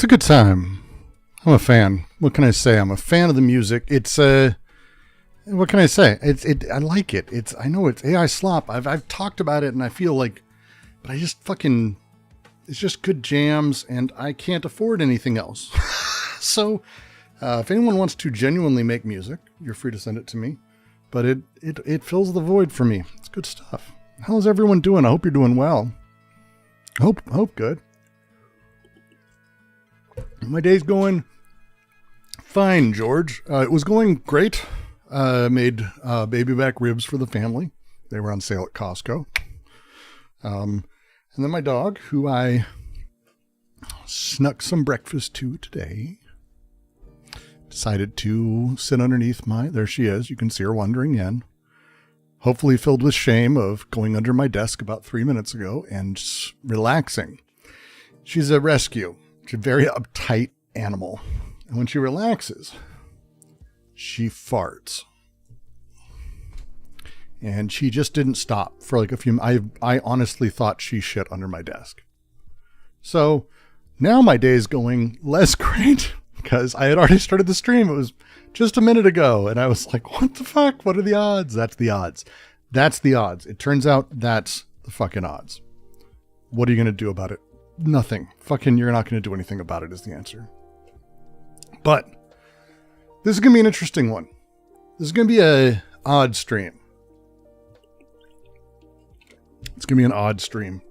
It's a good time. I'm a fan. What can I say? I'm a fan of the music. It's what can I say? I like it. I know it's AI slop. I've talked about it and I feel like, but I just fucking, it's just good jams and I can't afford anything else. So, if anyone wants to genuinely make music, you're free to send it to me, but it fills the void for me. It's good stuff. How's everyone doing? I hope you're doing well. Hope good. My day's going fine, George. It was going great. Made baby back ribs for the family. They were on sale at Costco. And then my dog, who I snuck some breakfast to today, decided to sit underneath there she is. You can see her wandering in. Hopefully filled with shame of going under my desk about 3 minutes ago and relaxing. She's a rescue. She's a very uptight animal. And when she relaxes, she farts. And she just didn't stop for like a few. I honestly thought she shit under my desk. So now my day is going less great because I had already started the stream. It was just a minute ago. And I was like, what the fuck? What are the odds? That's the odds. That's the odds. It turns out that's the fucking odds. What are you going to do about it? Nothing. Fucking, you're not going to do anything about it is the answer. But this is going to be an interesting one. This is going to be a odd stream. It's going to be an odd stream.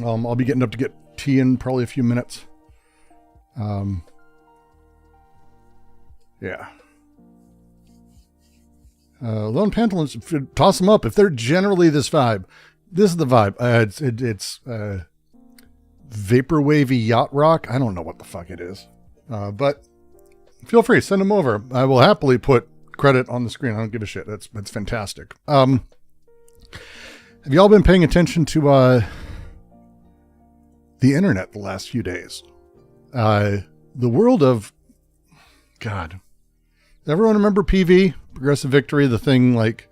I'll be getting up to get tea in probably a few minutes. Yeah. Lone Pantaloons, toss them up. If they're generally this vibe, this is the vibe. It's vaporwavy yacht rock. I don't know what the fuck it is. But feel free, send them over. I will happily put credit on the screen. I don't give a shit. That's fantastic. Have y'all been paying attention to the internet the last few days? The world of God. Everyone remember PV? Progressive Victory, the thing like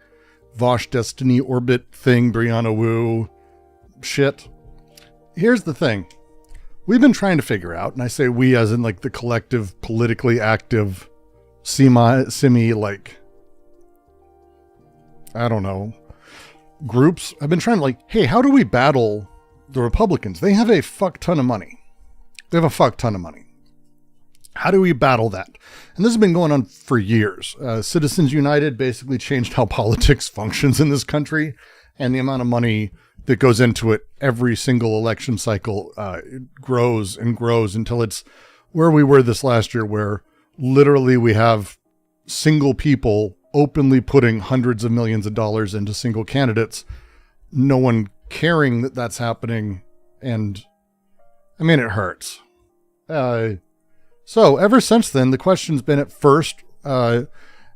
Vosh Destiny Orbit thing, Brianna Wu shit. Here's the thing. We've been trying to figure out, and I say we as in like the collective, politically active, semi like, I don't know, groups. I've been trying to like, hey, how do we battle the Republicans? They have a fuck ton of money. How do we battle that? And this has been going on for years. Citizens United basically changed how politics functions in this country, and the amount of money that goes into it every single election cycle grows and grows until it's where we were this last year, where literally we have single people openly putting hundreds of millions of dollars into single candidates, no one caring that that's happening. And I mean, it hurts. So ever since then, the question's been at first, well,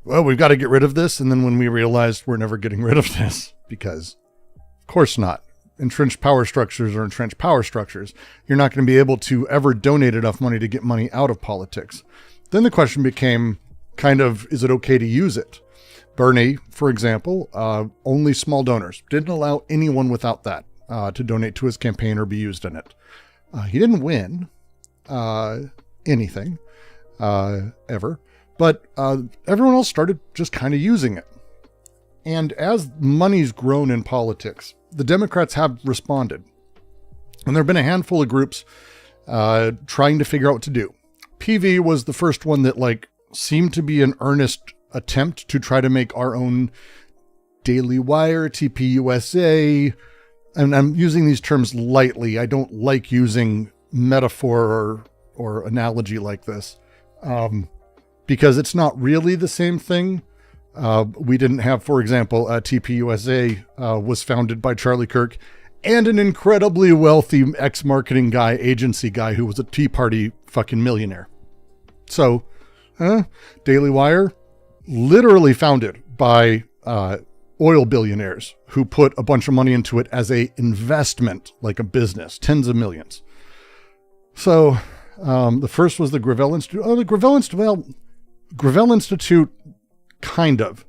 we've got to get rid of this. And then when we realized we're never getting rid of this, because of course not. Entrenched power structures are entrenched power structures. You're not going to be able to ever donate enough money to get money out of politics. Then the question became kind of, is it okay to use it? Bernie, for example, only small donors. Didn't allow anyone without that to donate to his campaign or be used in it. He didn't win anything ever, but everyone else started just kind of using it. And as money's grown in politics, the Democrats have responded. And there have been a handful of groups trying to figure out what to do. PV was the first one that like seemed to be an earnest attempt to try to make our own Daily Wire, TPUSA. And I'm using these terms lightly. I don't like using metaphor or analogy like this because it's not really the same thing. We didn't have, for example, TPUSA was founded by Charlie Kirk and an incredibly wealthy ex-marketing guy, agency guy who was a Tea Party fucking millionaire. So, Daily Wire, literally founded by oil billionaires who put a bunch of money into it as a investment, like a business, tens of millions. So, the first was the Gravel Institute. Oh, the Gravel Institute, kind of.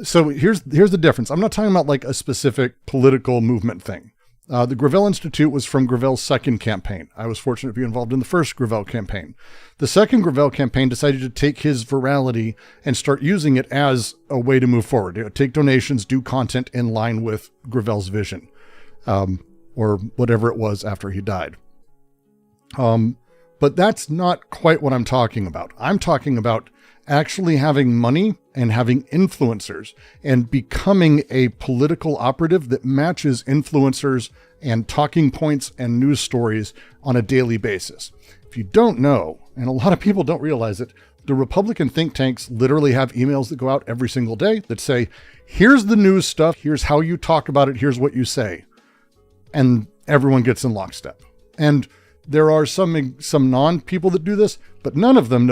So here's the difference. I'm not talking about like a specific political movement thing. The Gravel Institute was from Gravel's second campaign. I was fortunate to be involved in the first Gravel campaign. The second Gravel campaign decided to take his virality and start using it as a way to move forward. Take donations, do content in line with Gravel's vision, or whatever it was after he died. But that's not quite what I'm talking about. I'm talking about actually having money and having influencers and becoming a political operative that matches influencers and talking points and news stories on a daily basis. If you don't know, and a lot of people don't realize it, the Republican think tanks literally have emails that go out every single day that say, here's the news stuff, here's how you talk about it, here's what you say. And everyone gets in lockstep. And there are some non-people that do this, but none of them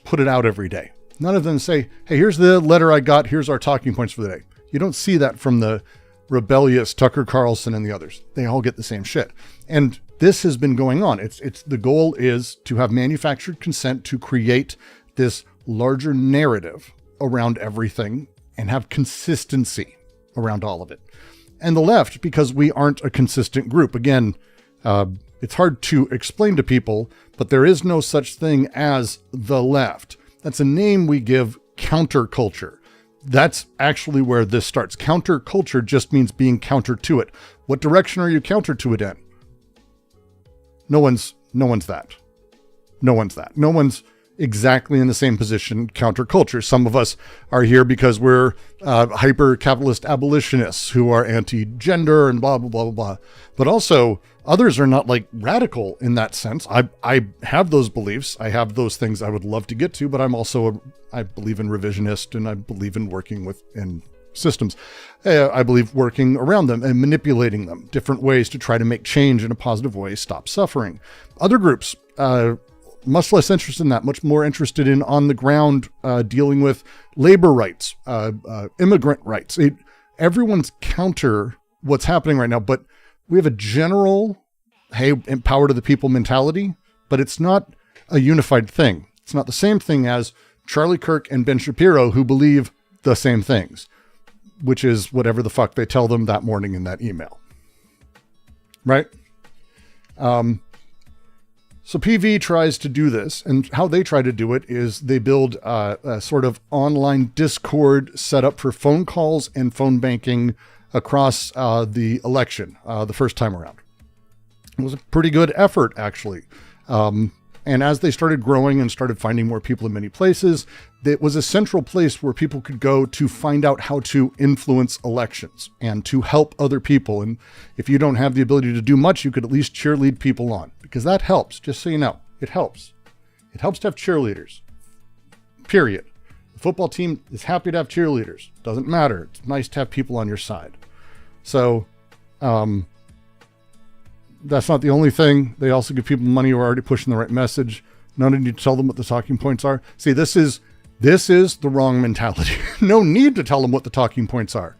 put it out every day. None of them say, hey, here's the letter I got. Here's our talking points for the day. You don't see that from the rebellious Tucker Carlson and the others. They all get the same shit. And this has been going on. The goal is to have manufactured consent to create this larger narrative around everything and have consistency around all of it. And the left, because we aren't a consistent group. Again, it's hard to explain to people, but there is no such thing as the left. That's a name we give counterculture. That's actually where this starts. Counterculture just means being counter to it. What direction are you counter to it in? No one's that. No one's that. No one's exactly in the same position counterculture. Some of us are here because we're hyper-capitalist abolitionists who are anti-gender and blah, blah, blah, blah, blah. But also, others are not like radical in that sense. I have those beliefs. I have those things I would love to get to, but I believe in revisionist and I believe in working in systems. I believe working around them and manipulating them, different ways to try to make change in a positive way, stop suffering. Other groups, much less interested in that, much more interested in on the ground, dealing with labor rights, immigrant rights. Everyone's counter what's happening right now, but we have a general, hey, empower to the people mentality, but it's not a unified thing. It's not the same thing as Charlie Kirk and Ben Shapiro who believe the same things, which is whatever the fuck they tell them that morning in that email. Right? So PV tries to do this, and how they try to do it is they build a sort of online Discord set up for phone calls and phone banking across the election the first time around. It was a pretty good effort, actually. And as they started growing and started finding more people in many places, it was a central place where people could go to find out how to influence elections and to help other people. And if you don't have the ability to do much, you could at least cheerlead people on, because that helps. Just so you know, it helps. It helps to have cheerleaders, period. The football team is happy to have cheerleaders. Doesn't matter. It's nice to have people on your side. So, that's not the only thing. They also give people money who are already pushing the right message. No need to tell them what the talking points are. See, this is the wrong mentality. No need to tell them what the talking points are.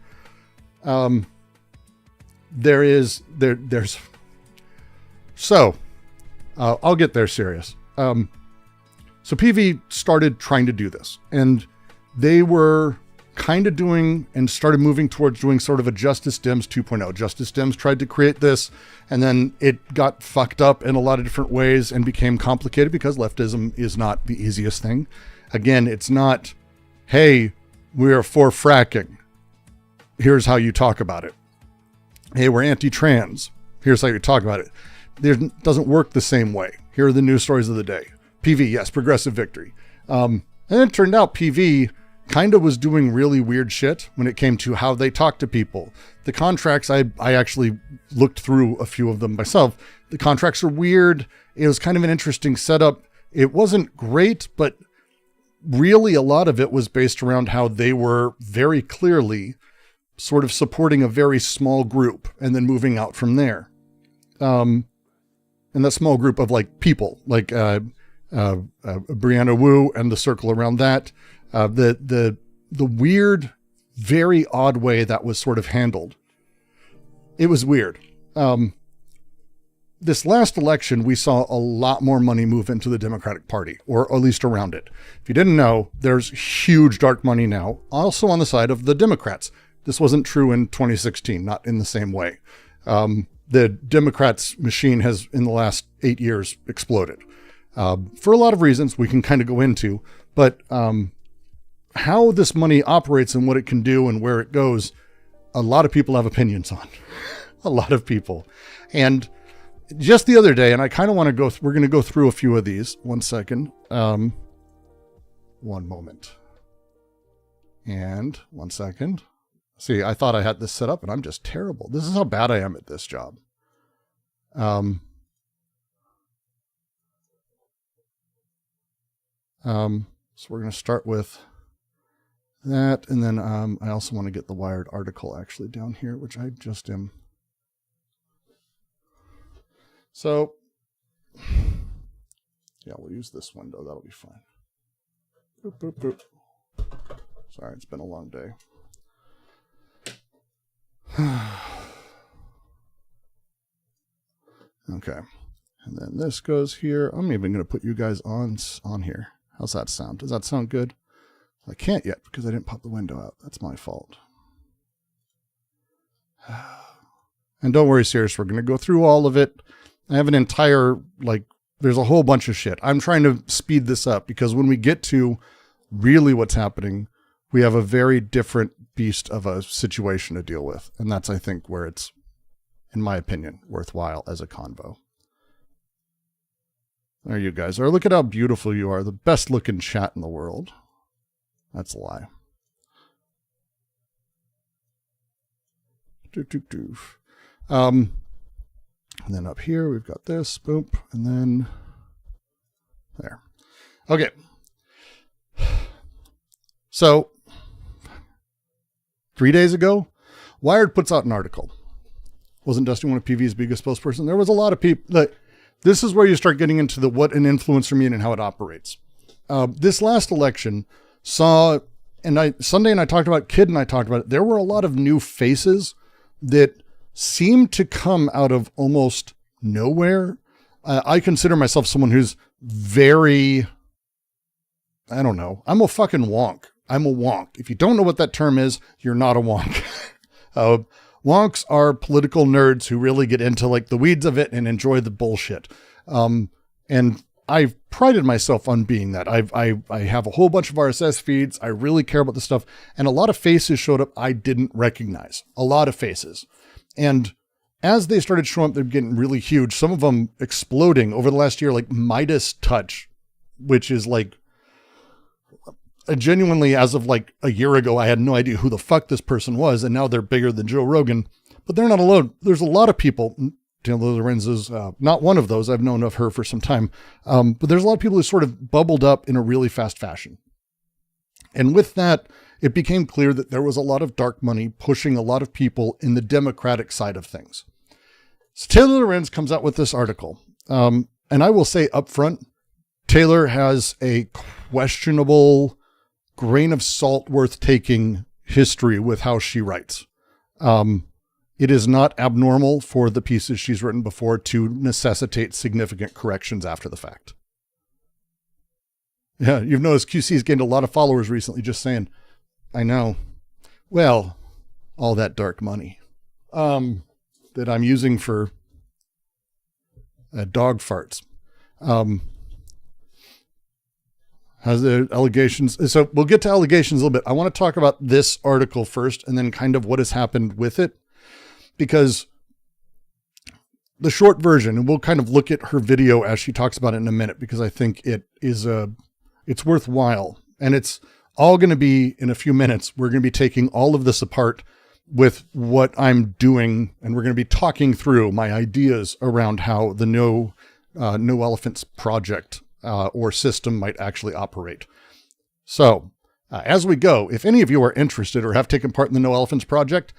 So, I'll get there serious. So PV started trying to do this, and they were kind of doing and started moving towards doing sort of a Justice Dems 2.0. Justice Dems tried to create this, and then it got fucked up in a lot of different ways and became complicated because leftism is not the easiest thing. Again, it's not, hey, we are for fracking. Here's how you talk about it. Hey, we're anti-trans. Here's how you talk about it. It doesn't work the same way. Here are the news stories of the day. PV, yes, progressive victory. And it turned out PV kind of was doing really weird shit when it came to how they talk to people. The contracts, I actually looked through a few of them myself. The contracts are weird. It was kind of an interesting setup. It wasn't great, but really a lot of it was based around how they were very clearly sort of supporting a very small group and then moving out from there. And that small group of like people, like Brianna Wu and the circle around that. The weird, very odd way that was sort of handled. It was weird. This last election, we saw a lot more money move into the Democratic Party, or at least around it. If you didn't know, there's huge dark money now, also on the side of the Democrats. This wasn't true in 2016, not in the same way. the Democrats' machine has, in the last 8 years, exploded. For a lot of reasons we can kind of go into, but how this money operates and what it can do and where it goes, a lot of people have opinions on. A lot of people. And just the other day, and I kind of want to go, we're going to go through a few of these. One second. One moment. And one second. See, I thought I had this set up and I'm just terrible. This is how bad I am at this job. So we're going to start with that. And then I also want to get the Wired article actually down here, which I just am. So, yeah, we'll use this window. That'll be fine. Boop, boop, boop. Sorry, it's been a long day. Okay. And then this goes here. I'm even going to put you guys on here. How's that sound? Does that sound good? I can't yet because I didn't pop the window out. That's my fault. And don't worry, serious. We're going to go through all of it. I have an entire, there's a whole bunch of shit. I'm trying to speed this up because when we get to really what's happening, we have a very different beast of a situation to deal with. And that's, I think, where it's, in my opinion, worthwhile as a convo. There you guys are. Look at how beautiful you are. The best looking chat in the world. That's a lie. And then up here, we've got this, boom, and then there. Okay. So 3 days ago, Wired puts out an article. Wasn't Dusty one of PV's biggest spokesperson? There was a lot of people. This is where you start getting into what an influencer means and how it operates. This last election saw, Sunday and I talked about it, Kid and I talked about it, there were a lot of new faces that seemed to come out of almost nowhere. I consider myself someone who's very, I don't know, I'm a fucking wonk. I'm a wonk. If you don't know what that term is, you're not a wonk. Wonks are political nerds who really get into the weeds of it and enjoy the bullshit. And I've prided myself on being that. I have a whole bunch of RSS feeds. I really care about the stuff. And a lot of faces showed up I didn't recognize. A lot of faces. And as they started showing up, they're getting really huge. Some of them exploding over the last year, like Midas Touch, which is genuinely, as of a year ago, I had no idea who the fuck this person was. And now they're bigger than Joe Rogan, but they're not alone. There's a lot of people. Lorenz is not one of those. I've known of her for some time. But there's a lot of people who sort of bubbled up in a really fast fashion. And with that, it became clear that there was a lot of dark money pushing a lot of people in the Democratic side of things. So Taylor Lorenz comes out with this article. And I will say up front, Taylor has a questionable grain of salt worth taking history with how she writes. It is not abnormal for the pieces she's written before to necessitate significant corrections after the fact. Yeah, you've noticed QC's gained a lot of followers recently just saying, I know. Well, all that dark money that I'm using for dog farts. Has the allegations. So we'll get to allegations a little bit. I want to talk about this article first and then kind of what has happened with it. Because the short version, and we'll kind of look at her video as she talks about it in a minute, because I think it's worthwhile. And it's all going to be in a few minutes. We're going to be taking all of this apart with what I'm doing. And we're going to be talking through my ideas around how the No Elephants project or system might actually operate. So as we go, if any of you are interested or have taken part in the No Elephants project,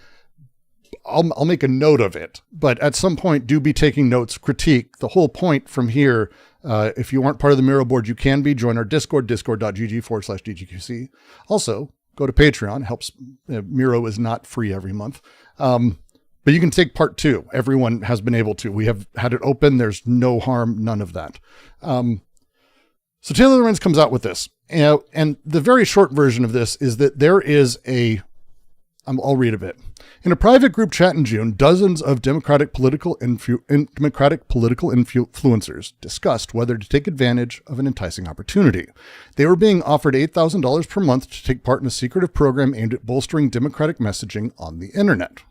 I'll make a note of it, but at some point do be taking notes, critique. The whole point from here, if you aren't part of the Miro board, you can be. Join our Discord, discord.gg/DGQC. Also, go to Patreon. Helps. Miro is not free every month. But you can take part too. Everyone has been able to. We have had it open. There's no harm, none of that. So Taylor Lorenz comes out with this. And the very short version of this is that there is a I'll read a bit. In a private group chat in June, dozens of Democratic political influencers discussed whether to take advantage of an enticing opportunity. They were being offered $8,000 per month to take part in a secretive program aimed at bolstering Democratic messaging on the internet.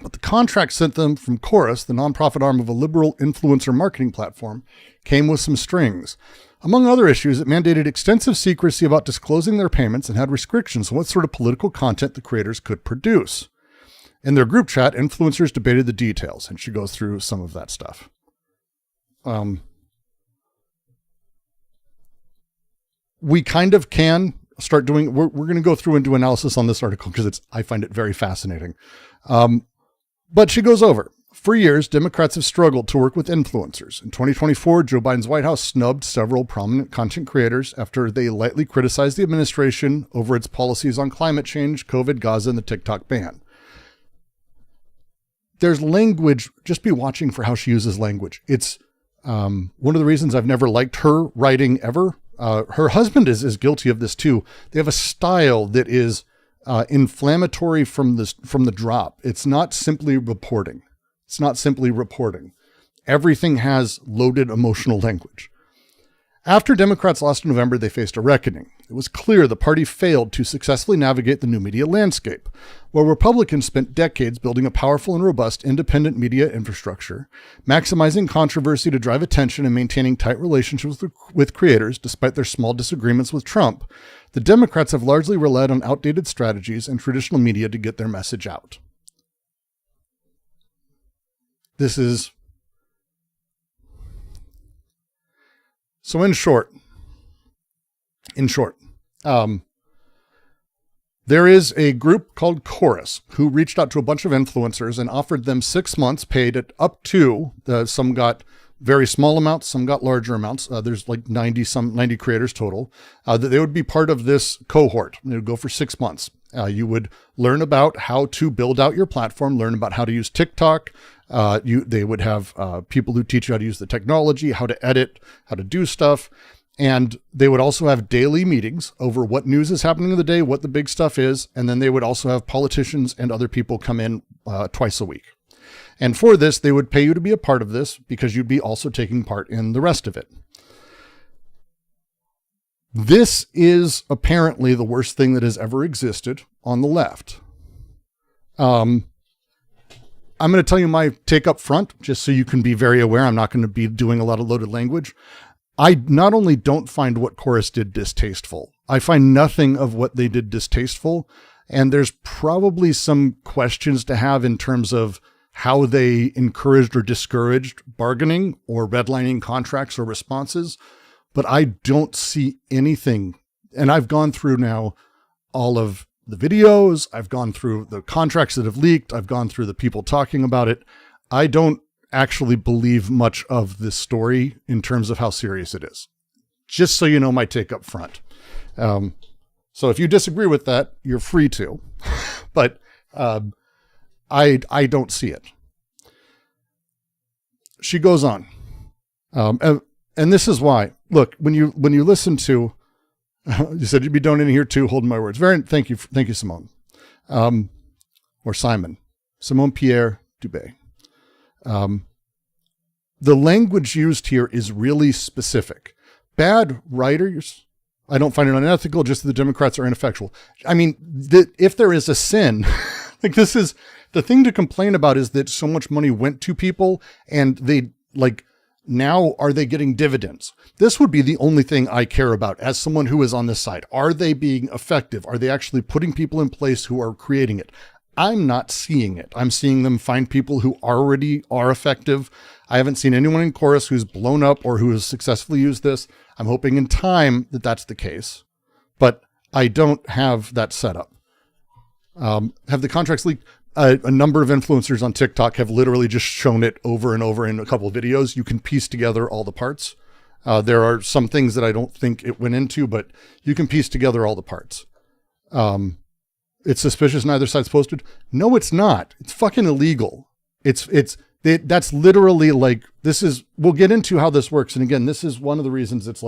But the contract sent them from Chorus, the nonprofit arm of a liberal influencer marketing platform, came with some strings. Among other issues, it mandated extensive secrecy about disclosing their payments and had restrictions on what sort of political content the creators could produce. In their group chat, influencers debated the details, and she goes through some of that stuff. We kind of can start doing, we're going to go through and do analysis on this article because I find it very fascinating. But she goes over. For years, Democrats have struggled to work with influencers. In 2024, Joe Biden's White House snubbed several prominent content creators after they lightly criticized the administration over its policies on climate change, COVID, Gaza, and the TikTok ban. There's language. Just be watching for how she uses language. It's one of the reasons I've never liked her writing ever. Her husband is guilty of this too. They have a style that is inflammatory from the drop. It's not simply reporting. Everything has loaded emotional language. After Democrats lost in November, they faced a reckoning. It was clear the party failed to successfully navigate the new media landscape. While Republicans spent decades building a powerful and robust independent media infrastructure, maximizing controversy to drive attention and maintaining tight relationships with creators despite their small disagreements with Trump, the Democrats have largely relied on outdated strategies and traditional media to get their message out. So in short, there is a group called Chorus who reached out to a bunch of influencers and offered them 6 months paid at up to, some got very small amounts, some got larger amounts. There's like 90 creators total, that they would be part of this cohort. They would go for 6 months. You would learn about how to build out your platform, learn about how to use TikTok. They would have people who teach you how to use the technology, how to edit, how to do stuff. And they would also have daily meetings over what news is happening in the day, what the big stuff is. And then they would also have politicians and other people come in twice a week. And for this, they would pay you to be a part of this because you'd be also taking part in the rest of it. This is apparently the worst thing that has ever existed on the left. I'm going to tell you my take up front, just so you can be very aware. I'm not going to be doing a lot of loaded language. I not only don't find what Chorus did distasteful, I find nothing of what they did distasteful. And there's probably some questions to have in terms of how they encouraged or discouraged bargaining or redlining contracts or responses. But I don't see anything. And I've gone through now all of the videos. I've gone through the contracts that have leaked. I've gone through the people talking about it. I don't actually believe much of this story in terms of how serious it is. Just so you know my take up front. So if you disagree with that, you're free to. But I don't see it. She goes on. And this is why. Look, when you listen to, you said you'd be donating here too, holding my words. Thank you, Simone. Or Simon. Simone Pierre Dubé. The language used here is really specific. Bad writers, I don't find it unethical, just that the Democrats are ineffectual. I mean, if there is a sin, like this is, the thing to complain about is that so much money went to people and they now are they getting dividends? This would be the only thing I care about as someone who is on this side. Are they being effective? Are they actually putting people in place who are creating it? I'm not seeing it. I'm seeing them find people who already are effective. I haven't seen anyone in Chorus who's blown up or who has successfully used this. I'm hoping in time that that's the case, but I don't have that set up. Have the contracts leaked? A number of influencers on TikTok have literally just shown it over and over in a couple of videos. You can piece together all the parts. There are some things that I don't think it went into, but you can piece together all the parts. It's suspicious neither side's posted. No, it's not. It's fucking illegal. That's literally we'll get into how this works. And again, this is one of the reasons it's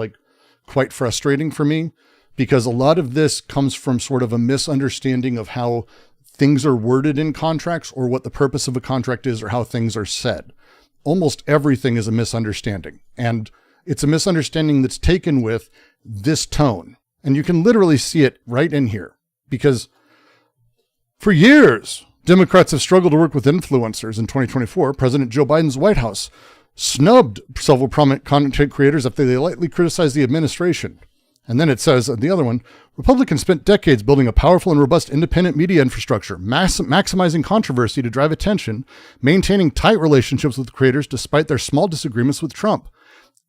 quite frustrating for me, because a lot of this comes from sort of a misunderstanding of how things are worded in contracts or what the purpose of a contract is or how things are said. Almost everything is a misunderstanding, and it's a misunderstanding that's taken with this tone. And you can literally see it right in here, because for years, Democrats have struggled to work with influencers. In 2024, President Joe Biden's White House snubbed several prominent content creators after they lightly criticized the administration. And then it says, the other one, Republicans spent decades building a powerful and robust independent media infrastructure, maximizing controversy to drive attention, maintaining tight relationships with creators despite their small disagreements with Trump.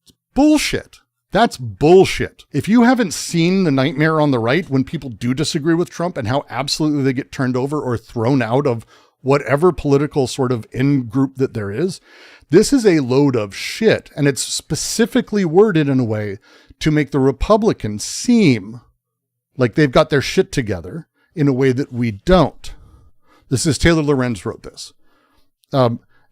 It's bullshit. That's bullshit. If you haven't seen the nightmare on the right when people do disagree with Trump and how absolutely they get turned over or thrown out of whatever political sort of in-group that there is, this is a load of shit. And it's specifically worded in a way to make the Republicans seem like they've got their shit together in a way that we don't. This is Taylor Lorenz wrote this.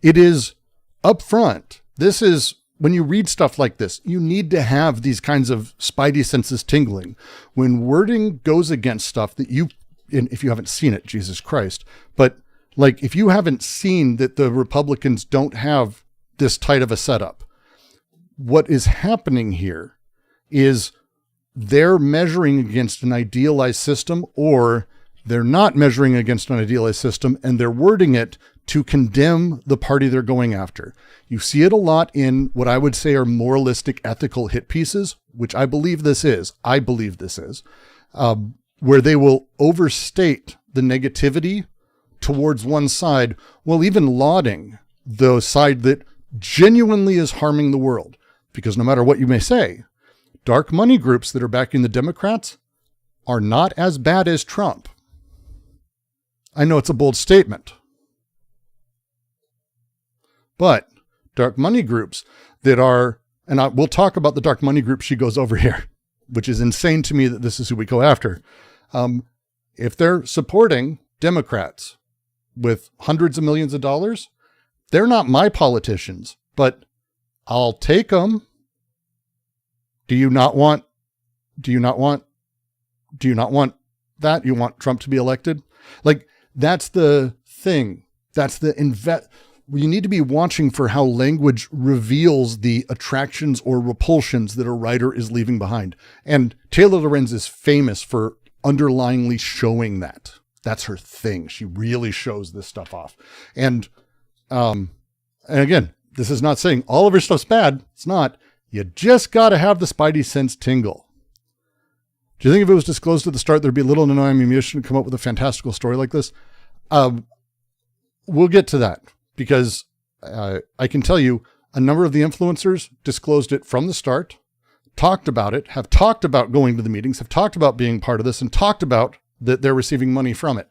It is upfront. This is, when you read stuff like this, you need to have these kinds of spidey senses tingling. When wording goes against stuff that you, and if you haven't seen it, Jesus Christ, but like if you haven't seen that the Republicans don't have this tight of a setup, what is happening here is they're measuring against an idealized system, or they're not measuring against an idealized system, and they're wording it to condemn the party they're going after. You see it a lot in what I would say are moralistic, ethical hit pieces, which I believe this is, where they will overstate the negativity towards one side, while even lauding the side that genuinely is harming the world. Because no matter what you may say, dark money groups that are backing the Democrats are not as bad as Trump. I know it's a bold statement, but dark money groups that are, and we'll talk about the dark money group she goes over here, which is insane to me that this is who we go after. If they're supporting Democrats with hundreds of millions of dollars, they're not my politicians, but I'll take them. Do you not want that? You want Trump to be elected? Like, that's the thing. That's the you need to be watching for how language reveals the attractions or repulsions that a writer is leaving behind. And Taylor Lorenz is famous for underlyingly showing that. That's her thing. She really shows this stuff off. And again, this is not saying all of her stuff's bad. It's not. You just got to have the spidey sense tingle. Do you think if it was disclosed at the start, there'd be little to no ammunition to come up with a fantastical story like this? We'll get to that, because I can tell you a number of the influencers disclosed it from the start, talked about it, have talked about going to the meetings, have talked about being part of this, and talked about that they're receiving money from it.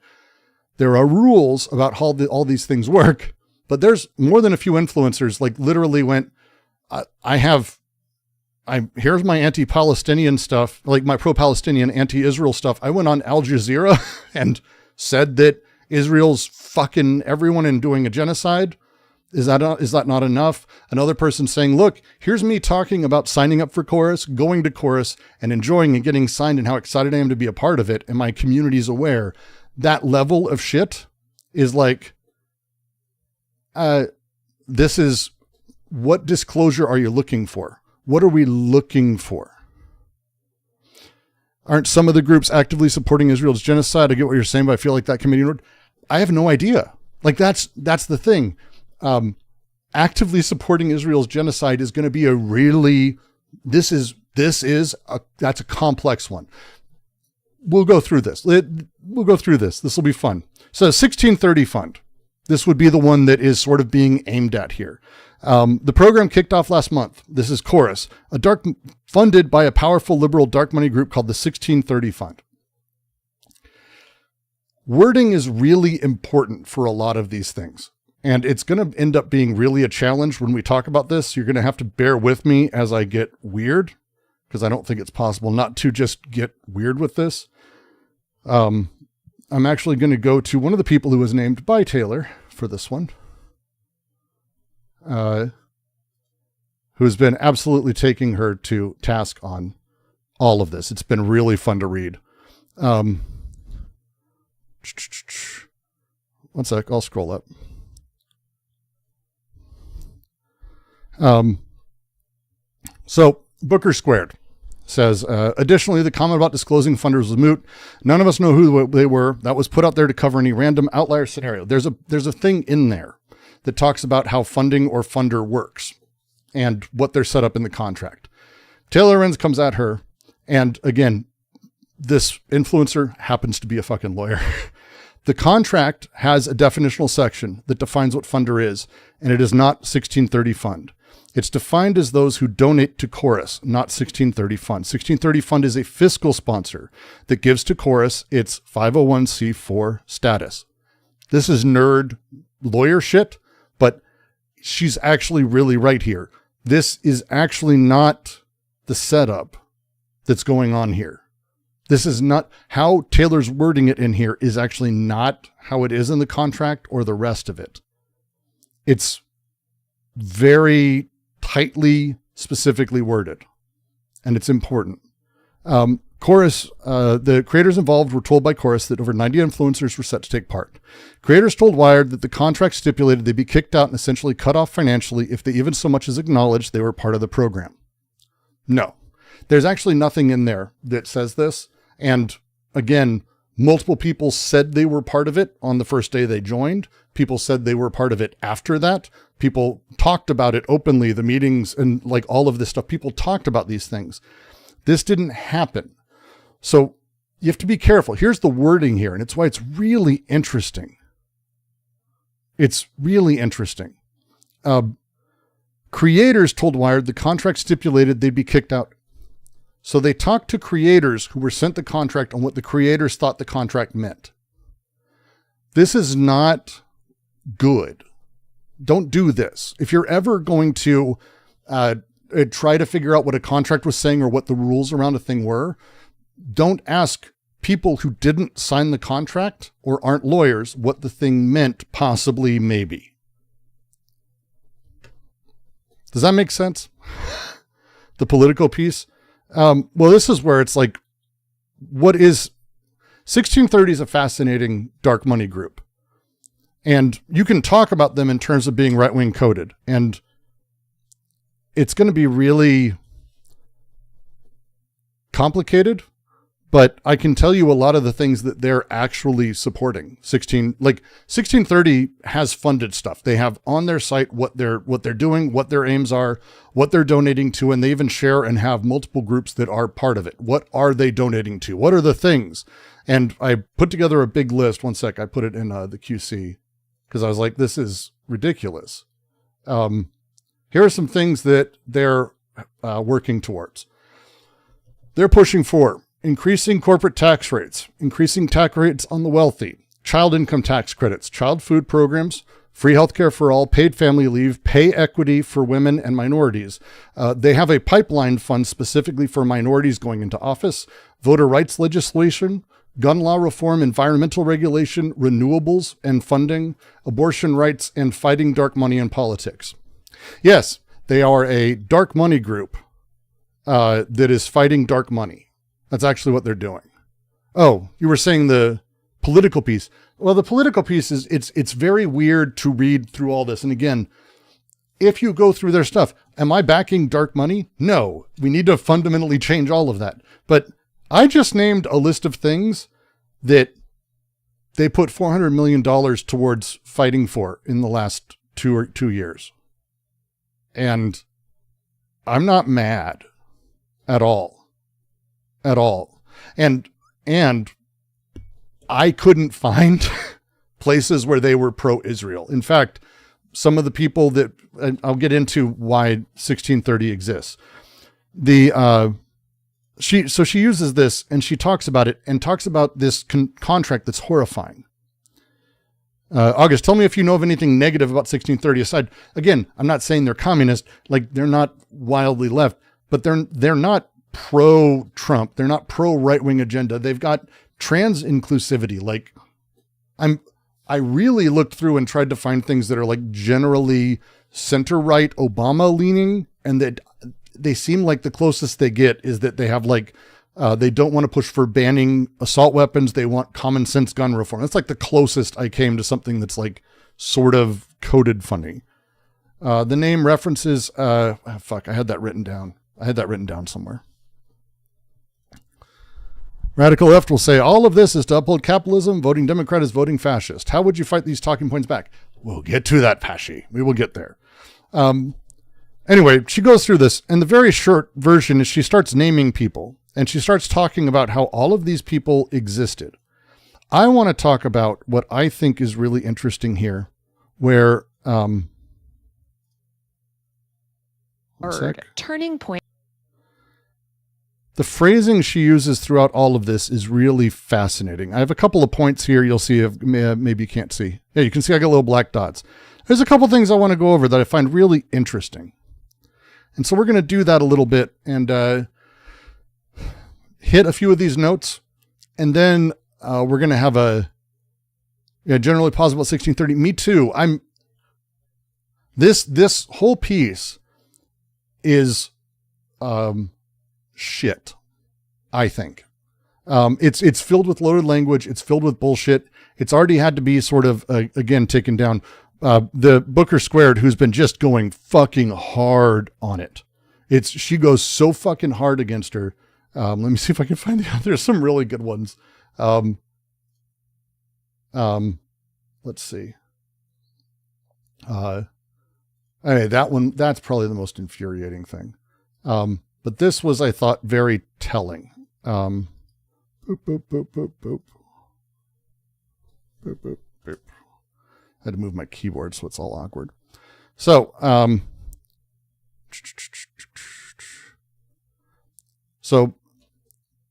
There are rules about how all these things work, but there's more than a few influencers like literally went, here's my anti-Palestinian stuff, like my pro-Palestinian, anti-Israel stuff. I went on Al Jazeera and said that Israel's fucking everyone and doing a genocide. Is that not enough? Another person saying, look, here's me talking about signing up for Chorus, going to Chorus, and enjoying and getting signed and how excited I am to be a part of it, and my community's aware. That level of shit is like, this is, what disclosure are you looking for? What are we looking for? Aren't some of the groups actively supporting Israel's genocide? I get what you're saying, but I feel like that committee, I have no idea. Like that's the thing. Actively supporting Israel's genocide is going to be a really, that's a complex one. We'll go through this. This will be fun. So 1630 fund. This would be the one that is sort of being aimed at here. The program kicked off last month. This is Chorus, funded by a powerful liberal dark money group called the 1630 Fund. Wording is really important for a lot of these things. And it's going to end up being really a challenge when we talk about this. You're going to have to bear with me as I get weird, because I don't think it's possible not to just get weird with this. I'm actually going to go to one of the people who was named by Taylor for this one, who's been absolutely taking her to task on all of this. It's been really fun to read. One sec, I'll scroll up. So Booker Squared says, additionally, the comment about disclosing funders was moot. None of us know who they were. That was put out there to cover any random outlier scenario. There's a thing in there that talks about how funding or funder works and what they're set up in the contract. Taylor Lorenz comes at her. And again, this influencer happens to be a fucking lawyer. The contract has a definitional section that defines what funder is, and it is not 1630 fund. It's defined as those who donate to Chorus, not 1630 fund. 1630 fund is a fiscal sponsor that gives to Chorus its 501c4 status. This is nerd lawyer shit, but she's actually really right here. This is actually not the setup that's going on here. This is not how Taylor's wording it in here is actually not how it is in the contract or the rest of it. It's very tightly, specifically worded, and it's important. Chorus, the creators involved were told by Chorus that over 90 influencers were set to take part. Creators told Wired that the contract stipulated they'd be kicked out and essentially cut off financially if they even so much as acknowledged they were part of the program. No, there's actually nothing in there that says this. And again, multiple people said they were part of it on the first day they joined. People said they were part of it after that. People talked about it openly, the meetings and like all of this stuff. People talked about these things. This didn't happen. So you have to be careful. Here's the wording here, and it's why it's really interesting. It's really interesting. Creators told Wired the contract stipulated they'd be kicked out. So they talked to creators who were sent the contract on what the creators thought the contract meant. This is not good. Don't do this. If you're ever going to try to figure out what a contract was saying or what the rules around a thing were, don't ask people who didn't sign the contract or aren't lawyers what the thing meant, possibly, maybe. Does that make sense? The political piece? Well, this is where it's like, what is 1630 is a fascinating dark money group. And you can talk about them in terms of being right-wing coded. And it's going to be really complicated, but I can tell you a lot of the things that they're actually supporting. 1630 has funded stuff. They have on their site what they're doing, what their aims are, what they're donating to, and they even share and have multiple groups that are part of it. What are they donating to? What are the things? And I put together a big list. One sec, I put it in the QC because I was like, this is ridiculous. Here are some things that they're working towards. They're pushing for increasing corporate tax rates, increasing tax rates on the wealthy, child income tax credits, child food programs, free healthcare for all, paid family leave, pay equity for women and minorities. They have a pipeline fund specifically for minorities going into office, voter rights legislation, gun law reform, environmental regulation, renewables and funding, abortion rights, and fighting dark money in politics. Yes, they are a dark money group that is fighting dark money. That's actually what they're doing. Oh, you were saying the political piece. Well, the political piece is it's very weird to read through all this. And again, if you go through their stuff, am I backing dark money? No, we need to fundamentally change all of that. But I just named a list of things that they put $400 million towards fighting for in the last 2 years. And I'm not mad at all. At all. And I couldn't find places where they were pro-Israel. In fact, some of the people that, and I'll get into why 1630 exists. She uses this and she talks about it and talks about this contract that's horrifying. August, tell me if you know of anything negative about 1630 aside. Again, I'm not saying they're communist, like they're not wildly left, but they're not pro-Trump. They're not pro-right-wing agenda. They've got trans inclusivity. Like I really looked through and tried to find things that are like generally center-right Obama leaning, and that they seem like the closest they get is that they have like, they don't want to push for banning assault weapons. They want common sense gun reform. That's like the closest I came to something that's like sort of coded funny. The name references, I had that written down. Somewhere. Radical left will say, all of this is to uphold capitalism. Voting Democrat is voting fascist. How would you fight these talking points back? We'll get to that, Pashy. We will get there. Anyway, she goes through this, and the very short version is she starts naming people, and she starts talking about how all of these people existed. I want to talk about what I think is really interesting here, where turning point. The phrasing she uses throughout all of this is really fascinating. I have a couple of points here. You'll see if maybe you can't see. Yeah, you can see I got little black dots. There's a couple things I want to go over that I find really interesting. And so we're going to do that a little bit and hit a few of these notes. And then we're going to have a generally positive about 1630. Me too. This whole piece is shit, I think. It's filled with loaded language. It's filled with bullshit. It's already had to be sort of, again, taken down. The Booker Squared, who's been just going fucking hard on it. She goes so fucking hard against her. Let me see if I can find there's some really good ones. Let's see. Anyway, that one, that's probably the most infuriating thing. But this was, I thought, very telling. Boop, boop, boop, boop, boop. Boop, boop, boop. I had to move my keyboard, so it's all awkward. So,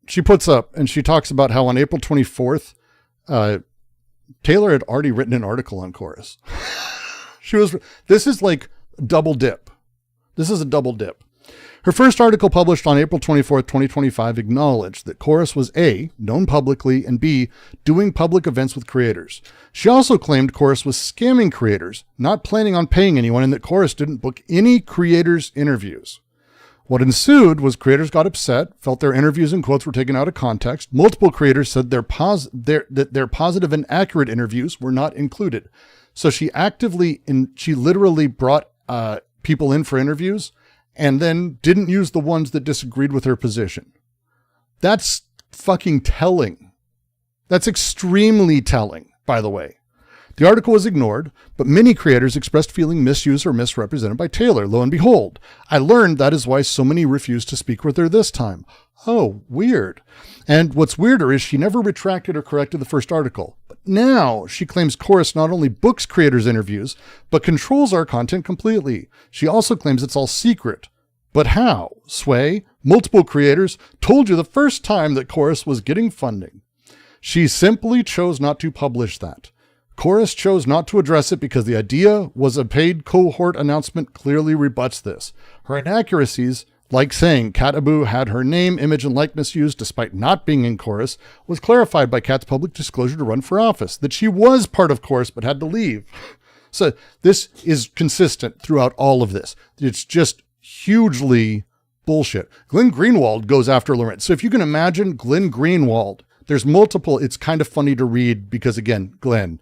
she puts up, and she talks about how on April 24th, Taylor had already written an article on Chorus. This is like double dip. This is a double dip. Her first article published on April 24th, 2025 acknowledged that Chorus was A, known publicly, and B, doing public events with creators. She also claimed Chorus was scamming creators, not planning on paying anyone, and that Chorus didn't book any creators' interviews. What ensued was creators got upset, felt their interviews and quotes were taken out of context. Multiple creators said that their positive and accurate interviews were not included. So she literally brought people in for interviews and then didn't use the ones that disagreed with her position. That's fucking telling. That's extremely telling, by the way. The article was ignored, but many creators expressed feeling misused or misrepresented by Taylor. Lo and behold, I learned that is why so many refused to speak with her this time. Oh, weird. And what's weirder is she never retracted or corrected the first article. But now she claims Chorus not only books creators' interviews, but controls our content completely. She also claims it's all secret. But how? Sway, multiple creators, told you the first time that Chorus was getting funding. She simply chose not to publish that. Chorus chose not to address it because the idea was a paid cohort announcement clearly rebuts this. Her inaccuracies, like saying Kat Abu had her name, image, and likeness used despite not being in Chorus, was clarified by Kat's public disclosure to run for office, that she was part of Chorus but had to leave. So this is consistent throughout all of this. It's just hugely bullshit. Glenn Greenwald goes after Lorenz. So if you can imagine Glenn Greenwald, there's multiple, it's kind of funny to read because again, Glenn,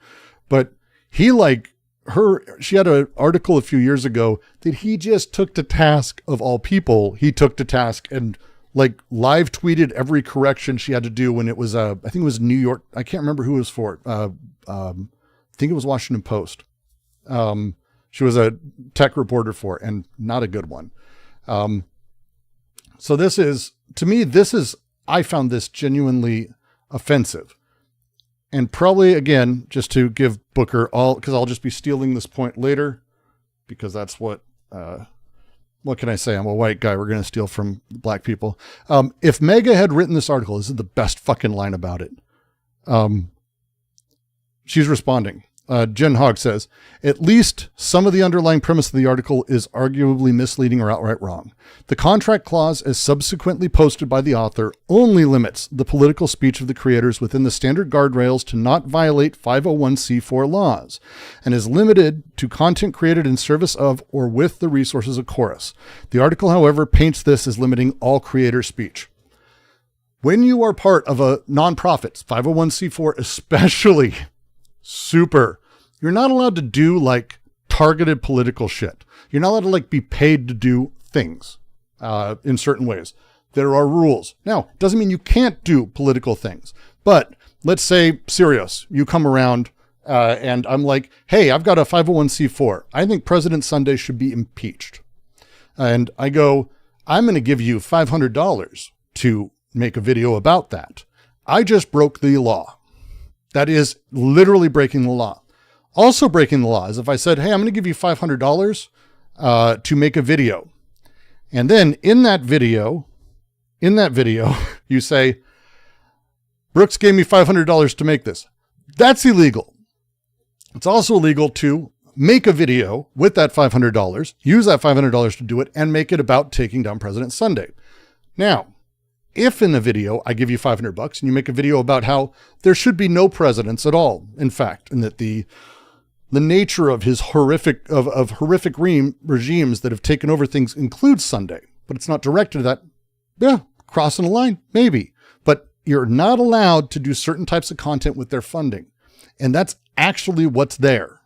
but she had an article a few years ago that he just took to task of all people. He took to task and like live tweeted every correction she had to do when it was, I think it was New York. I can't remember who it was for. I think it was Washington Post. She was a tech reporter for, and not a good one. So this is, to me, I found this genuinely offensive. And probably, again, just to give Booker because I'll just be stealing this point later, because that's what can I say? I'm a white guy. We're going to steal from black people. If Mega had written this article, this is the best fucking line about it. She's responding. Jen Hogg says, at least some of the underlying premise of the article is arguably misleading or outright wrong. The contract clause, as subsequently posted by the author, only limits the political speech of the creators within the standard guardrails to not violate 501c4 laws, and is limited to content created in service of or with the resources of Chorus. The article, however, paints this as limiting all creator speech. When you are part of a nonprofit, 501c4 especially, you're not allowed to do like targeted political shit. You're not allowed to like be paid to do things in certain ways. There are rules. Now, it doesn't mean you can't do political things, but let's say, Sirius, you come around and I'm like, hey, I've got a 501c4. I think President Sunday should be impeached. And I go, I'm going to give you $500 to make a video about that. I just broke the law. That is literally breaking the law. Also breaking the law is if I said, hey, I'm going to give you $500 to make a video. And then in that video, you say, Brooks gave me $500 to make this. That's illegal. It's also illegal to make a video with that $500, use that $500 to do it, and make it about taking down President Sunday. Now, if in the video I give you $500 and you make a video about how there should be no presidents at all, in fact, and that the nature of his horrific regimes that have taken over things includes Sunday, but it's not directed at that, yeah, crossing the line, maybe. But you're not allowed to do certain types of content with their funding. And that's actually what's there.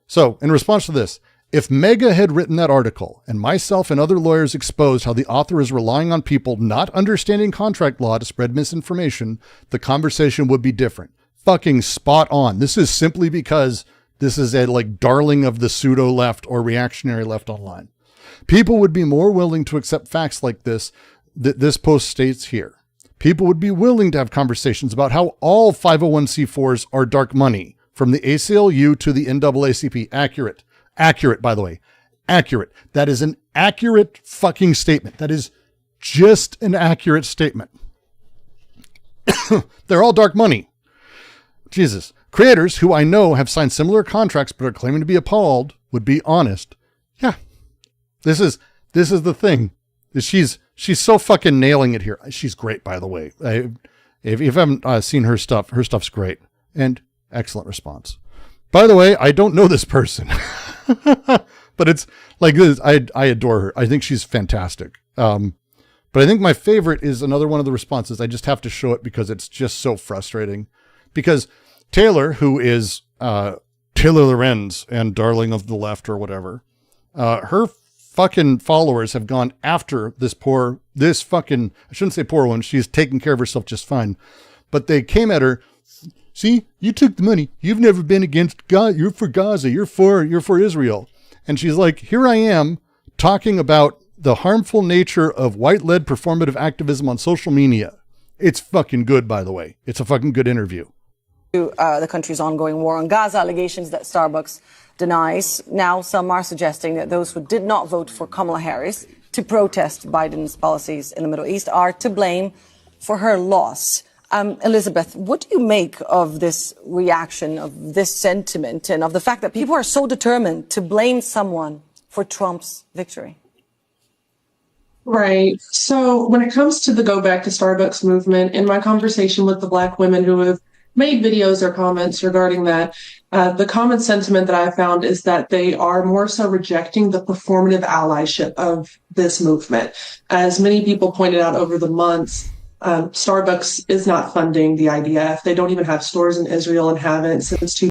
So in response to this, if Mega had written that article and myself and other lawyers exposed how the author is relying on people not understanding contract law to spread misinformation, the conversation would be different. Fucking spot on. This is simply because this is a like darling of the pseudo left or reactionary left online. People would be more willing to accept facts like this that this post states here. People would be willing to have conversations about how all 501c4s are dark money, from the ACLU to the NAACP. Accurate, by the way. Accurate. That is an accurate fucking statement. That is just an accurate statement. They're all dark money. Jesus. Creators who I know have signed similar contracts but are claiming to be appalled would be honest. Yeah. This is the thing. She's so fucking nailing it here. She's great, by the way. If you haven't seen her stuff's great. And excellent response. By the way, I don't know this person. But it's like this. I adore her. I think she's fantastic. But I think my favorite is another one of the responses. I just have to show it because it's just so frustrating. Because Taylor, who is Taylor Lorenz and darling of the left or whatever, her fucking followers have gone after this fucking, I shouldn't say poor one. She's taking care of herself just fine. But they came at her. See, you took the money. You've never been against God. You're for Gaza. You're for Israel. And she's like, here I am talking about the harmful nature of white-led performative activism on social media. It's fucking good, by the way. It's a fucking good interview. The country's ongoing war on Gaza, allegations that Starbucks denies. Now some are suggesting that those who did not vote for Kamala Harris to protest Biden's policies in the Middle East are to blame for her loss. Elizabeth, what do you make of this reaction, of this sentiment, and of the fact that people are so determined to blame someone for Trump's victory? Right. So when it comes to the Go Back to Starbucks movement, in my conversation with the Black women who have made videos or comments regarding that, the common sentiment that I found is that they are more so rejecting the performative allyship of this movement. As many people pointed out over the months, Starbucks is not funding the IDF. They don't even have stores in Israel and haven't since two.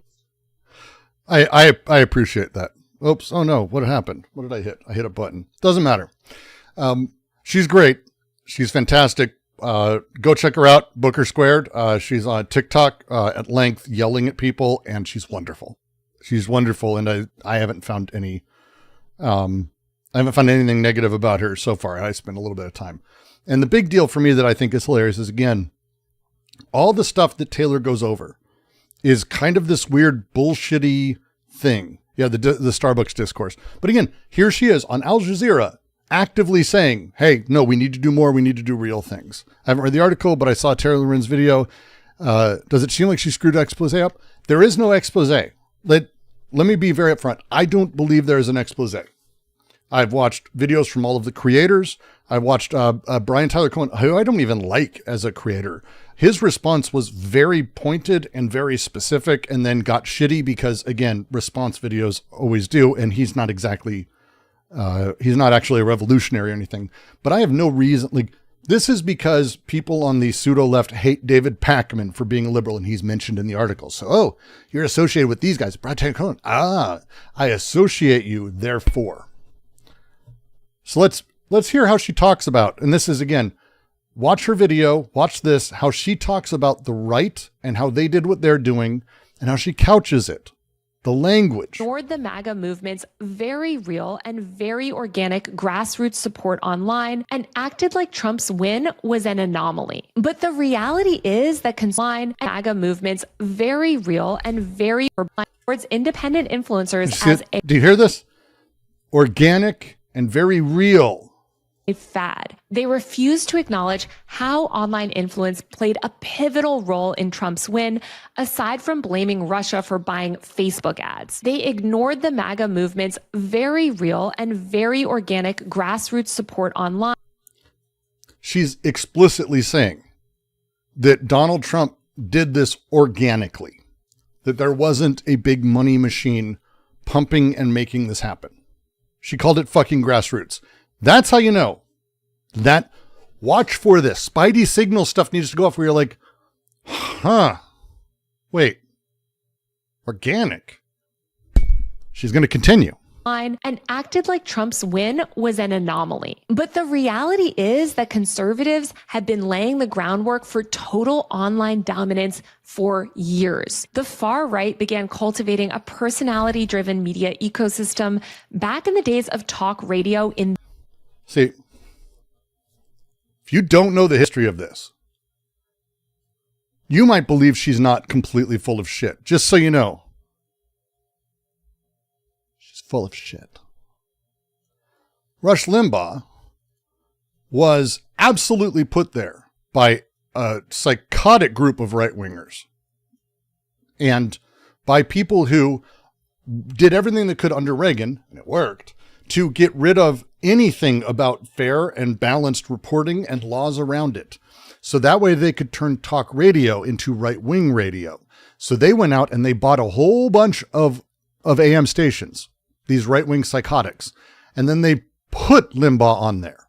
I appreciate that. Oops. Oh no. What happened? What did I hit? I hit a button. Doesn't matter. She's great. She's fantastic. Go check her out. Book Her Squared. She's on TikTok at length yelling at people, and she's wonderful. She's wonderful. And I haven't found anything negative about her so far. I spent a little bit of time. And the big deal for me that I think is hilarious is, again, all the stuff that Taylor goes over is kind of this weird bullshitty thing. Yeah, the Starbucks discourse. But again, here she is on Al Jazeera actively saying, hey, no, we need to do more. We need to do real things. I haven't read the article, but I saw Taylor Lorenz video. Does it seem like she screwed expose up? There is no expose. Let me be very upfront. I don't believe there is an expose. I've watched videos from all of the creators. I watched Brian Tyler Cohen, who I don't even like as a creator. His response was very pointed and very specific, and then got shitty because, again, response videos always do, and he's not exactly, he's not actually a revolutionary or anything. But I have no reason, like, this is because people on the pseudo-left hate David Pakman for being a liberal, and he's mentioned in the article. So, oh, you're associated with these guys. Brian Tyler Cohen. I associate you, therefore. So let's hear how she talks about, and this is, again, watch her video, watch this, how she talks about the right and how they did what they're doing and how she couches it. The language. Ignored the MAGA movement's very real and very organic grassroots support online and acted like Trump's win was an anomaly. But the reality is that online MAGA movement's very real and very towards independent influencers do you hear this? Organic and very real. A fad. They refused to acknowledge how online influence played a pivotal role in Trump's win, aside from blaming Russia for buying Facebook ads. They ignored the MAGA movement's very real and very organic grassroots support online. She's explicitly saying that Donald Trump did this organically, that there wasn't a big money machine pumping and making this happen. She called it fucking grassroots. That's how you know that. Watch for this. Spidey signal stuff needs to go off where you're like, wait, organic. She's going to continue. And acted like Trump's win was an anomaly. But the reality is that conservatives have been laying the groundwork for total online dominance for years. The far right began cultivating a personality-driven media ecosystem back in the days of talk radio. See, if you don't know the history of this, you might believe she's not completely full of shit. Just so you know. Full of shit. Rush Limbaugh was absolutely put there by a psychotic group of right-wingers and by people who did everything they could under Reagan, and it worked, to get rid of anything about fair and balanced reporting and laws around it. So that way they could turn talk radio into right-wing radio. So they went out and they bought a whole bunch of AM stations, these right-wing psychotics, and then they put Limbaugh on there.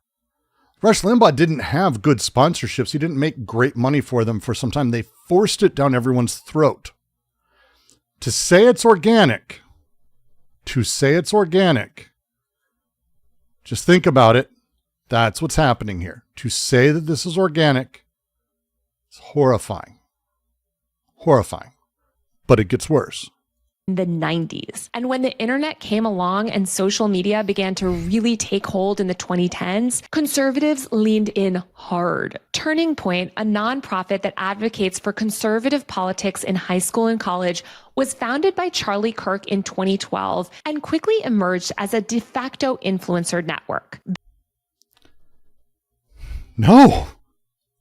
Rush Limbaugh didn't have good sponsorships. He didn't make great money for them for some time. They forced it down everyone's throat. To say it's organic, just think about it. That's what's happening here. To say that this is organic is horrifying. Horrifying. But it gets worse. The 90s. And when the internet came along and social media began to really take hold in the 2010s, conservatives leaned in hard. Turning Point, a nonprofit that advocates for conservative politics in high school and college, was founded by Charlie Kirk in 2012 and quickly emerged as a de facto influencer network. No.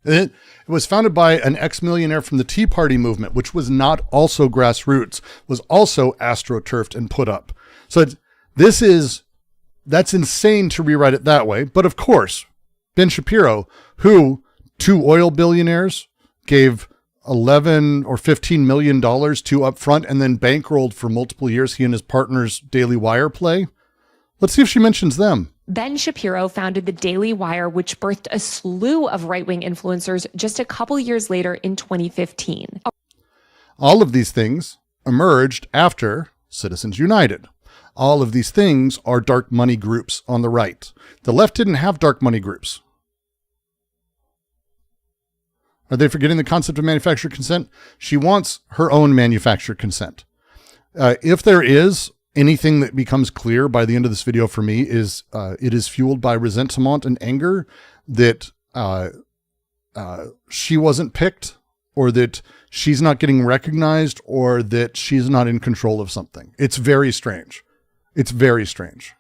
It was founded by an ex-millionaire from the Tea Party movement, which was not also grassroots, was also astroturfed and put up. So that's insane to rewrite it that way. But of course, Ben Shapiro, who two oil billionaires gave $11 or $15 million to upfront and then bankrolled for multiple years, he and his partner's Daily Wire play. Let's see if she mentions them. Ben Shapiro founded the Daily Wire, which birthed a slew of right-wing influencers just a couple years later in 2015. All of these things emerged after Citizens United. All of these things are dark money groups on the right. The left didn't have dark money groups. Are they forgetting the concept of manufacturer consent? She wants her own manufacturer consent. If there is anything that becomes clear by the end of this video for me is it is fueled by resentment and anger that she wasn't picked, or that she's not getting recognized, or that she's not in control of something. It's very strange. It's very strange.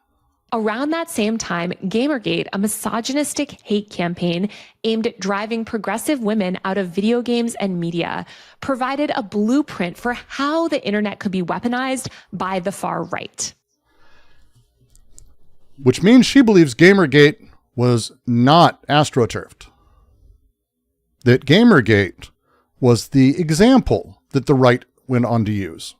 Around that same time, Gamergate, a misogynistic hate campaign aimed at driving progressive women out of video games and media, provided a blueprint for how the internet could be weaponized by the far right. Which means she believes Gamergate was not astroturfed. That Gamergate was the example that the right went on to use.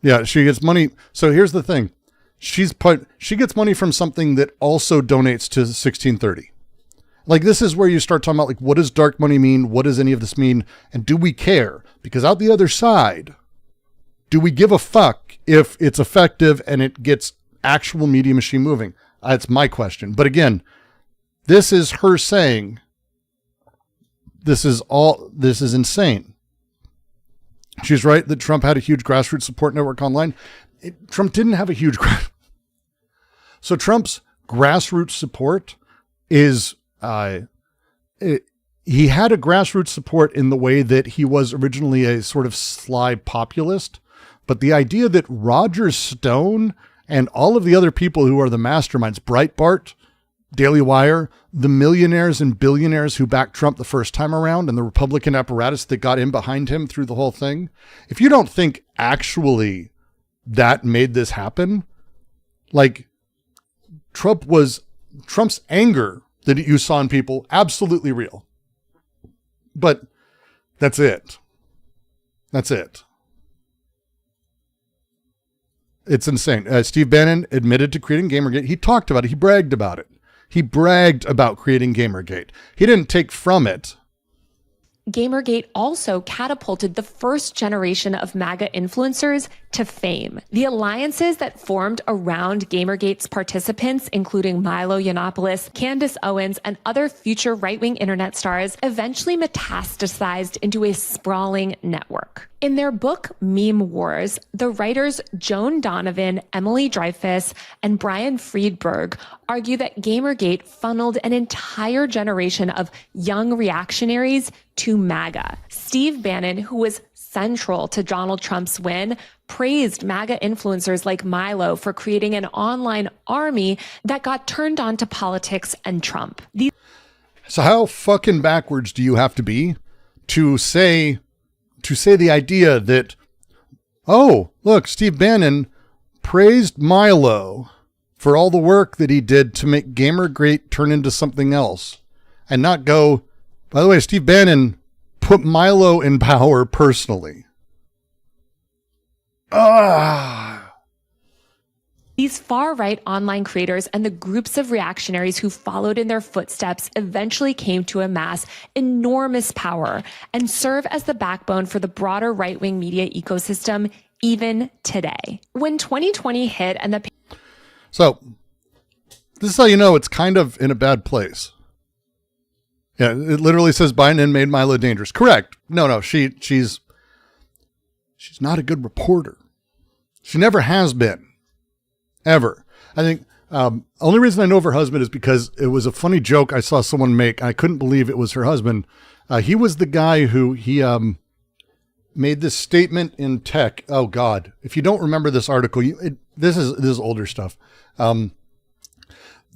Yeah, she gets money. So here's the thing. She gets money from something that also donates to 1630. Like, this is where you start talking about, like, what does dark money mean? What does any of this mean? And do we care? Because out the other side, do we give a fuck if it's effective and it gets actual media machine moving? That's my question. But again, this is her saying, this is insane. She's right that Trump had a huge grassroots support network online. Trump didn't have a huge So Trump's grassroots support is, he had a grassroots support in the way that he was originally a sort of sly populist. But the idea that Roger Stone and all of the other people who are the masterminds, Breitbart, Daily Wire, the millionaires and billionaires who backed Trump the first time around, and the Republican apparatus that got in behind him through the whole thing. If you don't think actually that made this happen, like, Trump's anger that you saw in people, absolutely real. But that's it. That's it. It's insane. Steve Bannon admitted to creating Gamergate. He talked about it. He bragged about it. He bragged about creating Gamergate. He didn't take from it. Gamergate also catapulted the first generation of MAGA influencers to fame. The alliances that formed around Gamergate's participants, including Milo Yiannopoulos, Candace Owens, and other future right-wing internet stars, eventually metastasized into a sprawling network. In their book, Meme Wars, the writers Joan Donovan, Emily Dreyfus, and Brian Friedberg argue that Gamergate funneled an entire generation of young reactionaries to MAGA. Steve Bannon, who was central to Donald Trump's win, praised MAGA influencers like Milo for creating an online army that got turned on to politics and Trump. So how fucking backwards do you have to be to say the idea that, oh, look, Steve Bannon praised Milo for all the work that he did to make Gamergate turn into something else, and not go, by the way, Steve Bannon put Milo in power personally. These far-right online creators and the groups of reactionaries who followed in their footsteps eventually came to amass enormous power and serve as the backbone for the broader right-wing media ecosystem even today. When 2020 hit and the... So, this is how you know it's kind of in a bad place. Yeah, it literally says Biden made Milo dangerous. Correct. No, she's not a good reporter. She never has been. Ever. I think only reason I know of her husband is because it was a funny joke I saw someone make. I couldn't believe it was her husband. He was the guy who made this statement in tech. Oh God. If you don't remember this article, this is older stuff.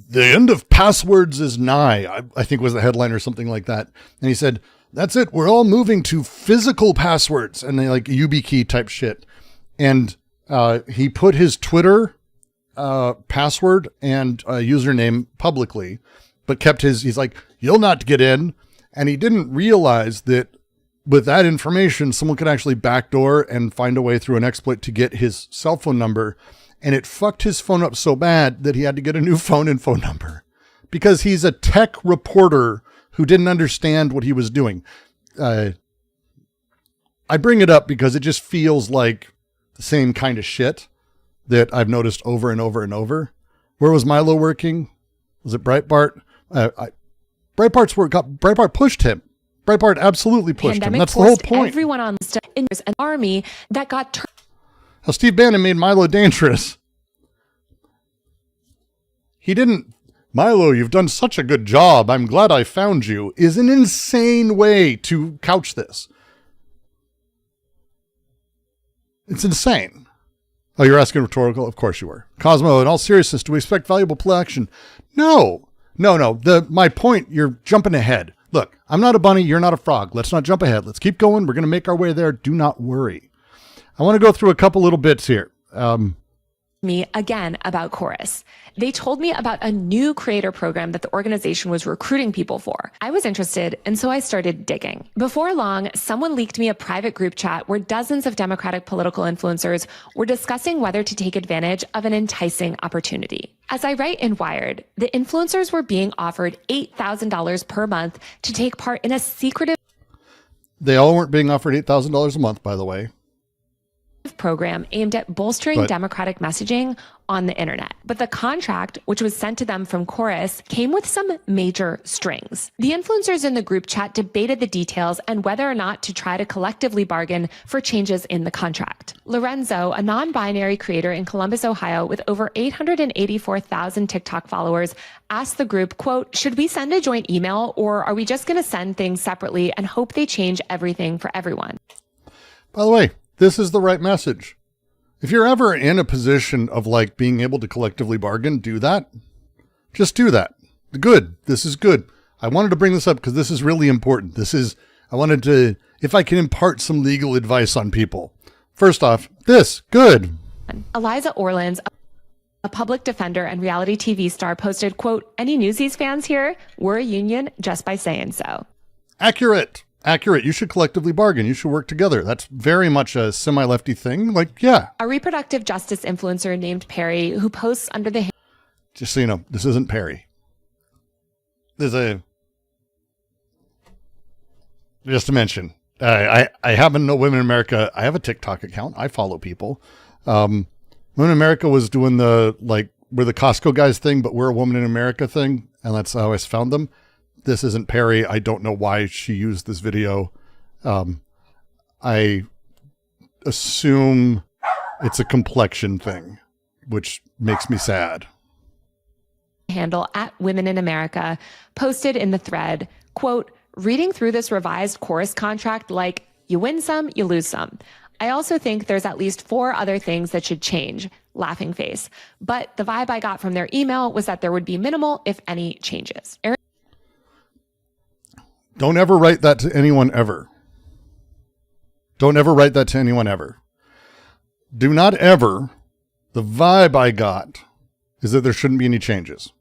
The end of passwords is nigh, I think was the headline or something like that. And he said, that's it. We're all moving to physical passwords, and they like YubiKey type shit. And he put his Twitter password and username publicly, but kept he's like, you'll not get in. And he didn't realize that with that information, someone could actually backdoor and find a way through an exploit to get his cell phone number. And it fucked his phone up so bad that he had to get a new phone and phone number because he's a tech reporter who didn't understand what he was doing. I bring it up because it just feels like the same kind of shit that I've noticed over and over and over. Where was Milo working? Was it Breitbart? Breitbart's work Breitbart pushed him. Breitbart absolutely pushed him. That's the whole point. Everyone on an army that got turned. How Steve Bannon made Milo dangerous. He didn't. Milo, you've done such a good job. I'm glad I found you. Is an insane way to couch this. It's insane. Oh, you're asking rhetorical? Of course you were. Cosmo, in all seriousness, do we expect valuable play action? No. My point, you're jumping ahead. Look, I'm not a bunny. You're not a frog. Let's not jump ahead. Let's keep going. We're going to make our way there. Do not worry. I want to go through a couple little bits here. Me again about Chorus. They told me about a new creator program that the organization was recruiting people for. I was interested, and so I started digging. Before long, someone leaked me a private group chat where dozens of Democratic political influencers were discussing whether to take advantage of an enticing opportunity. As I write in Wired, the influencers were being offered $8,000 per month to take part in a secretive They all weren't being offered $8,000 a month, by the way. Program aimed at bolstering Democratic messaging on the internet. But the contract, which was sent to them from Chorus, came with some major strings. The influencers in the group chat debated the details and whether or not to try to collectively bargain for changes in the contract. Lorenzo, a non-binary creator in Columbus, Ohio, with over 884,000 TikTok followers, asked the group, quote, "Should we send a joint email, or are we just going to send things separately and hope they change everything for everyone?" By the way, this is the right message. If you're ever in a position of like being able to collectively bargain, do that. Just do that. Good. This is good. I wanted to bring this up because this is really important. I wanted to, if I can impart some legal advice on people. First off, good. Eliza Orlins, a public defender and reality TV star, posted, quote, "Any Newsies fans here? We're a union just by saying so." Accurate. You should collectively bargain. You should work together. That's very much a semi-lefty thing. Like, yeah. A reproductive justice influencer named Perry, who posts under the... Just so you know, this isn't Perry. Just to mention, I happen to know Women in America. I have a TikTok account. I follow people. Women in America was doing the, like, we're the Costco guys thing, but we're a Woman in America thing. And that's how I found them. This isn't Perry. I don't know why she used this video. I assume it's a complexion thing, which makes me sad. Handle at Women in America posted in the thread, quote, "Reading through this revised Chorus contract, like, you win some, you lose some. I also think there's at least 4 other things that should change," laughing face. But the vibe I got from their email was that there would be minimal, if any, changes. Don't ever write that to anyone ever. Don't ever write that to anyone ever. Do not ever. The vibe I got is that there shouldn't be any changes.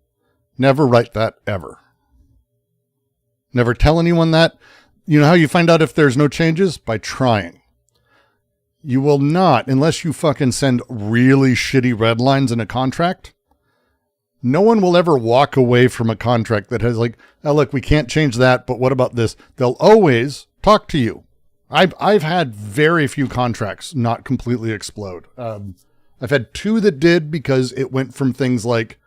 Never write that ever. Never tell anyone that. You know how you find out if there's no changes? By trying. You will not, unless you fucking send really shitty red lines in a contract. No one will ever walk away from a contract that has like, oh, look, we can't change that, but what about this? They'll always talk to you. I've had very few contracts not completely explode. I've had 2 that did because it went from things like,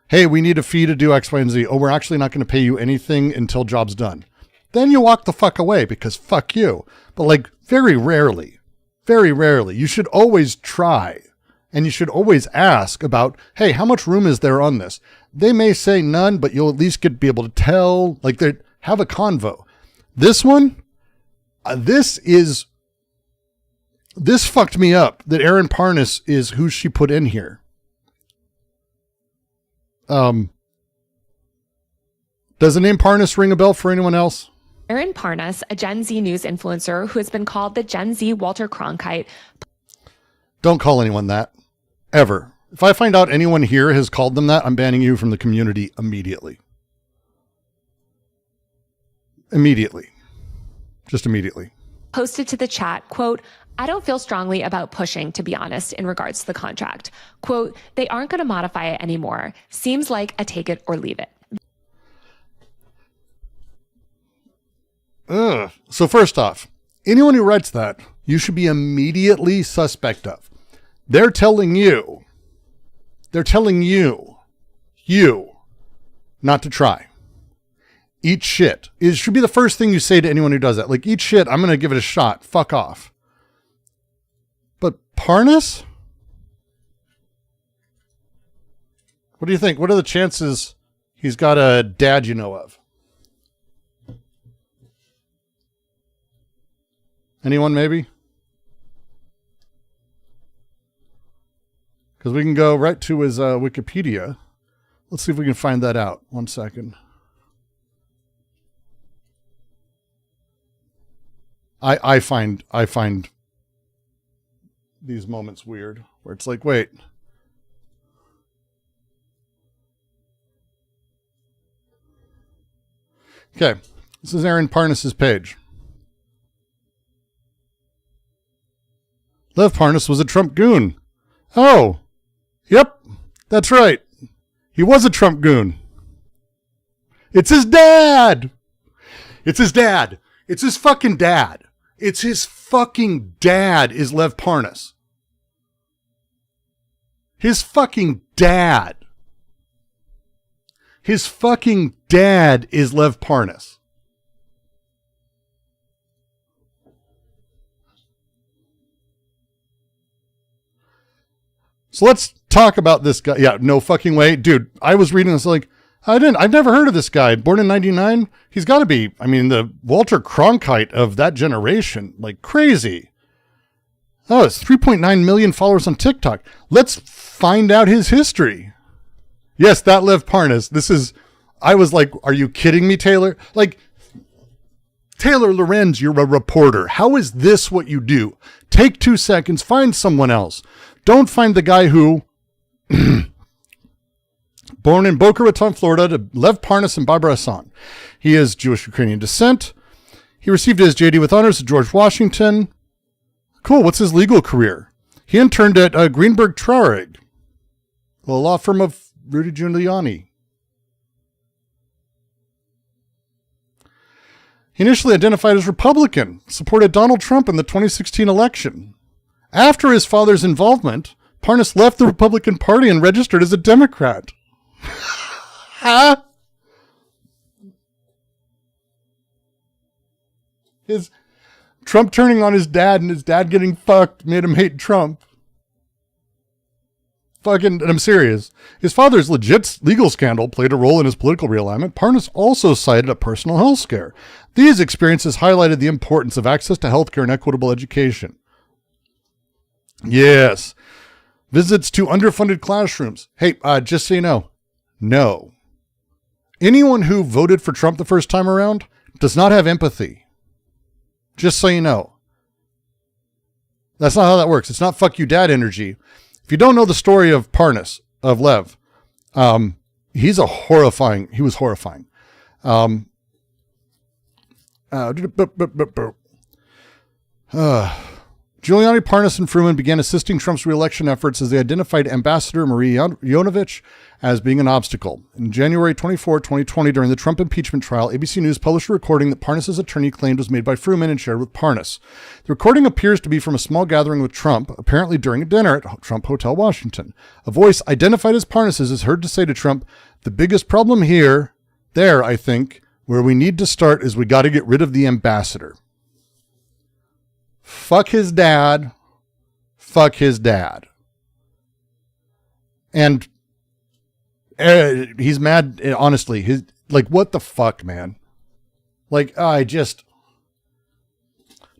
hey, we need a fee to do X, Y, and Z. Oh, we're actually not going to pay you anything until job's done. Then you walk the fuck away because fuck you. But like very rarely, you should always try. And you should always ask about, hey, how much room is there on this? They may say none, but you'll at least be able to tell, like, have a convo. This one, this fucked me up that Erin Parnas is who she put in here. Does the name Parnas ring a bell for anyone else? Erin Parnas, a Gen Z news influencer who has been called the Gen Z Walter Cronkite. Don't call anyone that. Ever. If I find out anyone here has called them that, I'm banning you from the community immediately. Immediately. Just immediately. Posted to the chat, quote, "I don't feel strongly about pushing, to be honest, in regards to the contract. Quote, they aren't going to modify it anymore. Seems like a take it or leave it." So first off, anyone who writes that, you should be immediately suspect of. They're telling you not to try. Eat shit. It should be the first thing you say to anyone who does that. Like, eat shit, I'm going to give it a shot. Fuck off. But Parnas? What do you think? What are the chances he's got a dad you know of? Anyone maybe? Because we can go right to his Wikipedia. Let's see if we can find that out. 1 second. I find these moments weird, where it's like, wait. Okay, this is Aaron Parnas' page. Lev Parnas was a Trump goon. Oh, yep, that's right. He was a Trump goon. It's his dad. It's his dad. It's his fucking dad. It's his fucking dad is Lev Parnas. His fucking dad. His fucking dad is Lev Parnas. So let's talk about this guy. Yeah, no fucking way. Dude, I was reading this like, I've never heard of this guy. Born in 99. He's got to be, I mean, the Walter Cronkite of that generation. Like crazy. Oh, it's 3.9 million followers on TikTok. Let's find out his history. Yes, that Lev Parnas. This is, I was like, are you kidding me, Taylor? Like, Taylor Lorenz, you're a reporter. How is this what you do? Take 2 seconds, find someone else. Don't find the guy who, born in Boca Raton, Florida, to Lev Parnas and Barbara Hassan. He is Jewish-Ukrainian descent. He received his JD with honors at George Washington. Cool, what's his legal career? He interned at Greenberg Traurig, a law firm of Rudy Giuliani. He initially identified as Republican, supported Donald Trump in the 2016 election. After his father's involvement, Parnas left the Republican Party and registered as a Democrat. Huh? His Trump turning on his dad and his dad getting fucked made him hate Trump. Fucking, and I'm serious. His father's legit legal scandal played a role in his political realignment. Parnas also cited a personal health scare. These experiences highlighted the importance of access to healthcare and equitable education. Yes. Visits to underfunded classrooms. Hey, just so you know, no. Anyone who voted for Trump the first time around does not have empathy. Just so you know. That's not how that works. It's not fuck you dad energy. If you don't know the story of Parnas, of Lev, he was horrifying. Giuliani, Parnas, and Fruman began assisting Trump's reelection efforts as they identified Ambassador Marie Yovanovitch as being an obstacle. In January 24, 2020, during the Trump impeachment trial, ABC News published a recording that Parnas' attorney claimed was made by Fruman and shared with Parnas. The recording appears to be from a small gathering with Trump, apparently during a dinner at Trump Hotel, Washington. A voice identified as Parnas' is heard to say to Trump, "The biggest problem there, I think, where we need to start is we got to get rid of the ambassador." Fuck his dad. Fuck his dad. And he's mad, honestly. What the fuck, man?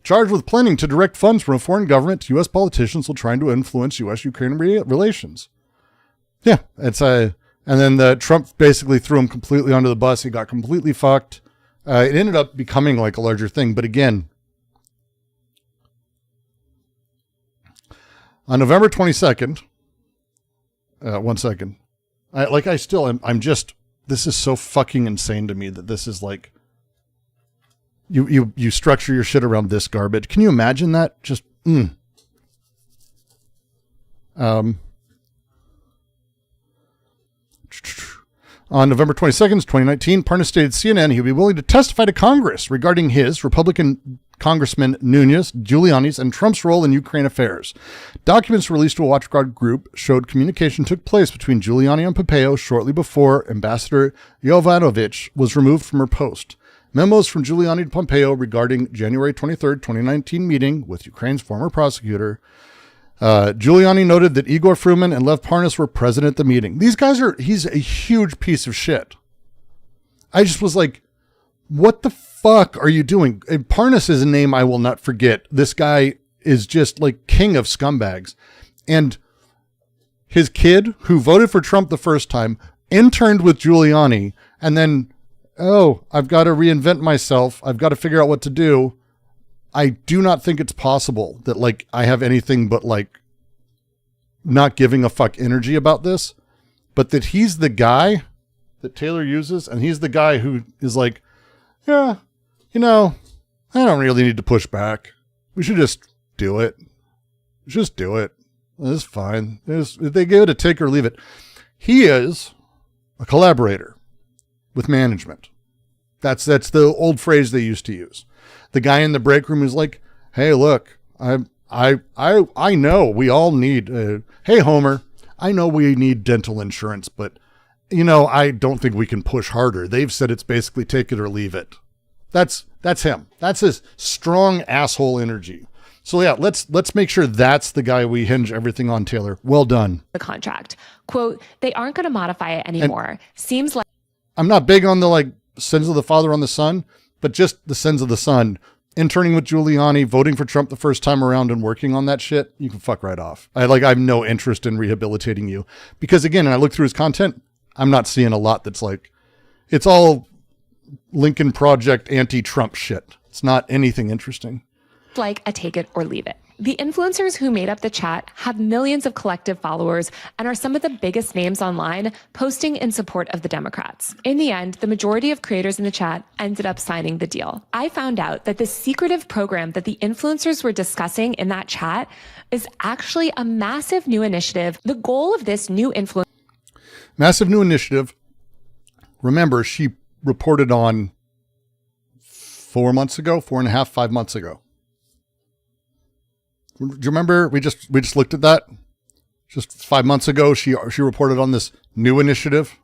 Charged with planning to direct funds from a foreign government to U.S. politicians while trying to influence U.S.-Ukraine relations. Yeah, and then the Trump basically threw him completely under the bus. He got completely fucked. It ended up becoming like a larger thing, but again, on November 22nd, 1 second. This is so fucking insane to me that this is like, you structure your shit around this garbage. Can you imagine that? Just, On November 22nd, 2019, Parnas stated to CNN he would be willing to testify to Congress regarding his Republican Congressman Nunes, Giuliani's, and Trump's role in Ukraine affairs. Documents released to a watchdog group showed communication took place between Giuliani and Pompeo shortly before Ambassador Yovanovitch was removed from her post. Memos from Giuliani to Pompeo regarding January 23, 2019 meeting with Ukraine's former prosecutor. Giuliani noted that Igor Fruman and Lev Parnas were present at the meeting. He's a huge piece of shit. I just was like, what the fuck are you doing? Parnas is a name I will not forget. This guy is just like king of scumbags. And his kid who voted for Trump the first time, interned with Giuliani, and then, oh, I've got to reinvent myself. I've got to figure out what to do. I do not think it's possible that like I have anything but like not giving a fuck energy about this, but that he's the guy that Taylor uses, and he's the guy who is like, yeah, you know, I don't really need to push back. We should just do it. Just do it. It's fine. They give it a take or leave it. He is a collaborator with management. That's the old phrase they used to use. The guy in the break room is like, hey, look, I know we all need, hey, Homer, I know we need dental insurance, but, you know, I don't think we can push harder. They've said it's basically take it or leave it. That's him. That's his strong asshole energy. So yeah, let's make sure that's the guy we hinge everything on, Taylor. Well done. The contract. Quote, they aren't going to modify it anymore. And seems like I'm not big on the like sins of the father on the son, but just the sins of the son. Interning with Giuliani, voting for Trump the first time around and working on that shit, you can fuck right off. I have no interest in rehabilitating you. Because again, and I look through his content, I'm not seeing a lot that's like, it's all Lincoln Project anti-Trump shit. It's not anything interesting. Like a take it or leave it. The influencers who made up the chat have millions of collective followers and are some of the biggest names online posting in support of the Democrats. In the end, the majority of creators in the chat ended up signing the deal. I found out that the secretive program that the influencers were discussing in that chat is actually a massive new initiative. The goal of this new massive new initiative. Remember, she reported on 4 months ago, 4.5, 5 months ago. Do you remember? We just looked at that. Just 5 months ago, she reported on this new initiative.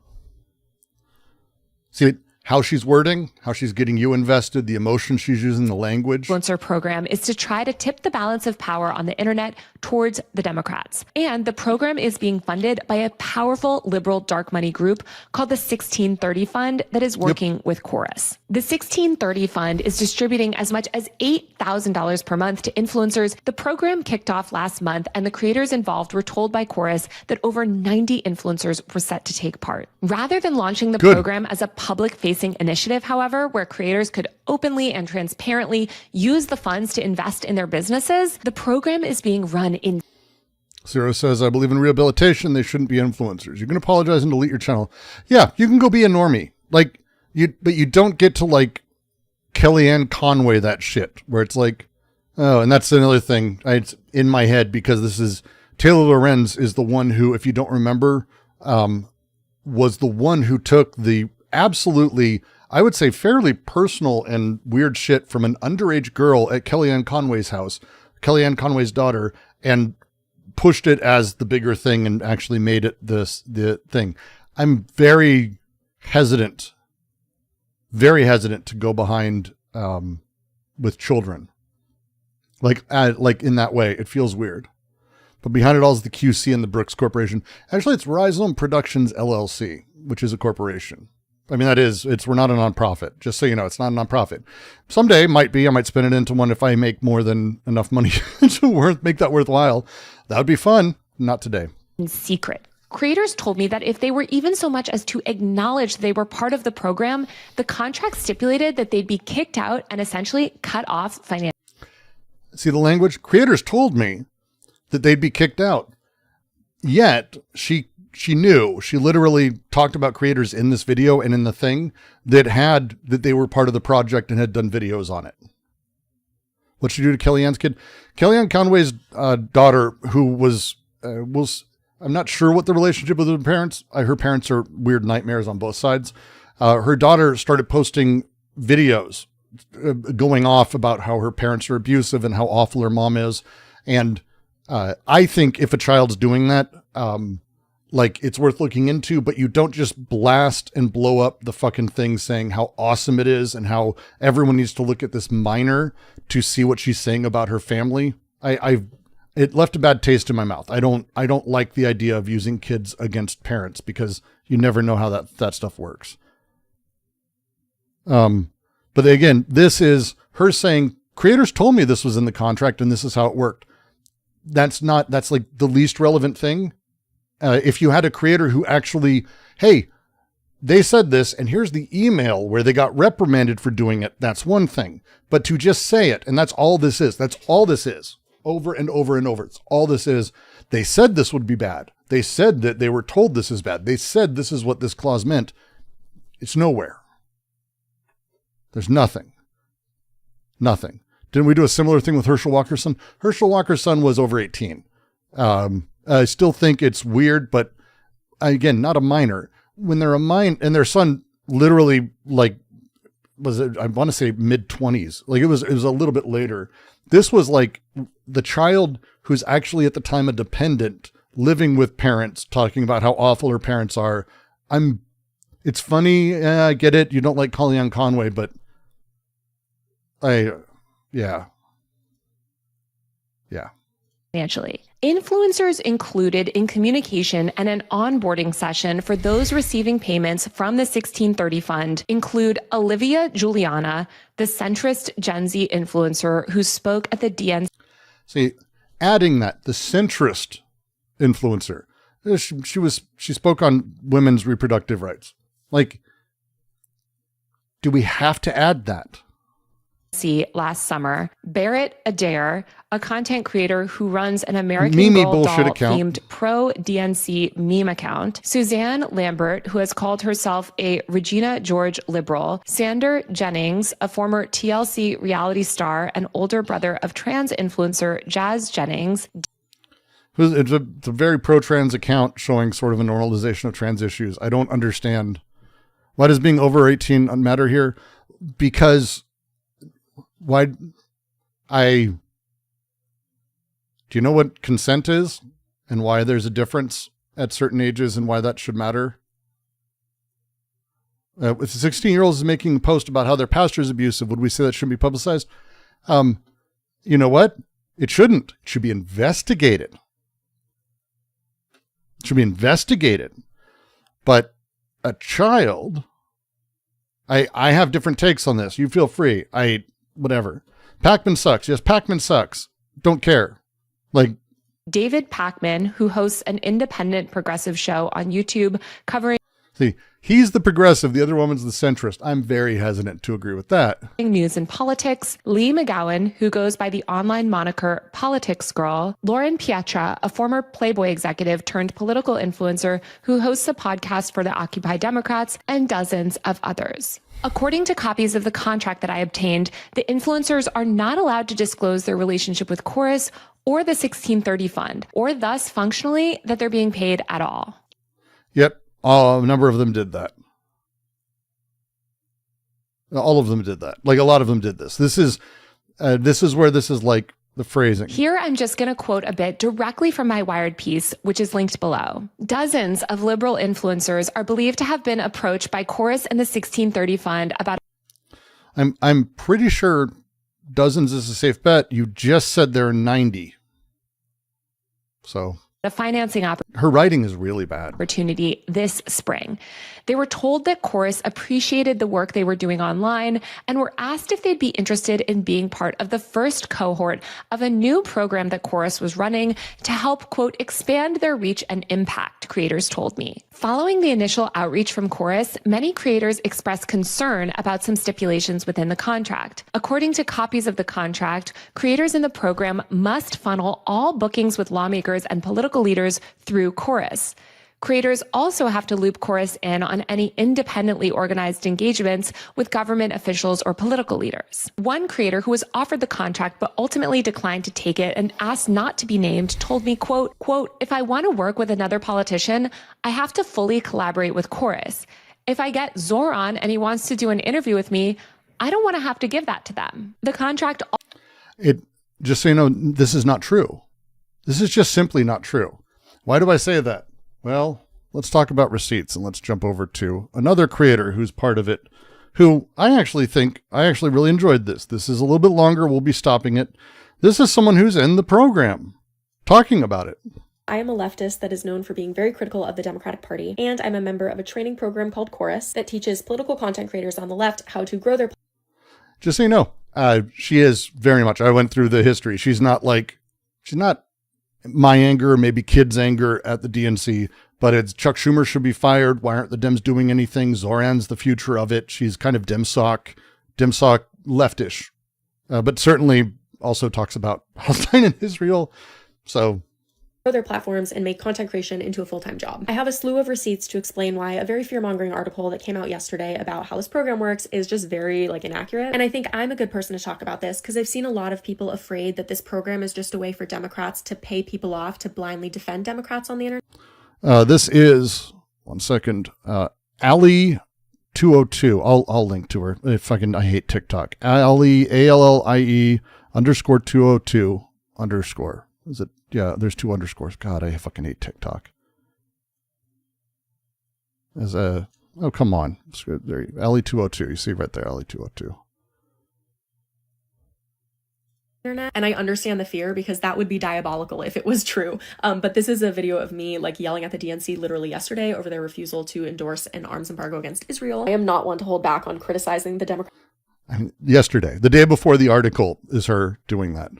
See how she's wording, how she's getting you invested, the emotion she's using, the language. Influencer program is to try to tip the balance of power on the internet towards the Democrats. And the program is being funded by a powerful liberal dark money group called the 1630 Fund that is working with Chorus. The 1630 Fund is distributing as much as $8,000 per month to influencers. The program kicked off last month, and the creators involved were told by Chorus that over 90 influencers were set to take part. Rather than launching the program as a public-facing initiative, however, where creators could openly and transparently use the funds to invest in their businesses, the program is being run in. Zero says, I believe in rehabilitation. They shouldn't be influencers. You can apologize and delete your channel. Yeah, you can go be a normie. Like, but you don't get to like Kellyanne Conway that shit where it's like, oh, and that's another thing. It's in my head because this is Taylor Lorenz is the one who, if you don't remember, was the one who took the absolutely, I would say, fairly personal and weird shit from an underage girl at Kellyanne Conway's house, Kellyanne Conway's daughter, and pushed it as the bigger thing and actually made it the thing. I'm very hesitant to go behind with children. Like in that way, it feels weird. But behind it all is the QC and the Brooks Corporation. Actually, it's Rhizome Productions LLC, which is a corporation. I mean, we're not a nonprofit. Just so you know, it's not a nonprofit. Someday might be, I might spin it into one if I make more than enough money to make that worthwhile. That would be fun. Not today. In secret. Creators told me that if they were even so much as to acknowledge they were part of the program, the contract stipulated that they'd be kicked out and essentially cut off financially. See the language? Creators told me that they'd be kicked out. Yet she knew, she literally talked about creators in this video and in the thing that they were part of the project and had done videos on it. What'd she do to Kellyanne's kid? Kellyanne Conway's daughter, who was, I'm not sure what the relationship with her parents. Her parents are weird nightmares on both sides. Her daughter started posting videos going off about how her parents are abusive and how awful her mom is. And I think if a child's doing that, like it's worth looking into, but you don't just blast and blow up the fucking thing saying how awesome it is and how everyone needs to look at this minor to see what she's saying about her family. It left a bad taste in my mouth. I don't like the idea of using kids against parents because you never know how that stuff works. But again, this is her saying, creators told me this was in the contract and this is how it worked. That's like the least relevant thing. If you had a creator who actually, hey, they said this, and here's the email where they got reprimanded for doing it, that's one thing. But to just say it, and that's all this is. That's all this is. Over and over and over. It's all this is. They said this would be bad. They said that they were told this is bad. They said this is what this clause meant. It's nowhere. There's nothing. Nothing. Didn't we do a similar thing with Herschel Walker's son? Herschel Walker's son was over 18. I still think it's weird, but again, not a minor. When they're a minor, and their son literally like was it, I want to say mid-20s. Like it was a little bit later. This was like the child who's actually at the time a dependent living with parents, talking about how awful her parents are. It's funny. I get it. You don't like Kellyanne Conway, but yeah. Financially. Influencers included in communication and an onboarding session for those receiving payments from the 1630 fund include Olivia Juliana, the centrist Gen Z influencer who spoke at the DNC. See, adding that, the centrist influencer, she spoke on women's reproductive rights. Like, do we have to add that? Last summer, Barrett Adair, a content creator who runs an American Mimi Girl bullshit doll account. themed pro DNC meme account, Suzanne Lambert, who has called herself a Regina George liberal, Sander Jennings, a former TLC reality star and older brother of trans influencer Jazz Jennings. It's a very pro-trans account showing sort of a normalization of trans issues. I don't understand. Why does being over 18 matter here? Because do you know what consent is and why there's a difference at certain ages and why that should matter? If a 16-year-old is making a post about how their pastor is abusive, would we say that shouldn't be publicized? You know what? It shouldn't. It should be investigated. It should be investigated. But a child, I have different takes on this. You feel free. Whatever. Pac-Man sucks. Yes, Pac-Man sucks. Don't care. Like David Pacman, who hosts an independent progressive show on YouTube covering he's the progressive, the other woman's the centrist. I'm very hesitant to agree with that. News and politics, Lee McGowan, who goes by the online moniker Politics Girl, Lauren Pietra, a former Playboy executive turned political influencer who hosts a podcast for the Occupy Democrats, and dozens of others. According to copies of the contract that I obtained, the influencers are not allowed to disclose their relationship with Chorus or the 1630 fund, or thus functionally that they're being paid at all. Yep. A number of them did that. All of them did that. Like a lot of them did this. This is where this is like the phrasing. Here, I'm just going to quote a bit directly from my Wired piece, which is linked below. Dozens of liberal influencers are believed to have been approached by Chorus and the 1630 fund about. I'm pretty sure dozens is a safe bet. You just said there are 90. So the financing her writing is really bad. Opportunity this spring. They were told that Chorus appreciated the work they were doing online and were asked if they'd be interested in being part of the first cohort of a new program that Chorus was running to help, quote, expand their reach and impact, creators told me. Following the initial outreach from Chorus, many creators expressed concern about some stipulations within the contract. According to copies of the contract, creators in the program must funnel all bookings with lawmakers and political leaders through Chorus. Creators also have to loop Chorus in on any independently organized engagements with government officials or political leaders. One creator who was offered the contract but ultimately declined to take it and asked not to be named told me, quote, if I want to work with another politician, I have to fully collaborate with Chorus. If I get Zoran and he wants to do an interview with me, I don't want to have to give that to them. The contract... Just so you know, this is not true. This is just simply not true. Why do I say that? Well, let's talk about receipts and let's jump over to another creator who's part of it, who I actually really enjoyed this. This is a little bit longer. We'll be stopping it. This is someone who's in the program talking about it. I am a leftist that is known for being very critical of the Democratic Party, and I'm a member of a training program called Chorus that teaches political content creators on the left how to grow their... Just so you know, she is very much, I went through the history. She's not my anger, or maybe kids' anger at the DNC, but it's Chuck Schumer should be fired. Why aren't the Dems doing anything? Zoran's the future of it. She's kind of DemSoc leftish, but certainly also talks about Palestine and Israel. So their platforms and make content creation into a full-time job. I have a slew of receipts to explain why a very fear-mongering article that came out yesterday about how this program works is just very inaccurate. And I think I'm a good person to talk about this because I've seen a lot of people afraid that this program is just a way for Democrats to pay people off to blindly defend Democrats on the internet. This is, one second, Ali 202. I'll link to her. I hate TikTok. Ali, ALLIE _202 _. Is it? Yeah, there's 2 underscores. God, I fucking hate TikTok. Oh, come on. There, Ali 202. You see right there, Ali 202. Internet. And I understand the fear because that would be diabolical if it was true. But this is a video of me yelling at the DNC literally yesterday over their refusal to endorse an arms embargo against Israel. I am not one to hold back on criticizing the Democratic Yesterday, the day before the article, is her doing that.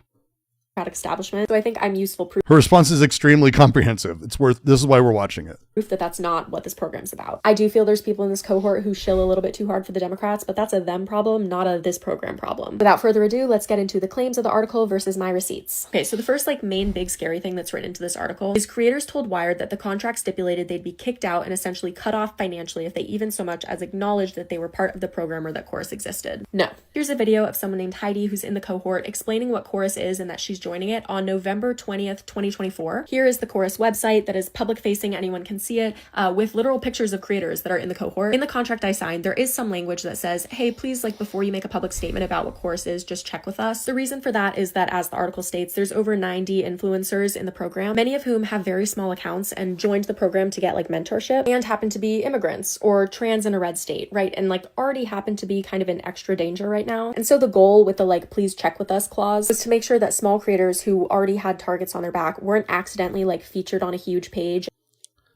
Establishment. So I think I'm useful proof. Her response is extremely comprehensive. This is why we're watching it. Proof that that's not what this program's about. I do feel there's people in this cohort who shill a little bit too hard for the Democrats, but that's a them problem, not a this program problem. Without further ado, let's get into the claims of the article versus my receipts. Okay, so the first main big scary thing that's written into this article is creators told Wired that the contract stipulated they'd be kicked out and essentially cut off financially if they even so much as acknowledged that they were part of the program or that Chorus existed. No. Here's a video of someone named Heidi who's in the cohort explaining what Chorus is and that she's joining it on November 20th, 2024. Here is the Chorus website that is public facing, anyone can see it, with literal pictures of creators that are in the cohort. In the contract I signed, there is some language that says, hey, please, before you make a public statement about what Chorus is, just check with us. The reason for that is that, as the article states, there's over 90 influencers in the program, many of whom have very small accounts and joined the program to get mentorship and happen to be immigrants or trans in a red state, right? And already happen to be kind of in extra danger right now. And so the goal with the please check with us clause was to make sure that small creators who already had targets on their back weren't accidentally featured on a huge page.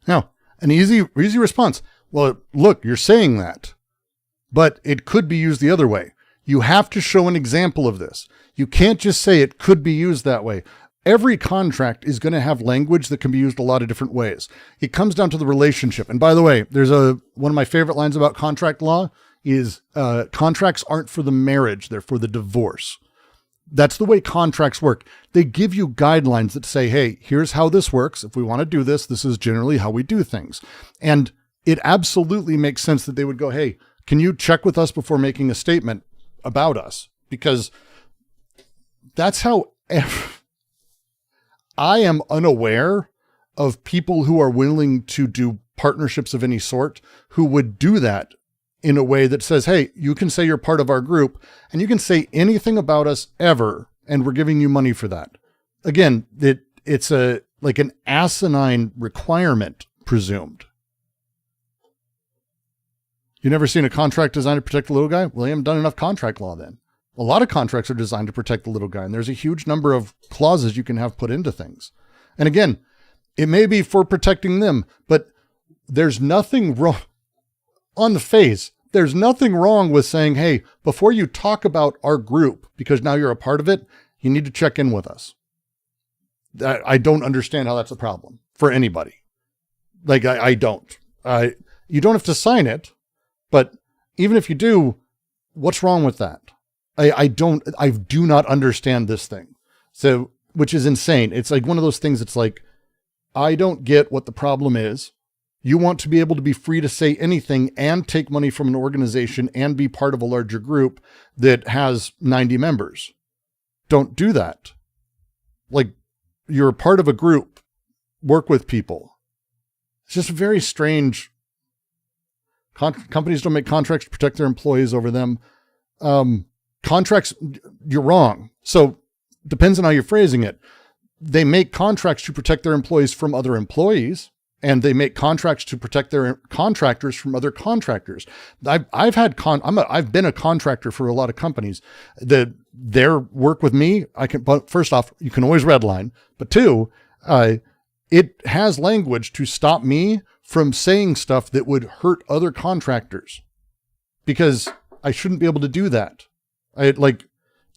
Now, an easy response. Well, look, you're saying that, but it could be used the other way. You have to show an example of this. You can't just say it could be used that way. Every contract is going to have language that can be used a lot of different ways. It comes down to the relationship. And by the way, there's one of my favorite lines about contract law is contracts aren't for the marriage, they're for the divorce. That's the way contracts work. They give you guidelines that say, hey, here's how this works. If we want to do this, this is generally how we do things. And it absolutely makes sense that they would go, hey, can you check with us before making a statement about us? Because that's how I am unaware of people who are willing to do partnerships of any sort who would do that in a way that says, hey, you can say you're part of our group and you can say anything about us ever, and we're giving you money for that. Again, it's an asinine requirement presumed. You never seen a contract designed to protect the little guy? Well, you haven't done enough contract law then. A lot of contracts are designed to protect the little guy, and there's a huge number of clauses you can have put into things. And again, it may be for protecting them, but there's nothing wrong. On the face, there's nothing wrong with saying, hey, before you talk about our group, because now you're a part of it, you need to check in with us. I don't understand how that's a problem for anybody. I don't. You don't have to sign it, but even if you do, what's wrong with that? I do not understand this thing. So, which is insane. It's one of those things that's I don't get what the problem is. You want to be able to be free to say anything and take money from an organization and be part of a larger group that has 90 members. Don't do that. You're a part of a group, work with people. It's just very strange. Companies don't make contracts to protect their employees over them. Contracts, you're wrong. So depends on how you're phrasing it. They make contracts to protect their employees from other employees. And they make contracts to protect their contractors from other contractors. I've been a contractor for a lot of companies. Their work with me, but first off, you can always redline. But two, it has language to stop me from saying stuff that would hurt other contractors, because I shouldn't be able to do that.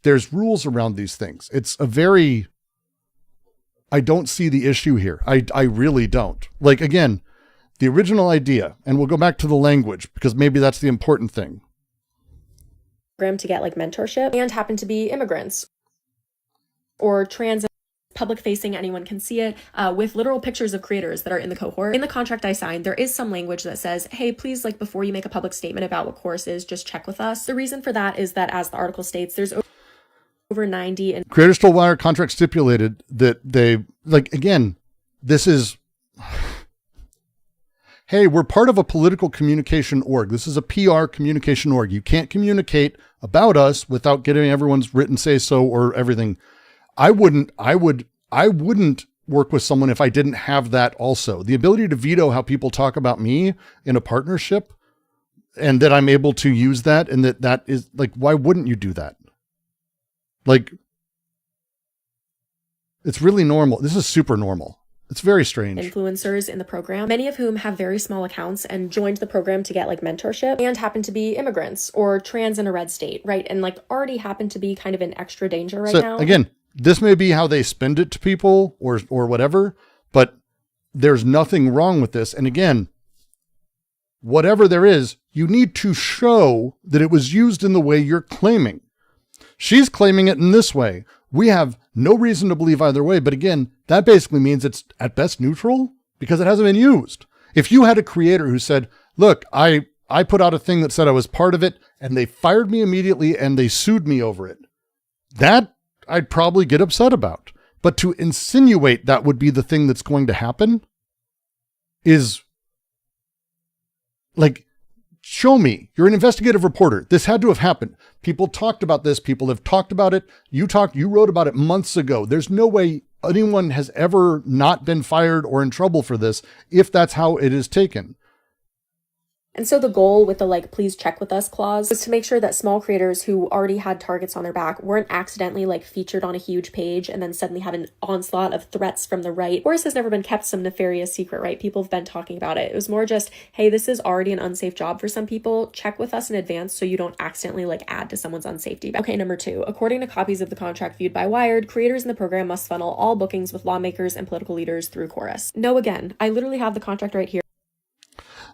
There's rules around these things. It's a very I don't see the issue here. I really don't. Like, again, the original idea, and we'll go back to the language because maybe that's the important thing. To get like mentorship and happen to be immigrants or trans, public facing, anyone can see it, with literal pictures of creators that are in the cohort. In the contract I signed, there is some language that says, hey, please, like, before you make a public statement about what Chorus is, just check with us. The reason for that is that, as the article states, there's over 90 and Creator Stillwater contract stipulated that they, like, again, this is, hey, we're part of a political communication org. This is a PR communication org. You can't communicate about us without getting everyone's written say so or everything. I wouldn't work with someone if I didn't have that also. The ability to veto how people talk about me in a partnership, and that I'm able to use that, and that is like, why wouldn't you do that? Like, it's really normal. This is super normal. It's very strange. Influencers in the program, many of whom have very small accounts and joined the program to get like mentorship and happen to be immigrants or trans in a red state, right? And like already happen to be kind of in extra danger right now. Again, this may be how they spend it to people or whatever, but there's nothing wrong with this. And again, whatever there is, you need to show that it was used in the way you're claiming. She's claiming it in this way. We have no reason to believe either way. But again, that basically means it's at best neutral because it hasn't been used. If you had a creator who said, look, I put out a thing that said I was part of it and they fired me immediately and they sued me over it, that I'd probably get upset about. But to insinuate that would be the thing that's going to happen is like, show me. You're an investigative reporter. This had to have happened. People talked about this. People have talked about it. You wrote about it months ago. There's no way anyone has ever not been fired or in trouble for this if that's how it is taken. And so the goal with the like, please check with us clause was to make sure that small creators who already had targets on their back weren't accidentally like featured on a huge page and then suddenly have an onslaught of threats from the right. Chorus has never been kept some nefarious secret, right? People have been talking about it. It was more just, hey, this is already an unsafe job for some people. Check with us in advance so you don't accidentally like add to someone's unsafety. Okay, number 2, according to copies of the contract viewed by Wired, creators in the program must funnel all bookings with lawmakers and political leaders through Chorus. No, again, I literally have the contract right here.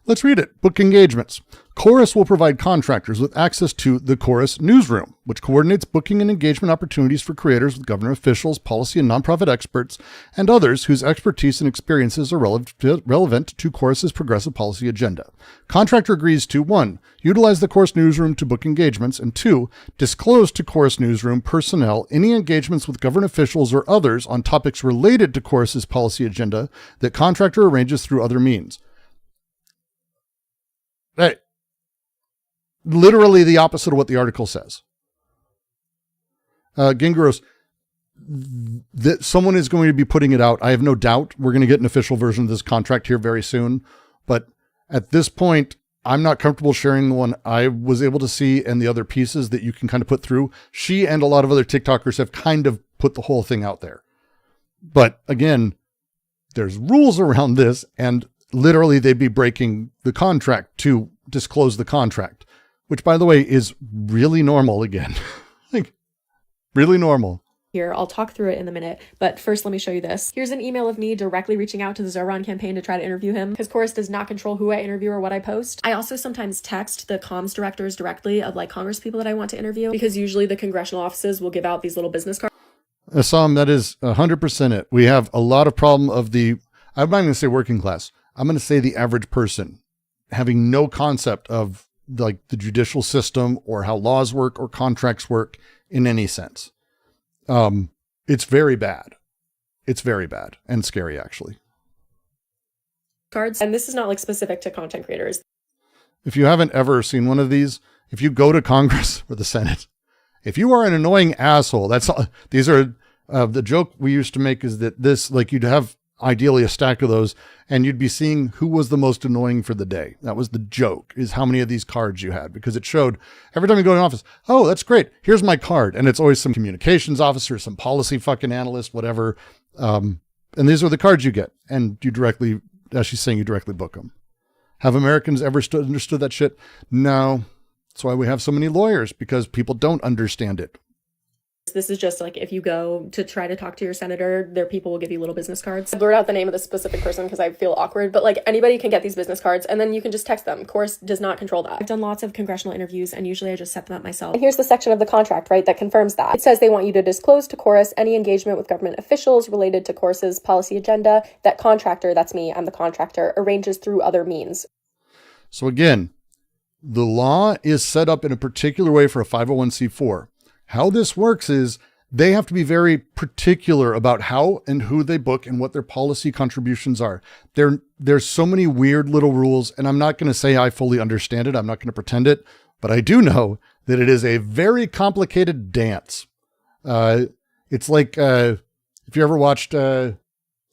Let's read it. Book engagements. Chorus will provide contractors with access to the Chorus newsroom, which coordinates booking and engagement opportunities for creators with government officials, policy and nonprofit experts, and others whose expertise and experiences are relevant to Chorus's progressive policy agenda. Contractor agrees to 1. Utilize the Chorus newsroom to book engagements, and 2. Disclose to Chorus newsroom personnel any engagements with government officials or others on topics related to Chorus's policy agenda that contractor arranges through other means. Right. Literally the opposite of what the article says. Gingeros, that someone is going to be putting it out. I have no doubt we're going to get an official version of this contract here very soon. But at this point, I'm not comfortable sharing the one I was able to see and the other pieces that you can kind of put through. She and a lot of other TikTokers have kind of put the whole thing out there. But again, there's rules around this, and literally they'd be breaking the contract to disclose the contract, which, by the way, is really normal again. Like, really normal. Here, I'll talk through it in a minute, but first let me show you this. Here's an email of me directly reaching out to the Zoran campaign to try to interview him, because Chorus does not control who I interview or what I post. I also sometimes text the comms directors directly of like Congress people that I want to interview, because usually the congressional offices will give out these little business cards. Assam, that is 100% it. We have a lot of problem of the, I'm not going to say working class. I'm going to say the average person having no concept of like the judicial system or how laws work or contracts work in any sense. It's very bad. It's very bad and scary, actually. Cards. And this is not like specific to content creators. If you haven't ever seen one of these, if you go to Congress or the Senate, if you are an annoying asshole, that's all, these are, the joke we used to make is that this, like you'd have ideally a stack of those and you'd be seeing who was the most annoying for the day. That was the joke, is how many of these cards you had, because it showed every time you go to an office, oh, that's great, here's my card. And it's always some communications officer, some policy fucking analyst, whatever. And these are the cards you get. And you directly, as she's saying, you directly book them. Have Americans ever understood that shit? No. That's why we have so many lawyers, because people don't understand it. This is just like if you go to try to talk to your senator, their people will give you little business cards. I blurred out the name of this specific person because I feel awkward, but like anybody can get these business cards and then you can just text them. Chorus does not control that. I've done lots of congressional interviews and usually I just set them up myself. And here's the section of the contract, right, that confirms that. It says they want you to disclose to Chorus any engagement with government officials related to Chorus's policy agenda that contractor, that's me, I'm the contractor, arranges through other means. So again, the law is set up in a particular way for a 501c4. How this works is they have to be very particular about how and who they book and what their policy contributions are. There's so many weird little rules, and I'm not going to say I fully understand it. I'm not going to pretend it, but I do know that it is a very complicated dance. It's like, if you ever watched,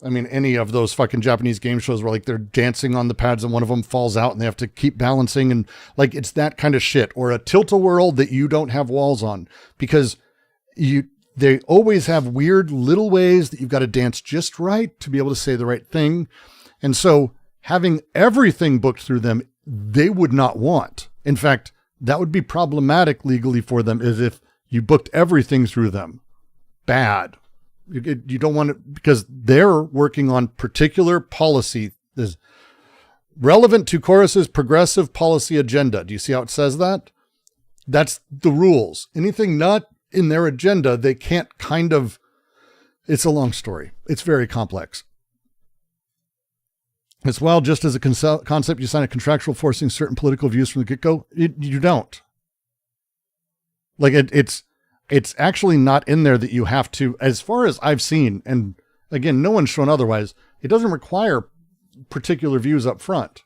any of those fucking Japanese game shows where like they're dancing on the pads and one of them falls out and they have to keep balancing, and like, it's that kind of shit, or a tilt-a-whirl that you don't have walls on because they always have weird little ways that you've got to dance just right to be able to say the right thing. And so having everything booked through them, they would not want. In fact, that would be problematic legally for them as if you booked everything through them. Bad. You don't want it because they're working on particular policy that's relevant to Chorus's progressive policy agenda. Do you see how it says that? That's the rules. Anything not in their agenda, they can't it's a long story. It's very complex. As well, just as a concept, you sign a contractual forcing certain political views from the get-go. You don't. Like it's actually not in there that you have to, as far as I've seen, and again, no one's shown otherwise, it doesn't require particular views up front.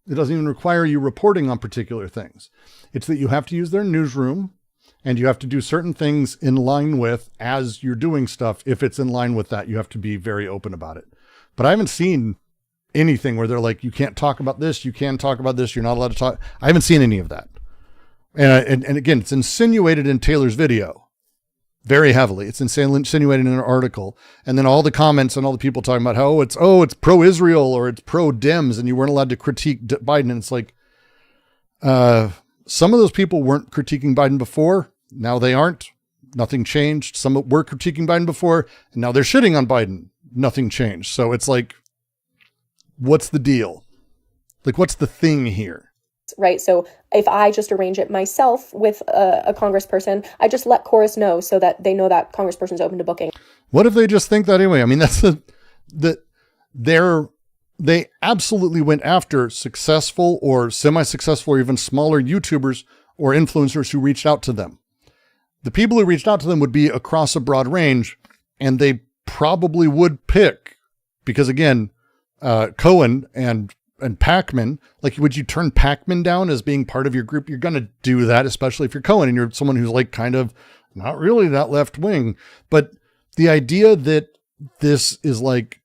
It doesn't even require you reporting on particular things. It's that you have to use their newsroom and you have to do certain things in line with, as you're doing stuff. If it's in line with that, you have to be very open about it. But I haven't seen anything where they're like, you can't talk about this, you can talk about this, you're not allowed to talk. I haven't seen any of that. And again, it's insinuated in Taylor's video very heavily. It's insinuated in an article. And then all the comments and all the people talking about how it's pro-Israel or it's pro-Dems and you weren't allowed to critique Biden. And it's like, some of those people weren't critiquing Biden before. Now they aren't. Nothing changed. Some were critiquing Biden before and now they're shitting on Biden. Nothing changed. So it's like, what's the deal? Like, what's the thing here? Right. So if I just arrange it myself with a congressperson, I just let Chorus know so that they know that congressperson's open to booking. What if they just think that anyway? I mean, that's they absolutely went after successful or semi-successful or even smaller YouTubers or influencers who reached out to them. The people who reached out to them would be across a broad range, and they probably would pick, because again, Cohen and Pac-Man, like, would you turn Pac-Man down as being part of your group? You're going to do that, especially if you're Cohen and you're someone who's like kind of not really that left wing. But the idea that this is like,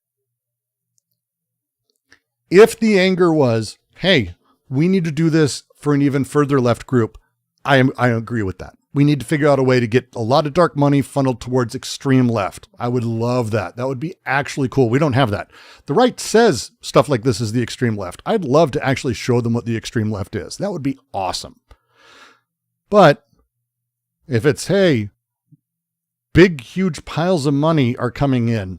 if the anger was, hey, we need to do this for an even further left group, I agree with that. We need to figure out a way to get a lot of dark money funneled towards extreme left. I would love that. That would be actually cool. We don't have that. The right says stuff like this is the extreme left. I'd love to actually show them what the extreme left is. That would be awesome. But if it's, hey, big, huge piles of money are coming in,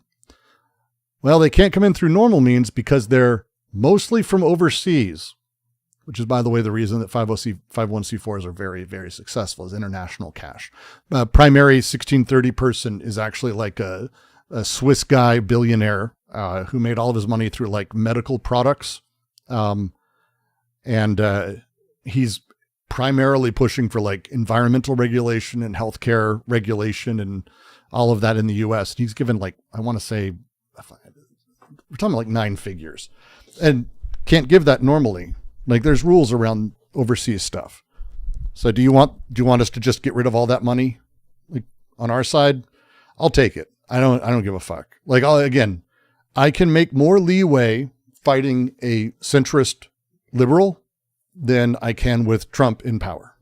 well, they can't come in through normal means because they're mostly from overseas, which is, by the way, the reason that 501c4s are very, very successful is international cash. Primary 1630 person is actually like a Swiss guy billionaire who made all of his money through like medical products. And he's primarily pushing for like environmental regulation and healthcare regulation and all of that in the US. He's given like, I want to say, we're talking like 9 figures, and can't give that normally. Like, there's rules around overseas stuff. So do you want us to just get rid of all that money? Like, on our side, I'll take it. I don't give a fuck. Like, I can make more leeway fighting a centrist liberal than I can with Trump in power.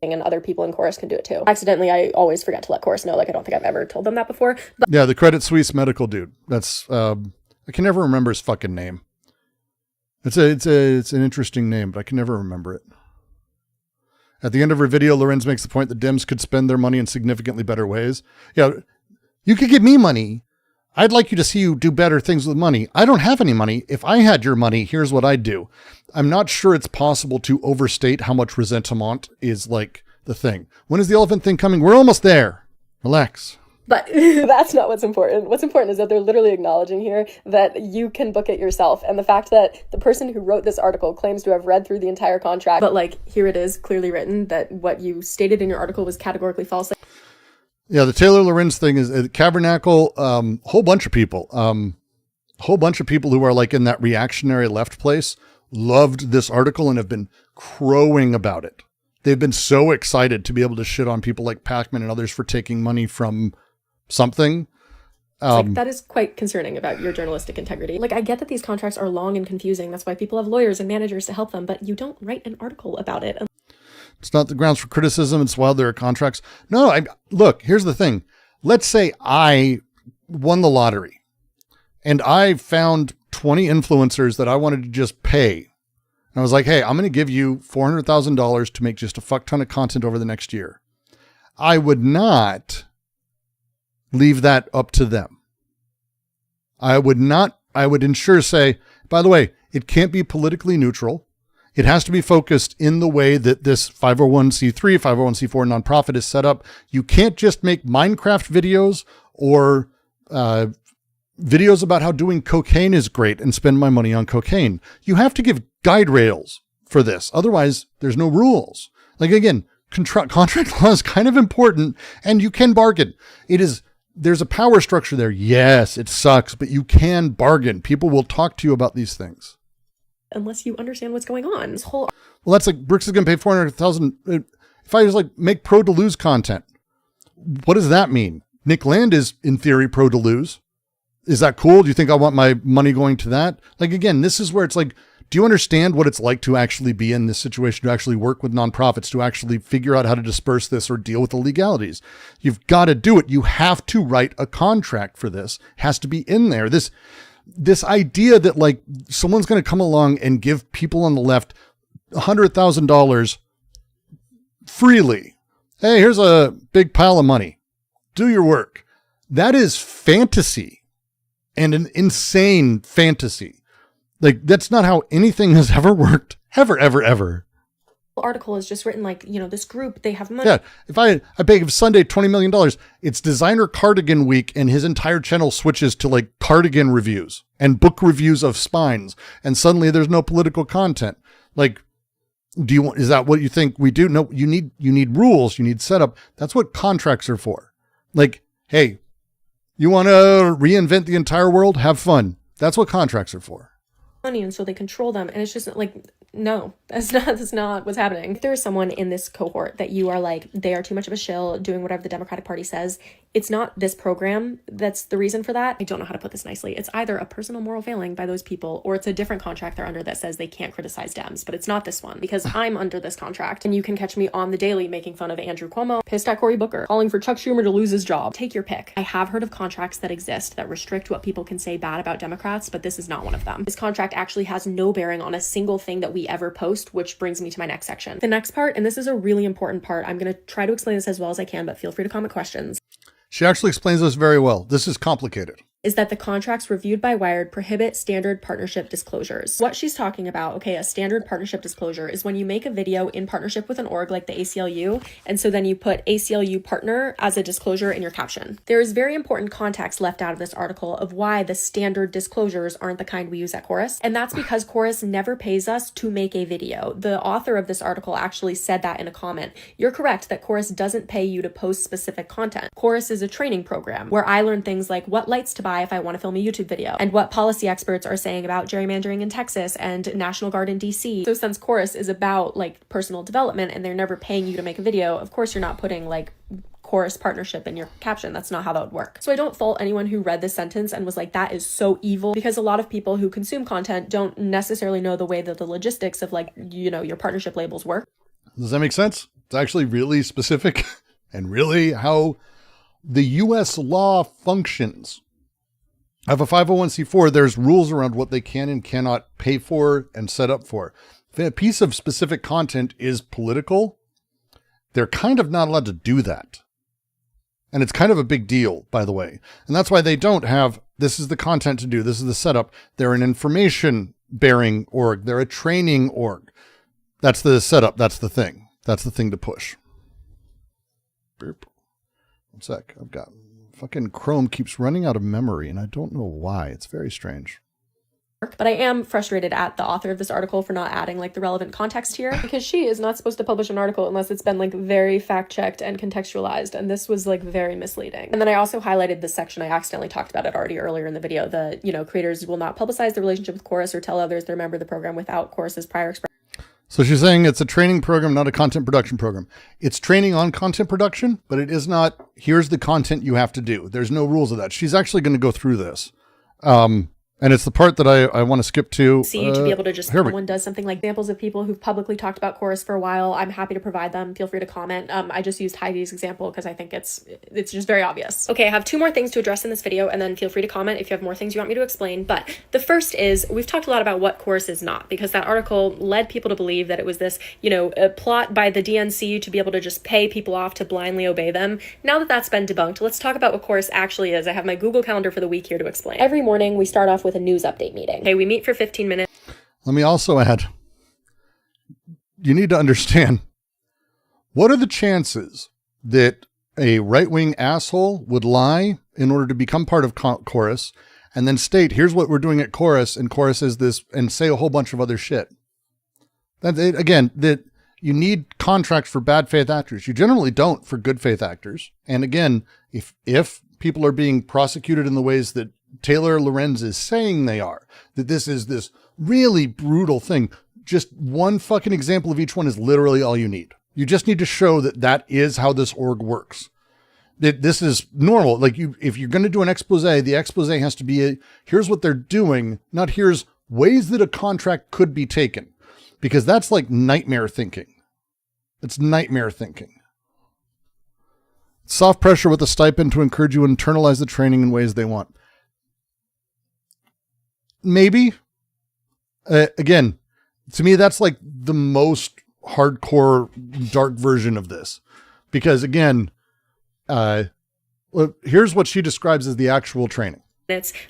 And other people in Chorus can do it too. Accidentally, I always forget to let Chorus know. Like, I don't think I've ever told them that before. But yeah, the Credit Suisse medical dude. That's I can never remember his fucking name. It's an interesting name, but I can never remember it. At the end of her video, Lorenz makes the point that Dems could spend their money in significantly better ways. Yeah, you could give me money. I'd like you to see you do better things with money. I don't have any money. If I had your money, here's what I'd do. I'm not sure it's possible to overstate how much resentment is like the thing. When is the elephant thing coming? We're almost there. Relax. But that's not what's important. What's important is that they're literally acknowledging here that you can book it yourself. And the fact that the person who wrote this article claims to have read through the entire contract, but like here it is clearly written that what you stated in your article was categorically false. Yeah, the Taylor Lorenz thing is Tabernacle, whole bunch of people who are like in that reactionary left place loved this article and have been crowing about it. They've been so excited to be able to shit on people like Pacman and others for taking money from something. Like, that is quite concerning about your journalistic integrity. Like, I get that these contracts are long and confusing. That's why people have lawyers and managers to help them, but you don't write an article about it. It's not the grounds for criticism. It's while there are contracts. No, look, here's the thing. Let's say I won the lottery and I found 20 influencers that I wanted to just pay. And I was like, hey, I'm going to give you $400,000 to make just a fuck ton of content over the next year. I would not leave that up to them. I would ensure say, by the way, it can't be politically neutral. It has to be focused in the way that this 501c3, 501c4 nonprofit is set up. You can't just make Minecraft videos or videos about how doing cocaine is great and spend my money on cocaine. You have to give guide rails for this. Otherwise, there's no rules. Like, again, contract law is kind of important and you can bargain. There's a power structure there. Yes, it sucks, but you can bargain. People will talk to you about these things. Unless you understand what's going on. Well, that's like Brooks is going to pay $400,000. If I just like make pro to lose content, what does that mean? Nick Land is in theory pro to lose. Is that cool? Do you think I want my money going to that? Like, again, this is where it's like, do you understand what it's like to actually be in this situation, to actually work with nonprofits, to actually figure out how to disperse this or deal with the legalities? You've got to do it. You have to write a contract for this. It has to be in there. This idea that like someone's going to come along and give people on the left $100,000 freely. Hey, here's a big pile of money. Do your work. That is fantasy, and an insane fantasy. Like, that's not how anything has ever worked. Ever. Article is just written like, this group, they have money. Yeah. If I pay Sunday $20 million, it's designer cardigan week and his entire channel switches to like cardigan reviews and book reviews of spines. And suddenly there's no political content. Like, is that what you think we do? No, you need rules. You need setup. That's what contracts are for. Like, hey, you want to reinvent the entire world? Have fun. That's what contracts are for. Money, and so they control them, and it's just like, no, that's not what's happening. If there's someone in this cohort that you are like, they are too much of a shill doing whatever the Democratic Party says, it's not this program that's the reason for that. I don't know how to put this nicely. It's either a personal moral failing by those people, or it's a different contract they're under that says they can't criticize Dems, but it's not this one, because I'm under this contract, and you can catch me on the daily making fun of Andrew Cuomo, pissed at Cory Booker, calling for Chuck Schumer to lose his job. Take your pick. I have heard of contracts that exist that restrict what people can say bad about Democrats, but this is not one of them. This contract actually has no bearing on a single thing that we ever post, which brings me to my next section. The next part, and this is a really important part, I'm going to try to explain this as well as I can, but feel free to comment questions. She actually explains this very well. This is complicated. Is that the contracts reviewed by Wired prohibit standard partnership disclosures. What she's talking about, okay, a standard partnership disclosure is when you make a video in partnership with an org like the ACLU, and so then you put ACLU partner as a disclosure in your caption. There is very important context left out of this article of why the standard disclosures aren't the kind we use at Chorus, and that's because Chorus never pays us to make a video. The author of this article actually said that in a comment. You're correct that Chorus doesn't pay you to post specific content. Chorus is a training program where I learn things like what lights to buy if I want to film a YouTube video, and what policy experts are saying about gerrymandering in Texas and National Guard in DC. So since Chorus is about like personal development and they're never paying you to make a video, of course you're not putting like Chorus partnership in your caption. That's not how that would work. So I don't fault anyone who read this sentence and was like, that is so evil, because a lot of people who consume content don't necessarily know the way that the logistics of like, your partnership labels work. Does that make sense? It's actually really specific and really how the US law functions. Of a 501c4, there's rules around what they can and cannot pay for and set up for. If a piece of specific content is political, they're kind of not allowed to do that. And it's kind of a big deal, by the way. And that's why they don't have, this is the content to do, this is the setup. They're an information bearing org. They're a training org. That's the setup. That's the thing. That's the thing to push. One sec. I've got fucking Chrome keeps running out of memory and I don't know why. It's very strange. But I am frustrated at the author of this article for not adding like the relevant context here, because she is not supposed to publish an article unless it's been like very fact checked and contextualized, and this was like very misleading. And then I also highlighted this section. I accidentally talked about it already earlier in the video. The, you know, creators will not publicize the relationship with Chorus or tell others they're a member of the program without Chorus's prior expression. So she's saying it's a training program, not a content production program. It's training on content production, but it is not, here's the content you have to do. There's no rules of that. She's actually going to go through this. And it's the part that I want to skip to. See, to be able to just, someone does something like examples of people who've publicly talked about Chorus for a while. I'm happy to provide them. Feel free to comment. I just used Heidi's example because I think it's just very obvious. Okay, I have 2 more things to address in this video, and then feel free to comment if you have more things you want me to explain. But the first is, we've talked a lot about what Chorus is not, because that article led people to believe that it was this, you know, a plot by the DNC to be able to just pay people off to blindly obey them. Now that that's been debunked, let's talk about what Chorus actually is. I have my Google Calendar for the week here to explain. Every morning, we start off with a news update meeting. Okay, we meet for 15 minutes. Let me also add, you need to understand, what are the chances that a right-wing asshole would lie in order to become part of Chorus and then state, here's what we're doing at Chorus, and Chorus is this, and say a whole bunch of other shit? Again, that you need contracts for bad faith actors. You generally don't for good faith actors. And again, if people are being prosecuted in the ways that Taylor Lorenz is saying they are, that this is this really brutal thing, just one fucking example of each one is literally all you need. You just need to show that that is how this org works. That this is normal. Like, if you're going to do an expose, the expose has to be here's what they're doing, not here's ways that a contract could be taken, because that's like nightmare thinking. It's nightmare thinking. Soft pressure with a stipend to encourage you to internalize the training in ways they want. Maybe. Again, to me, that's like the most hardcore dark version of this, because again, here's what she describes as the actual training.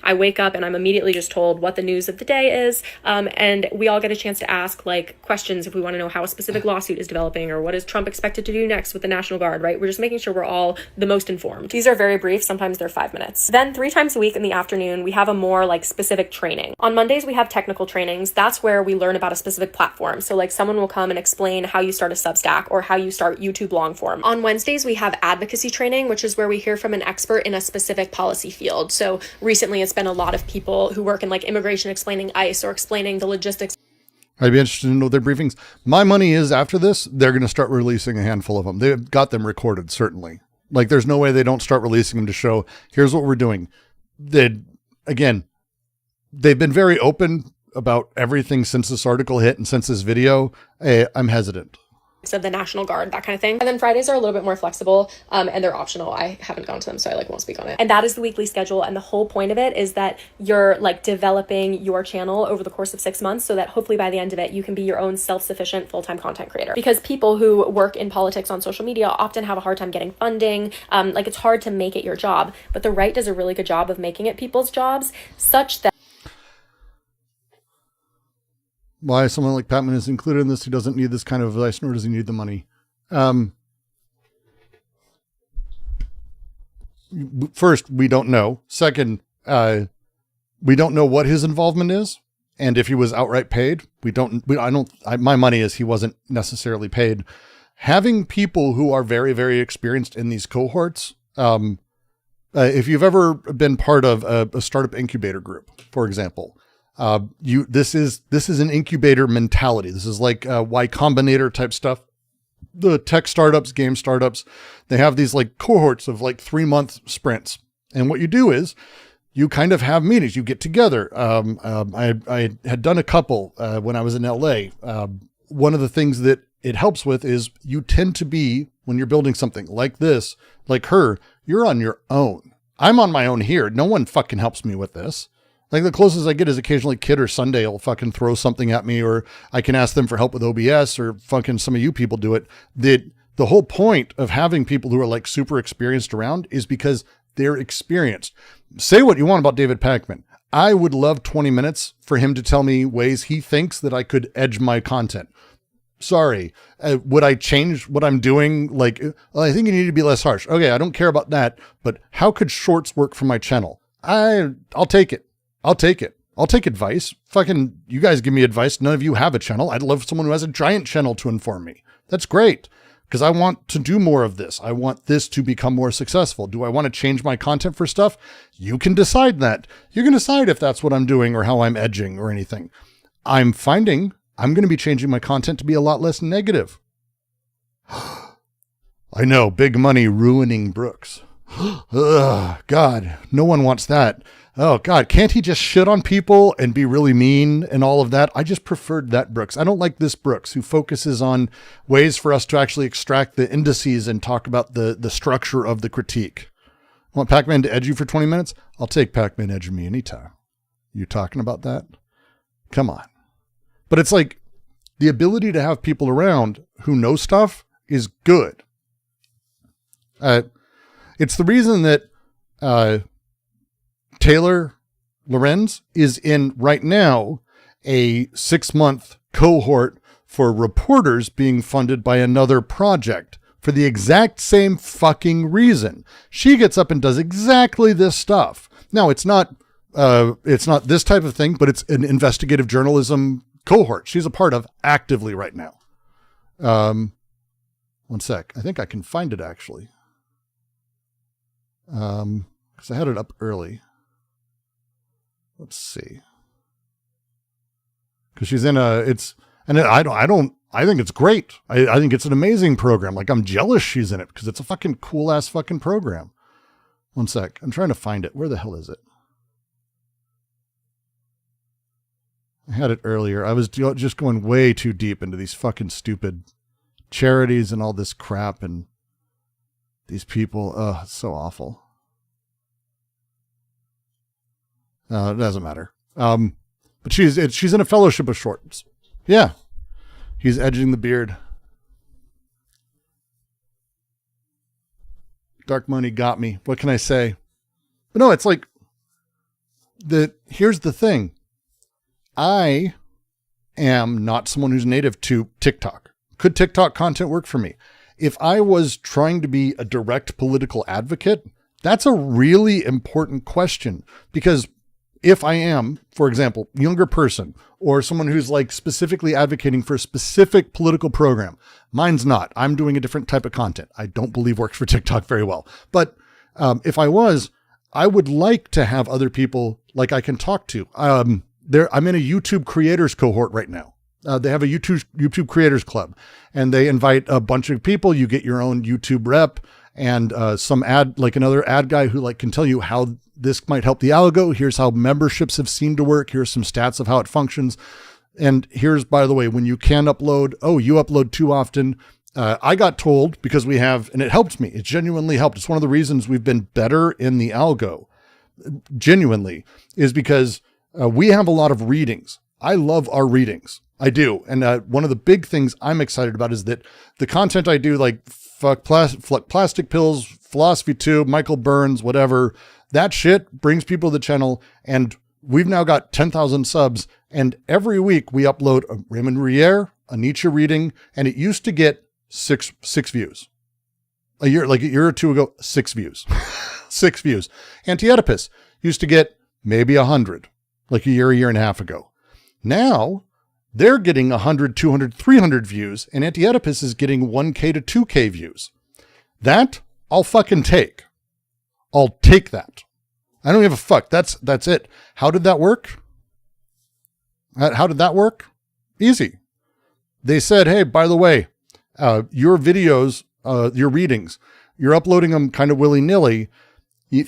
I wake up and I'm immediately just told what the news of the day is. And we all get a chance to ask like questions if we want to know how a specific lawsuit is developing, or what is Trump expected to do next with the National Guard, right? We're just making sure we're all the most informed. These are very brief. Sometimes they're 5 minutes. Then 3 times a week in the afternoon, we have a more like specific training. On Mondays, we have technical trainings. That's where we learn about a specific platform. So like someone will come and explain how you start a Substack or how you start YouTube long form. On Wednesdays, we have advocacy training, which is where we hear from an expert in a specific policy field. So recently, it's been a lot of people who work in like immigration explaining ICE or explaining the logistics. I'd be interested to know their briefings. My money is, after this, they're going to start releasing a handful of them. They've got them recorded, certainly. Like, there's no way they don't start releasing them to show, here's what we're doing. Again, they've been very open about everything since this article hit and since this video. I'm hesitant. Of the National Guard, that kind of thing. And then Fridays are a little bit more flexible, and they're optional. I haven't gone to them, so I like won't speak on it. And that is the weekly schedule. And the whole point of it is that you're like developing your channel over the course of 6 months, so that hopefully by the end of it, you can be your own self-sufficient full-time content creator. Because people who work in politics on social media often have a hard time getting funding. Like, it's hard to make it your job, but the right does a really good job of making it people's jobs, such that why someone like Patman is included in this. He doesn't need this kind of advice, nor does he need the money. First, we don't know. Second, we don't know what his involvement is, and if he was outright paid. My money is he wasn't necessarily paid. Having people who are very, very experienced in these cohorts. If you've ever been part of a startup incubator group, for example. This is an incubator mentality. This is like Y Combinator type stuff. The tech startups, game startups, they have these like cohorts of like 3-month sprints. And what you do is you kind of have meetings, you get together. I had done a couple when I was in LA. One of the things that it helps with is you tend to be, when you're building something like this, like her, you're on your own. I'm on my own here. No one fucking helps me with this. Like, the closest I get is occasionally Kid or Sunday will fucking throw something at me, or I can ask them for help with OBS, or fucking some of you people do it. The whole point of having people who are like super experienced around is because they're experienced. Say what you want about David Pakman. I would love 20 minutes for him to tell me ways he thinks that I could edge my content. Sorry. Would I change what I'm doing? Like, I think you need to be less harsh. Okay, I don't care about that, but how could shorts work for my channel? I'll take it. I'll take it. I'll take advice. Fucking, you guys give me advice. None of you have a channel. I'd love someone who has a giant channel to inform me. That's great. Because I want to do more of this. I want this to become more successful. Do I want to change my content for stuff? You can decide that. You can decide if that's what I'm doing or how I'm edging or anything. I'm finding I'm going to be changing my content to be a lot less negative. I know, big money ruining Brooks. Ugh, God, no one wants that. Oh God, can't he just shit on people and be really mean and all of that? I just preferred that Brooks. I don't like this Brooks who focuses on ways for us to actually extract the indices and talk about the structure of the critique. Want Pac-Man to edge you for 20 minutes? I'll take Pac-Man edging me anytime. You talking about that? Come on. But it's like the ability to have people around who know stuff is good. It's the reason that Taylor Lorenz is in right now a 6-month cohort for reporters being funded by another project for the exact same fucking reason. She gets up and does exactly this stuff. Now, it's not this type of thing, but it's an investigative journalism cohort she's a part of actively right now. One sec. I think I can find it actually. Because I had it up early. Let's see. Because she's in I think it's great. I think it's an amazing program. Like, I'm jealous she's in it because it's a fucking cool ass fucking program. One sec. I'm trying to find it. Where the hell is it? I had it earlier. I was just going way too deep into these fucking stupid charities and all this crap and these people. Oh, it's so awful. It doesn't matter. But she's in a fellowship of shorts. Yeah. He's edging the beard. Dark money got me. What can I say? But no, it's like here's the thing. I am not someone who's native to TikTok. Could TikTok content work for me? If I was trying to be a direct political advocate, that's a really important question, because if I am, for example, younger person or someone who's like specifically advocating for a specific political program, mine's not. I'm doing a different type of content. I don't believe works for TikTok very well. But if I was, I would like to have other people like I can talk to. I'm in a YouTube creators cohort right now. They have a YouTube creators club, and they invite a bunch of people. You get your own YouTube rep and another ad guy who like can tell you how this might help the algo. Here's how memberships have seemed to work. Here's some stats of how it functions. And here's, by the way, when you can upload, you upload too often. I got told, because we have, and it helped me. It genuinely helped. It's one of the reasons we've been better in the algo, genuinely, is because we have a lot of readings. I love our readings. I do. And one of the big things I'm excited about is that the content I do, like fuck plastic pills, philosophy tube, Michael Burns, whatever, that shit brings people to the channel. And we've now got 10,000 subs. And every week we upload a Raymond Rier, a Nietzsche reading, and it used to get six views. A year or two ago, 6 views. 6 views. Anti-Oedipus used to get maybe 100, like a year and a half ago. Now they're getting 100, 200, 300 views, and Anti-Oedipus is getting 1K to 2K views. That I'll fucking take. I'll take that. I don't give a fuck. That's it. How did that work? How did that work? Easy. They said, hey, by the way, your videos, your readings, you're uploading them kind of willy-nilly.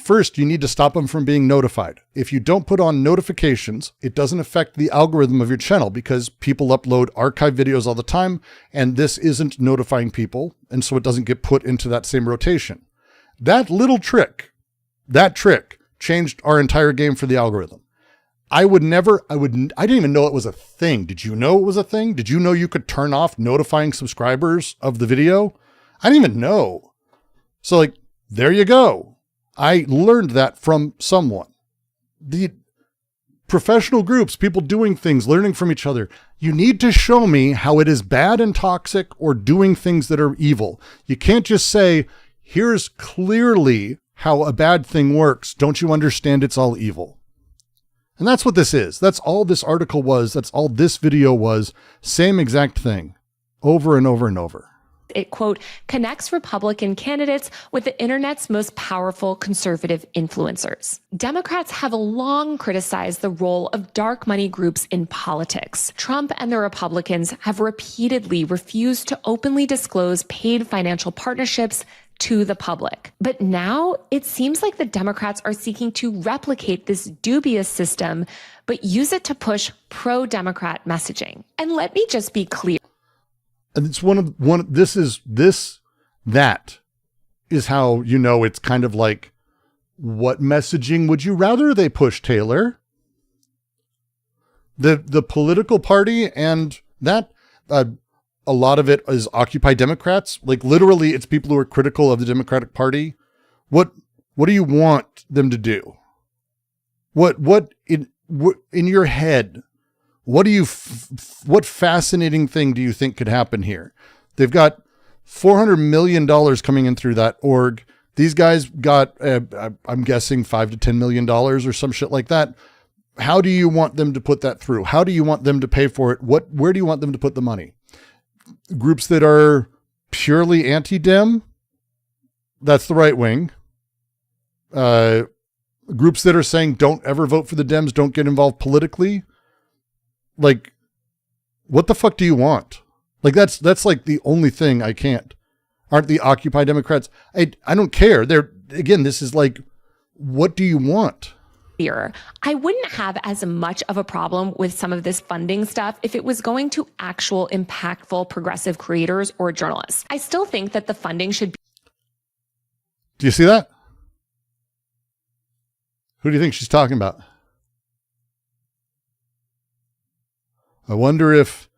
First, you need to stop them from being notified. If you don't put on notifications, it doesn't affect the algorithm of your channel, because people upload archive videos all the time, and this isn't notifying people, and so it doesn't get put into that same rotation. That little trick, changed our entire game for the algorithm. I didn't even know it was a thing. Did you know it was a thing? Did you know you could turn off notifying subscribers of the video? I didn't even know. So like, there you go. I learned that from someone. The professional groups, people doing things, learning from each other. You need to show me how it is bad and toxic or doing things that are evil. You can't just say, here's clearly how a bad thing works. Don't you understand it's all evil? And that's what this is. That's all this article was. That's all this video was. Same exact thing over and over and over. It, quote, connects Republican candidates with the internet's most powerful conservative influencers. Democrats have long criticized the role of dark money groups in politics. Trump and the Republicans have repeatedly refused to openly disclose paid financial partnerships to the public. But now it seems like the Democrats are seeking to replicate this dubious system, but use it to push pro-Democrat messaging. And let me just be clear. And it's that is how, you know, it's kind of like, what messaging would you rather they push, Taylor? The political party and that, a lot of it is Occupy Democrats. Like literally it's people who are critical of the Democratic Party. What do you want them to do? What in your head? What do you, what fascinating thing do you think could happen here? They've got $400 million coming in through that org. These guys got, I'm guessing $5 to $10 million or some shit like that. How do you want them to put that through? How do you want them to pay for it? Where do you want them to put the money? Groups that are purely anti-Dem, that's the right wing. Groups that are saying don't ever vote for the Dems, don't get involved politically. Like, what the fuck do you want? Like, that's like the only thing I can't. Aren't the Occupy Democrats? I don't care. Again, this is like, what do you want? I wouldn't have as much of a problem with some of this funding stuff if it was going to actual impactful progressive creators or journalists. I still think that the funding should be. Do you see that? Who do you think she's talking about? I wonder if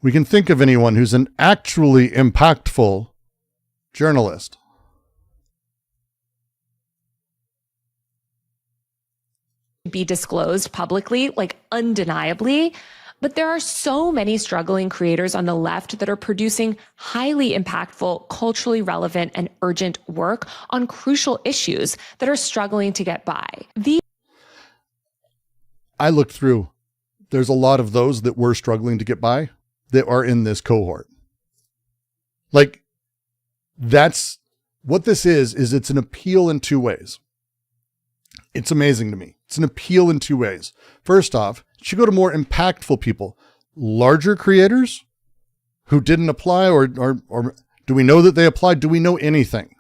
we can think of anyone who's an actually impactful journalist. Be disclosed publicly, like undeniably, but there are so many struggling creators on the left that are producing highly impactful, culturally relevant, and urgent work on crucial issues that are struggling to get by. I looked through. There's a lot of those that were struggling to get by that are in this cohort. Like, that's what this is it's an appeal in two ways. It's amazing to me. It's an appeal in two ways. First off, it should go to more impactful people, larger creators who didn't apply or do we know that they applied? Do we know anything?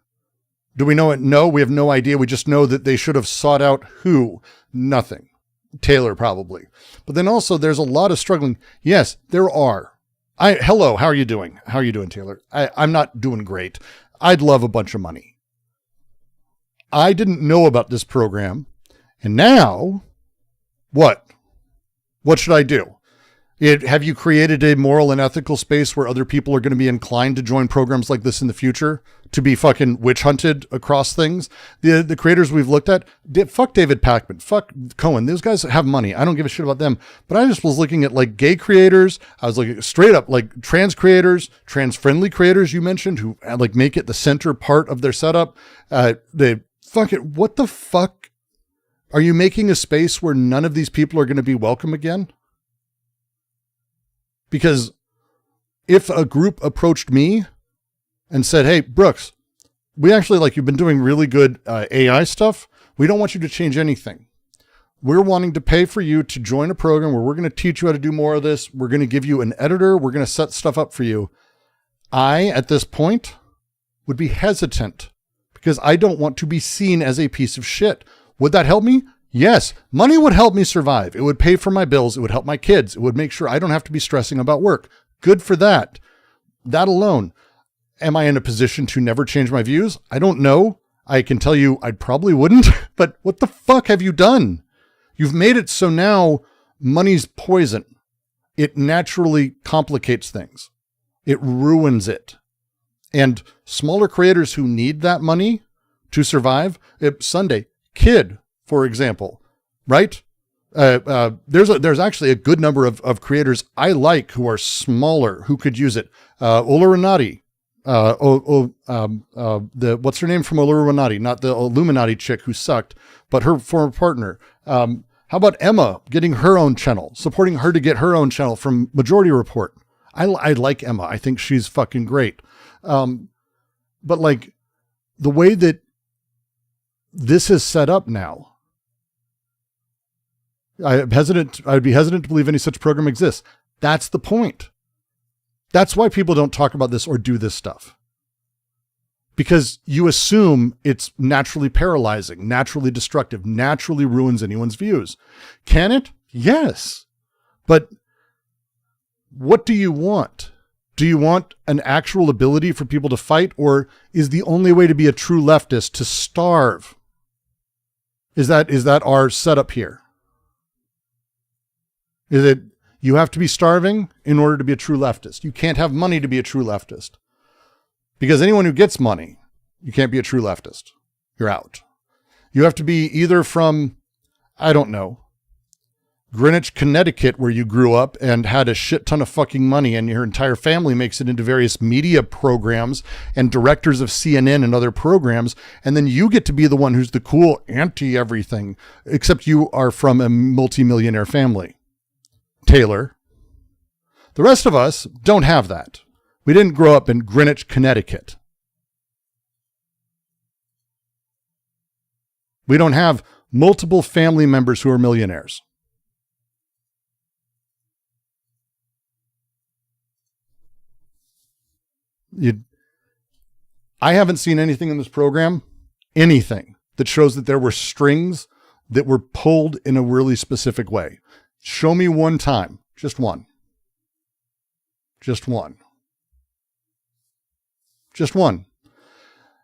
Do we know it? No, we have no idea. We just know that they should have sought out who? Nothing. Taylor probably. But then also there's a lot of struggling. Yes, there are. Hello, how are you doing? How are you doing, Taylor? I'm not doing great. I'd love a bunch of money. I didn't know about this program. And now, what? What should I do? Have you created a moral and ethical space where other people are going to be inclined to join programs like this in the future? To be fucking witch hunted across things? The creators we've looked at, fuck David Pakman, fuck Cohen. Those guys have money. I don't give a shit about them. But I just was looking at like gay creators. I was looking straight up like trans creators, trans friendly creators you mentioned who like make it the center part of their setup. They fucking, what the fuck? Are you making a space where none of these people are going to be welcome again? Because if a group approached me and said, hey, Brooks, we actually like, you've been doing really good AI stuff. We don't want you to change anything. We're wanting to pay for you to join a program where we're going to teach you how to do more of this. We're going to give you an editor. We're going to set stuff up for you. I, at this point, would be hesitant because I don't want to be seen as a piece of shit. Would that help me? Yes. Money would help me survive. It would pay for my bills. It would help my kids. It would make sure I don't have to be stressing about work. Good for that. That alone. Am I in a position to never change my views? I don't know. I can tell you I probably wouldn't, but what the fuck have you done? You've made it so now money's poison. It naturally complicates things. It ruins it. And smaller creators who need that money to survive, Sunday, Kid, for example, right? There's actually a good number of creators I like who are smaller who could use it. Ola Renati, what's her name from Ola Renati? Not the Illuminati chick who sucked, but her former partner. How about Emma getting her own channel, supporting her to get her own channel from Majority Report? I like Emma. I think she's fucking great. But like the way that this is set up now, I'd be hesitant to believe any such program exists. That's the point. That's why people don't talk about this or do this stuff. Because you assume it's naturally paralyzing, naturally destructive, naturally ruins anyone's views. Can it? Yes. But what do you want? Do you want an actual ability for people to fight, or is the only way to be a true leftist to starve? Is that our setup here? Is it you have to be starving in order to be a true leftist? You can't have money to be a true leftist. Because anyone who gets money, you can't be a true leftist. You're out. You have to be either from, I don't know, Greenwich, Connecticut, where you grew up and had a shit ton of fucking money and your entire family makes it into various media programs and directors of CNN and other programs. And then you get to be the one who's the cool anti-everything, except you are from a multimillionaire family. Taylor. The rest of us don't have that. We didn't grow up in Greenwich, Connecticut. We don't have multiple family members who are millionaires. I haven't seen anything in this program, anything that shows that there were strings that were pulled in a really specific way. Show me one time. Just one. Just one. Just one.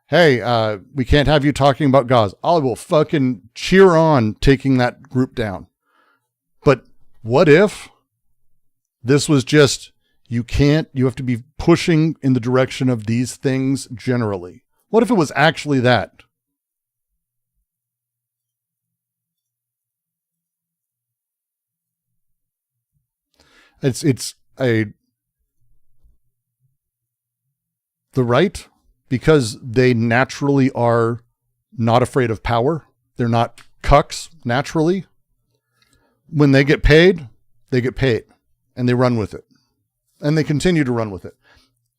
Hey, we can't have you talking about Gaza. I will fucking cheer on taking that group down. But what if this was just, you have to be pushing in the direction of these things generally? What if it was actually that? It's the right, because they naturally are not afraid of power. They're not cucks naturally. When they get paid, and they run with it. And they continue to run with it.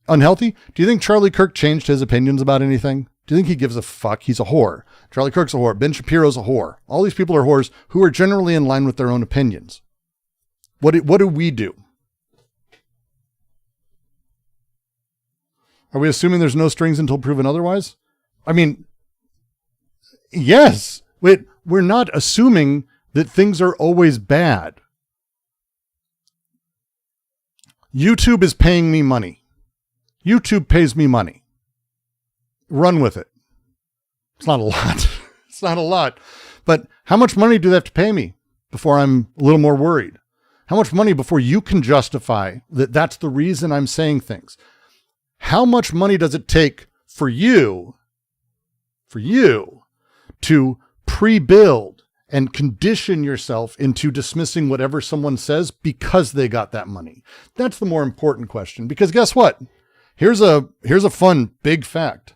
Unhealthy? Do you think Charlie Kirk changed his opinions about anything? Do you think he gives a fuck? He's a whore. Charlie Kirk's a whore. Ben Shapiro's a whore. All these people are whores who are generally in line with their own opinions. What do we do? Are we assuming there's no strings until proven otherwise? I mean, yes. We're not assuming that things are always bad. YouTube is paying me money. YouTube pays me money. Run with it. It's not a lot. It's not a lot. But how much money do they have to pay me before I'm a little more worried? How much money before you can justify that that's the reason I'm saying things? How much money does it take for you to pre-build and condition yourself into dismissing whatever someone says because they got that money? That's the more important question, because guess what? Here's a fun big fact.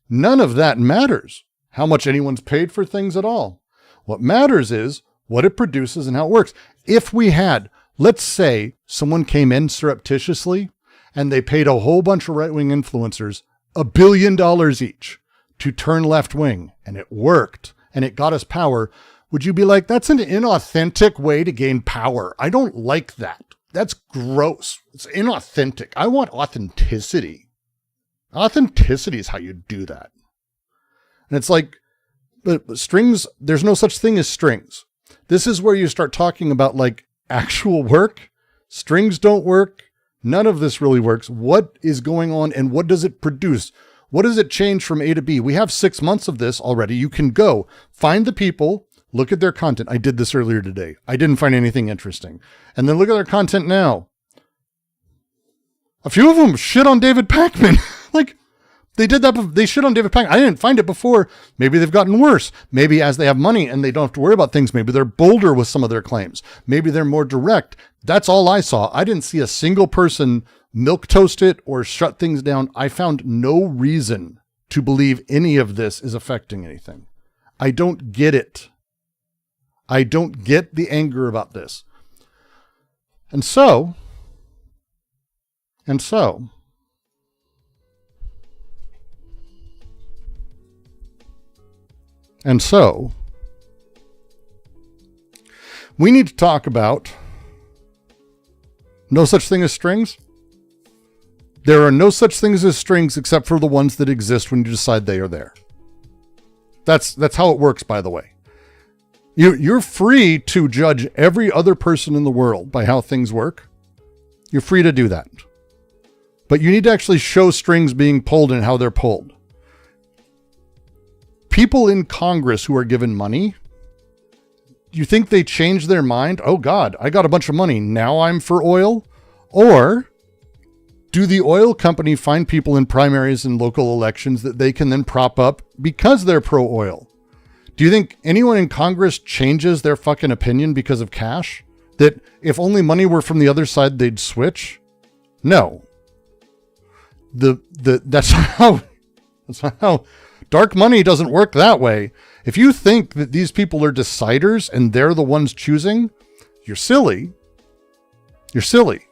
None of that matters, how much anyone's paid for things at all. What matters is what it produces and how it works. If we had, let's say someone came in surreptitiously and they paid a whole bunch of right-wing influencers $1 billion each to turn left-wing, and it worked and it got us power, would you be like, that's an inauthentic way to gain power? I don't like that. That's gross. It's inauthentic. I want authenticity. Authenticity is how you do that. And it's like, but strings, there's no such thing as strings. This is where you start talking about like actual work. Strings don't work. None of this really works. What is going on and what does it produce? What does it change from A to B? We have 6 months of this already. You can go find the people, look at their content. I did this earlier today. I didn't find anything interesting. And then look at their content now. A few of them shit on David Pakman. Like, they did that. They shit on David Pakman. I didn't find it before. Maybe they've gotten worse. Maybe as they have money and they don't have to worry about things, maybe they're bolder with some of their claims. Maybe they're more direct. That's all I saw. I didn't see a single person milquetoast it or shut things down. I found no reason to believe any of this is affecting anything. I don't get it. I don't get the anger about this. And so, we need to talk about no such thing as strings. There are no such things as strings except for the ones that exist when you decide they are there. That's how it works, by the way. You're free to judge every other person in the world by how things work. You're free to do that. But you need to actually show strings being pulled and how they're pulled. People in Congress who are given money, you think they change their mind? Oh God, I got a bunch of money. Now I'm for oil? Or do the oil company find people in primaries and local elections that they can then prop up because they're pro-oil? Do you think anyone in Congress changes their fucking opinion because of cash? That if only money were from the other side, they'd switch? No. That's how dark money doesn't work that way. If you think that these people are deciders and they're the ones choosing, you're silly. You're silly.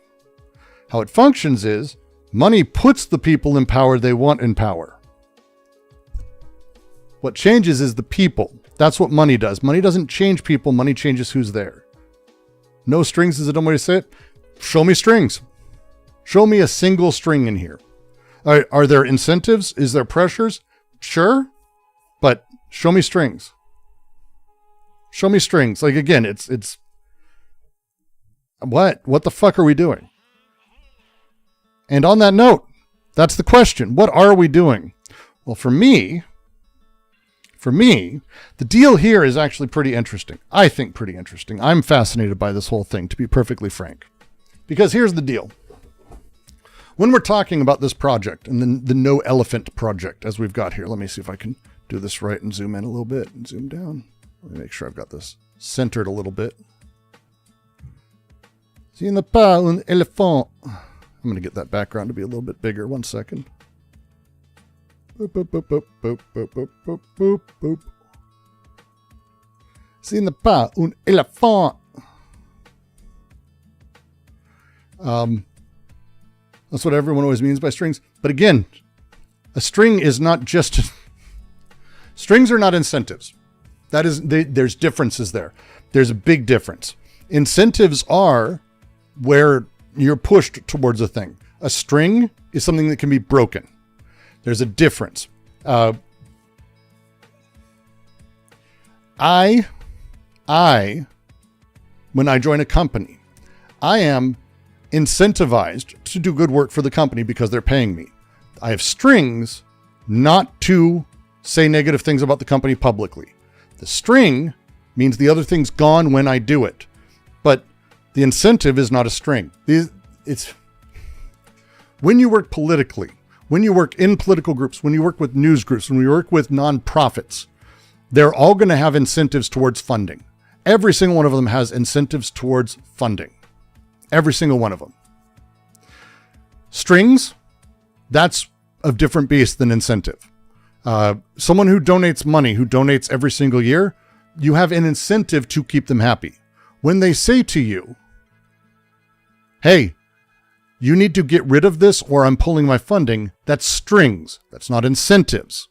How it functions is money puts the people in power they want in power. What changes is the people. That's what money does. Money doesn't change people. Money changes who's there. No strings is a dumb way to say it. Show me strings. Show me a single string in here. Are there incentives? Is there pressures? Sure. But show me strings. Show me strings. Like, again, it's what the fuck are we doing? And on that note, that's the question. What are we doing? Well, for me, the deal here is actually pretty interesting. I think pretty interesting. I'm fascinated by this whole thing, to be perfectly frank. Because here's the deal. When we're talking about this project and the No Elephant project, as we've got here, let me see if I can do this right and zoom in a little bit and zoom down. Let me make sure I've got this centered a little bit. See n'a pas un éléphant. I'm going to get that background to be a little bit bigger. 1 second. Boop, boop, boop, boop, boop, boop, boop, boop, boop, boop. Ce n'est pas un éléphant. That's what everyone always means by strings. But again, a string is not just... Strings are not incentives. There's differences there. There's a big difference. Incentives are where you're pushed towards a thing. A string is something that can be broken. There's a difference. When I join a company, I am incentivized to do good work for the company because they're paying me. I have strings not to say negative things about the company publicly. The string means the other thing's gone when I do it. But the incentive is not a string. It's when you work politically, when you work in political groups, when you work with news groups, when you work with nonprofits, they're all going to have incentives towards funding. Every single one of them has incentives towards funding. Every single one of them. Strings, that's a different beast than incentive. Someone who donates money, who donates every single year, you have an incentive to keep them happy. When they say to you, hey, you need to get rid of this or I'm pulling my funding, that's strings. That's not incentives.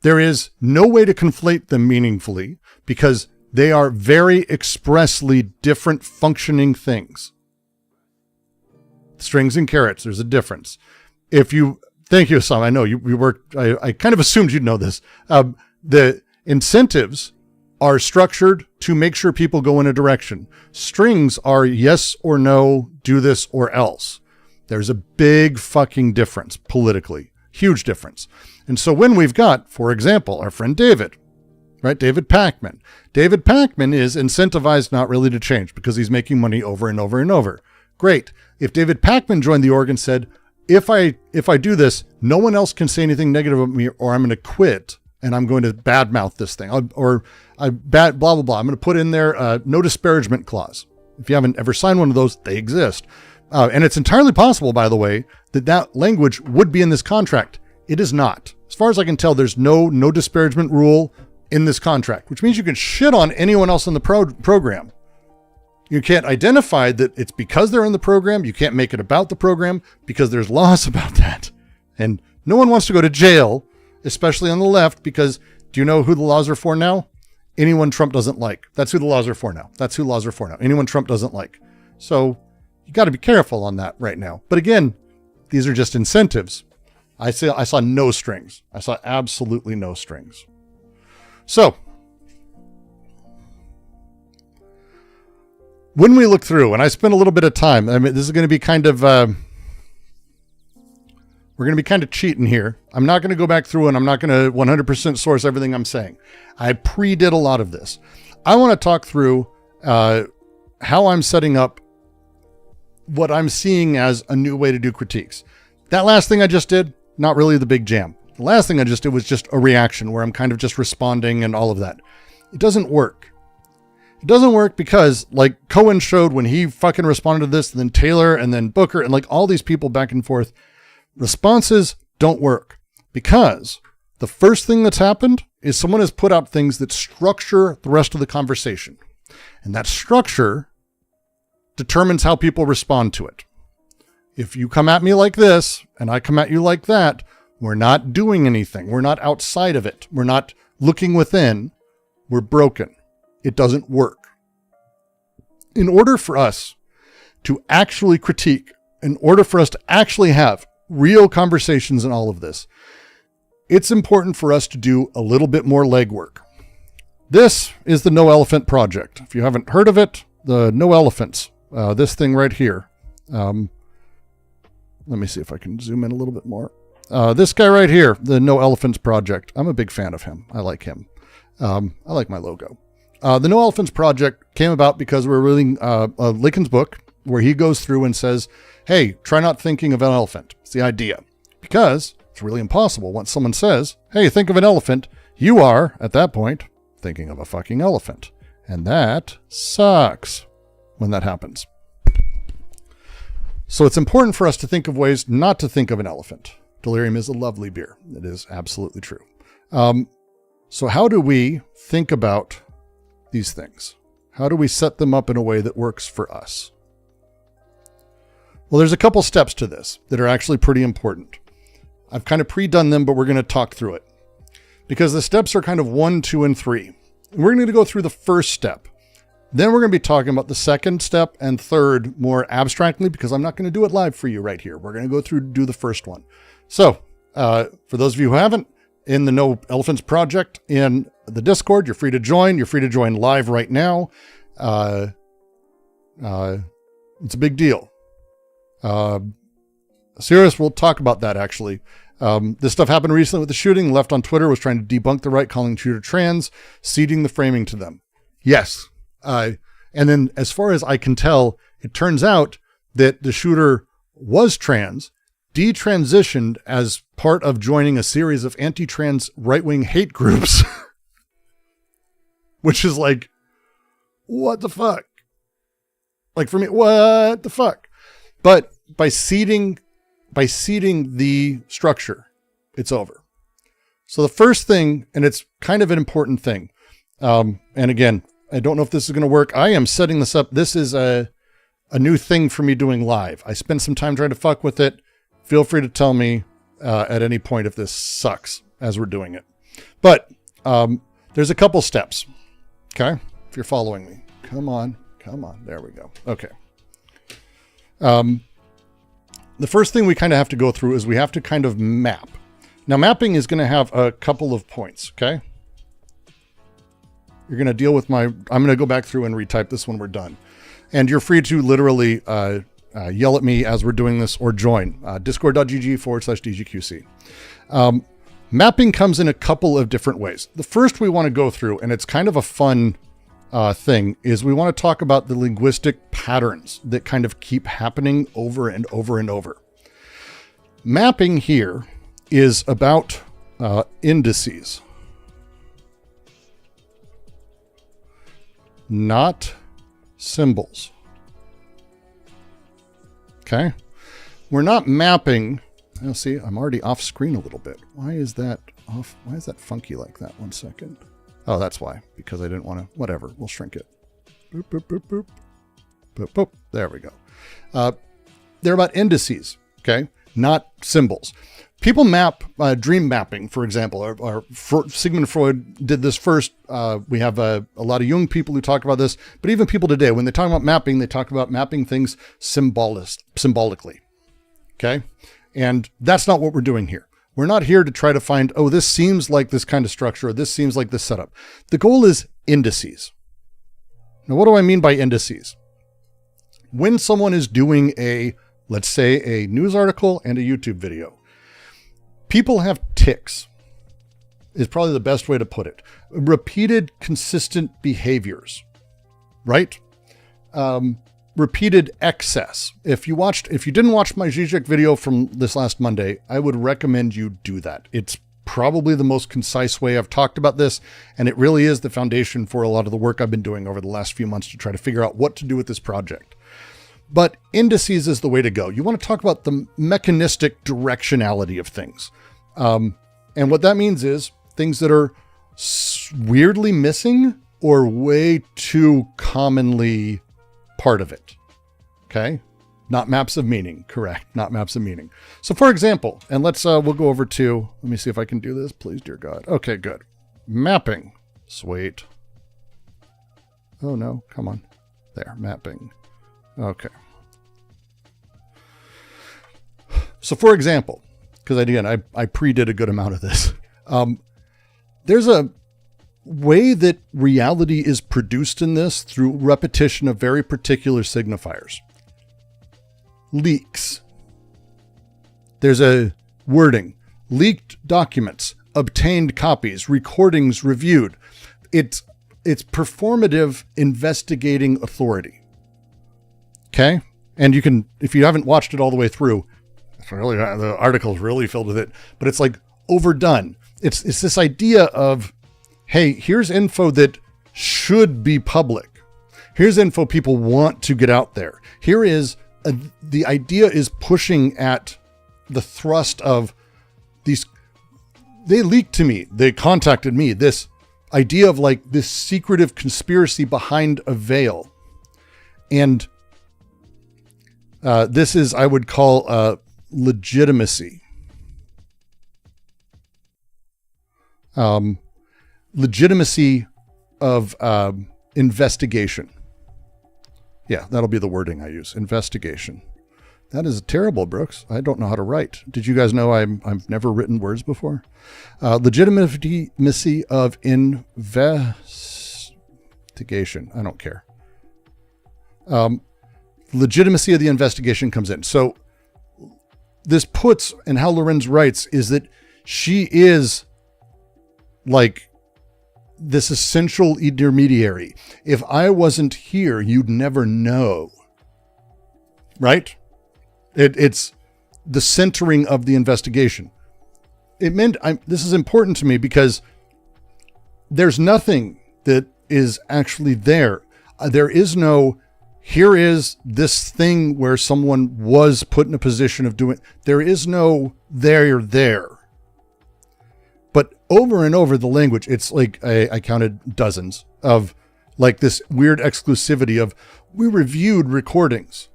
There is no way to conflate them meaningfully because they are very expressly different functioning things. Strings and carrots, there's a difference. Thank you, Sam. I know you worked, I kind of assumed you'd know this. The incentives are structured to make sure people go in a direction. Strings are yes or no, do this or else. There's a big fucking difference politically, huge difference. And so when we've got, for example, our friend David, right? David Pakman. David Pakman is incentivized not really to change because he's making money over and over and over. Great. If David Pakman joined the org and said, if I do this, no one else can say anything negative about me, or I'm going to quit and I'm going to badmouth this thing, blah, blah, blah. I'm going to put in there no disparagement clause. If you haven't ever signed one of those, they exist. And it's entirely possible, by the way, that language would be in this contract. It is not. As far as I can tell, there's no disparagement rule in this contract, which means you can shit on anyone else in the program. You can't identify that it's because they're in the program. You can't make it about the program because there's laws about that. And no one wants to go to jail, especially on the left, because do you know who the laws are for now? Anyone Trump doesn't like. That's who the laws are for now. That's who laws are for now. Anyone Trump doesn't like. So you got to be careful on that right now. But again, these are just incentives. I saw no strings. I saw absolutely no strings. So when we look through, and I spent a little bit of time, I mean, this is going to be kind of, we're going to be kind of cheating here. I'm not going to go back through and I'm not going to 100% source everything I'm saying. I pre-did a lot of this. I want to talk through how I'm setting up what I'm seeing as a new way to do critiques. That last thing I just did, not really the big jam. The last thing I just did was just a reaction where I'm kind of just responding and all of that. It doesn't work. It doesn't work because, like Cohen showed when he fucking responded to this, and then Taylor and then Booker and like all these people back and forth, responses don't work because the first thing that's happened is someone has put out things that structure the rest of the conversation. And that structure determines how people respond to it. If you come at me like this and I come at you like that, we're not doing anything. We're not outside of it. We're not looking within. We're broken. It doesn't work. In order for us to actually critique, in order for us to actually have real conversations in all of this, it's important for us to do a little bit more legwork. This is the No Elephant Project. If you haven't heard of it, the No Elephants, this thing right here. Let me see if I can zoom in a little bit more. This guy right here, the No Elephants Project. I'm a big fan of him. I like him. I like my logo. The No Elephants Project came about because we're reading Lincoln's book where he goes through and says, hey, try not thinking of an elephant. It's the idea. Because it's really impossible. Once someone says, hey, think of an elephant, you are, at that point, thinking of a fucking elephant. And that sucks when that happens. So it's important for us to think of ways not to think of an elephant. Delirium is a lovely beer. It is absolutely true. So how do we think about these things? How do we set them up in a way that works for us? Well, there's a couple steps to this that are actually pretty important. I've kind of pre-done them, but we're going to talk through it because the steps are kind of 1, 2, and 3. We're going to go through the first step. Then we're going to be talking about the second step and third more abstractly because I'm not going to do it live for you right here. We're going to go through do the first one. So for those of you who haven't, in the No Elephants Project in the Discord, you're free to join. You're free to join live right now. It's a big deal. Serious, we'll talk about that actually. This stuff happened recently with the shooting. Left on Twitter was trying to debunk the right, calling shooter trans, ceding the framing to them. Yes. And then as far as I can tell, it turns out that the shooter was trans, detransitioned as part of joining a series of anti-trans right-wing hate groups, which is like, what the fuck? Like for me, what the fuck? But by ceding the structure, it's over. So the first thing, and it's kind of an important thing. And again, I don't know if this is going to work. I am setting this up. This is a new thing for me doing live. I spent some time trying to fuck with it. Feel free to tell me at any point if this sucks as we're doing it. But there's a couple steps. Okay. If you're following me, come on. There we go. Okay. The first thing we kind of have to go through is we have to kind of map. Now mapping is going to have a couple of points. Okay. You're going to deal with I'm going to go back through and retype this when we're done. And you're free to literally yell at me as we're doing this or join discord.gg/DGQC. Mapping comes in a couple of different ways. The first we want to go through, and it's kind of a fun thing is we want to talk about the linguistic patterns that kind of keep happening over and over and over. Mapping here is about indices, not symbols. Okay? We're not mapping. Now see, I'm already off screen a little bit. Why is that off? Why is that funky like that? 1 second. Oh, that's why. Because I didn't want to. Whatever. We'll shrink it. Boop, boop, boop, boop. Boop, boop. There we go. They're about indices. Okay? Not symbols. People map dream mapping, for example, or Sigmund Freud did this first. We have a lot of young people who talk about this, but even people today, when they talk about mapping, they talk about mapping things symbolically. Okay? And that's not what we're doing here. We're not here to try to find, oh, this seems like this kind of structure, or this seems like this setup. The goal is indices. Now, what do I mean by indices? When someone is doing let's say a news article and a YouTube video, people have tics, is probably the best way to put it. Repeated, consistent behaviors, right? Repeated excess. If you didn't watch my Zizek video from this last Monday, I would recommend you do that. It's probably the most concise way I've talked about this, and it really is the foundation for a lot of the work I've been doing over the last few months to try to figure out what to do with this project. But indices is the way to go. You want to talk about the mechanistic directionality of things. And what that means is things that are weirdly missing or way too commonly part of it. Okay? Not maps of meaning. Correct. Not maps of meaning. So for example, and we'll go over to, let me see if I can do this, please, dear God. Okay, good. Mapping. Sweet. Oh no, come on. There, mapping. Okay. So for example, because again, I pre-did a good amount of this. There's a way that reality is produced in this through repetition of very particular signifiers. Leaks. There's a wording. Leaked documents, obtained copies, recordings reviewed. It's performative investigating authority. Okay? And you can, if you haven't watched it all the way through, the article's really filled with it, but it's like overdone. It's this idea of, hey, here's info that should be public. Here's info people want to get out there. Here is, the idea is pushing at the thrust of these. They leaked to me. They contacted me. This idea of like this secretive conspiracy behind a veil. And this is, I would call, legitimacy. Legitimacy of investigation. Yeah, that'll be the wording I use. Investigation. That is terrible, Brooks. I don't know how to write. Did you guys know I've never written words before? Legitimacy of investigation. I don't care. Legitimacy of the investigation comes in. So this puts, and how Lorenz writes, is that she is like this essential intermediary. If I wasn't here, you'd never know. Right? It's the centering of the investigation. It meant, this is important to me because there's nothing that is actually there. There is no, here is this thing where someone was put in a position of doing, there is no there. But over and over the language, it's like, I counted dozens of like this weird exclusivity of, we reviewed recordings,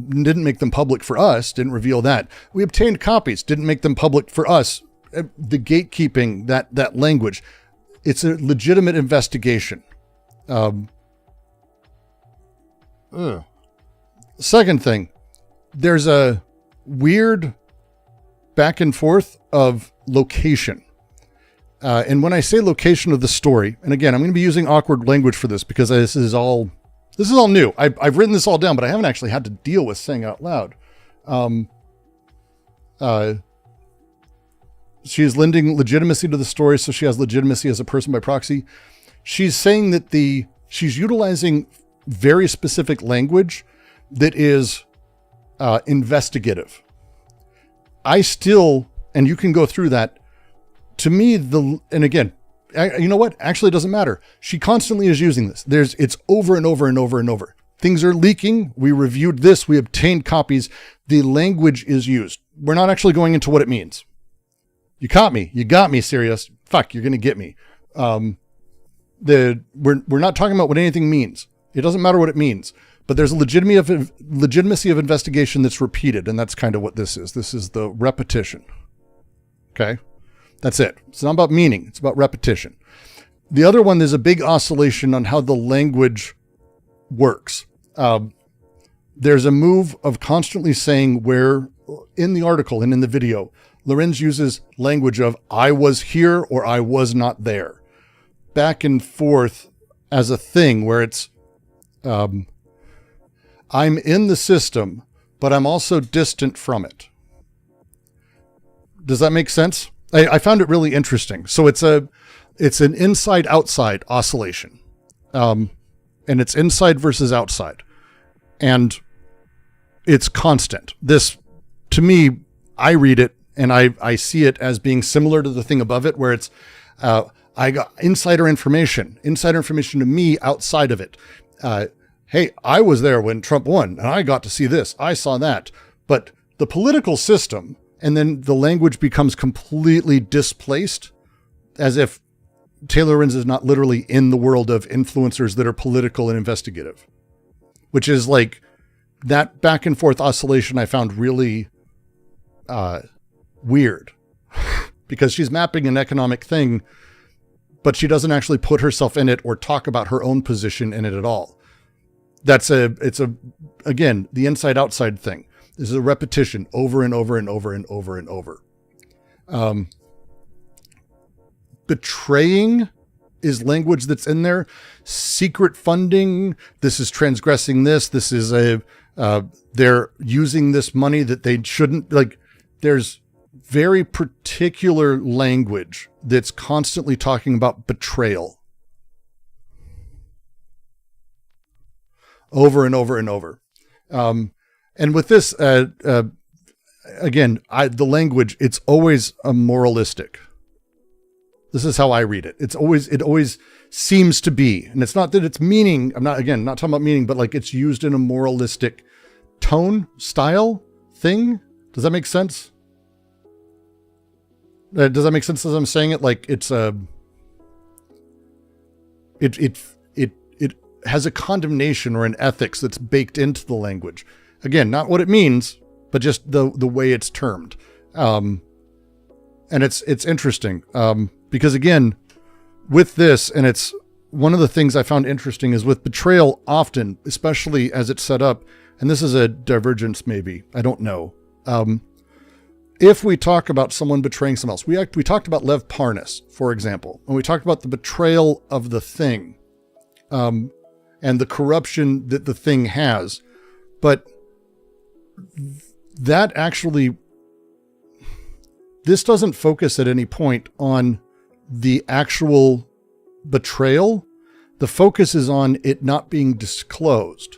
didn't make them public for us, didn't reveal that. We obtained copies, didn't make them public for us. The gatekeeping, that language, it's a legitimate investigation. Second thing, there's a weird back and forth of location. And when I say location of the story, and again, I'm going to be using awkward language for this because this is all new. I've written this all down, but I haven't actually had to deal with saying out loud. She is lending legitimacy to the story, so she has legitimacy as a person by proxy. She's saying that the she's utilizing very specific language that is investigative. I still, and you can go through that. To me, and again, you know what? Actually, it doesn't matter. She constantly is using this. It's over and over and over and over. Things are leaking. We reviewed this. We obtained copies. The language is used. We're not actually going into what it means. You caught me. You got me, Sirius. Fuck, you're going to get me. We're not talking about what anything means. It doesn't matter what it means. But there's a legitimacy of investigation that's repeated, and that's kind of what this is. This is the repetition. Okay? That's it. It's not about meaning. It's about repetition. The other one, there's a big oscillation on how the language works. There's a move of constantly saying where, in the article and in the video, Lorenz uses language of I was here or I was not there. Back and forth as a thing where it's I'm in the system, but I'm also distant from it. Does that make sense? I found it really interesting. So it's an inside-outside oscillation. And it's inside versus outside. And it's constant. This, to me, I read it and I see it as being similar to the thing above it, where it's I got insider information to me outside of it. Hey, I was there when Trump won and I got to see this. I saw that. But the political system, and then the language becomes completely displaced, as if Taylor Lorenz is not literally in the world of influencers that are political and investigative, which is like that back and forth oscillation I found really weird because she's mapping an economic thing, but she doesn't actually put herself in it or talk about her own position in it at all. Again, the inside outside thing. This is a repetition over and over and over and over and over. Betraying is language that's in there. Secret funding. This is transgressing this. This is they're using this money that they shouldn't. Like, there's very particular language that's constantly talking about betrayal. Over and over and over. And with this, again, the language, it's always a moralistic. This is how I read it. It always seems to be, and it's not that it's meaning. I'm not talking about meaning, but like it's used in a moralistic tone, style thing. Does that make sense? Does that make sense as I'm saying it? Like it's it has a condemnation or an ethics that's baked into the language. Again, not what it means, but just the way it's termed. And it's interesting. Because again, with this, and it's one of the things I found interesting is with betrayal often, especially as it's set up, and this is a divergence maybe, I don't know. If we talk about someone betraying someone else, we talked about Lev Parnas, for example, and we talked about the betrayal of the thing, and the corruption that the thing has. But that actually, this doesn't focus at any point on the actual betrayal. The focus is on it not being disclosed.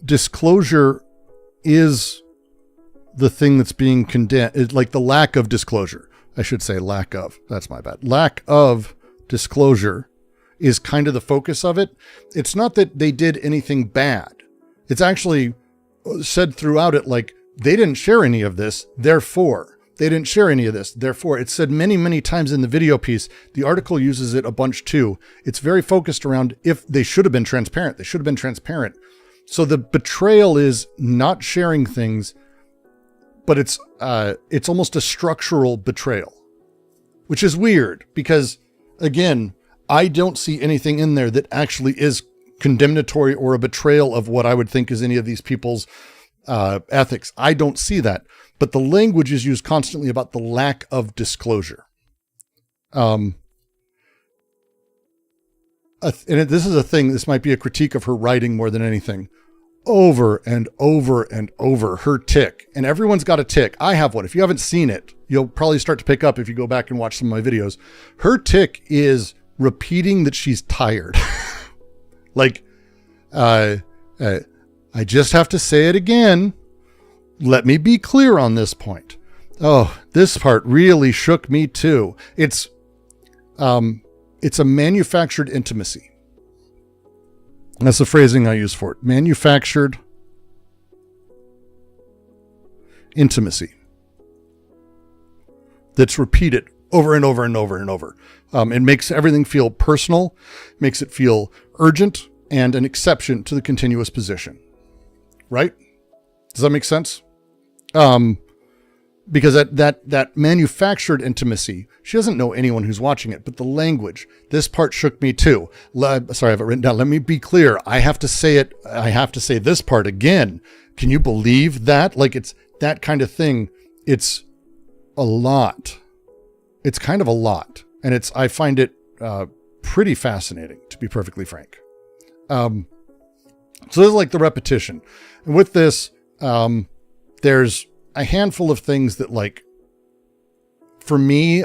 Disclosure is the thing that's being condemned. Like the lack of disclosure. I should say lack of. That's my bad. Lack of disclosure is kind of the focus of it. It's not that they did anything bad. It's actually said throughout it like they didn't share any of this, therefore. They didn't share any of this, therefore. It's said many, many times in the video piece. The article uses it a bunch too. It's very focused around if they should have been transparent. They should have been transparent. So the betrayal is not sharing things, but it's almost a structural betrayal, which is weird because, again, I don't see anything in there that actually is condemnatory or a betrayal of what I would think is any of these people's ethics. I don't see that. But the language is used constantly about the lack of disclosure. And this is a thing, this might be a critique of her writing more than anything. over and over and over her tick. And everyone's got a tick. I have one. If you haven't seen it, you'll probably start to pick up if you go back and watch some of my videos. Her tick is repeating that she's tired. Like, I just have to say it again. Let me be clear on this point. Oh, this part really shook me too. It's a manufactured intimacy. That's the phrasing I use for it. Manufactured intimacy. That's repeated over and over and over and over. It makes everything feel personal, makes it feel urgent, and an exception to the continuous position. Right? Does that make sense? Because that manufactured intimacy, she doesn't know anyone who's watching it, but the language, this part shook me too. Sorry, I have it written down. Let me be clear. I have to say it. I have to say this part again. Can you believe that? Like, it's that kind of thing. It's a lot. It's kind of a lot. And I find it pretty fascinating, to be perfectly frank. So this is like the repetition. And with this, there's a handful of things that, like, for me,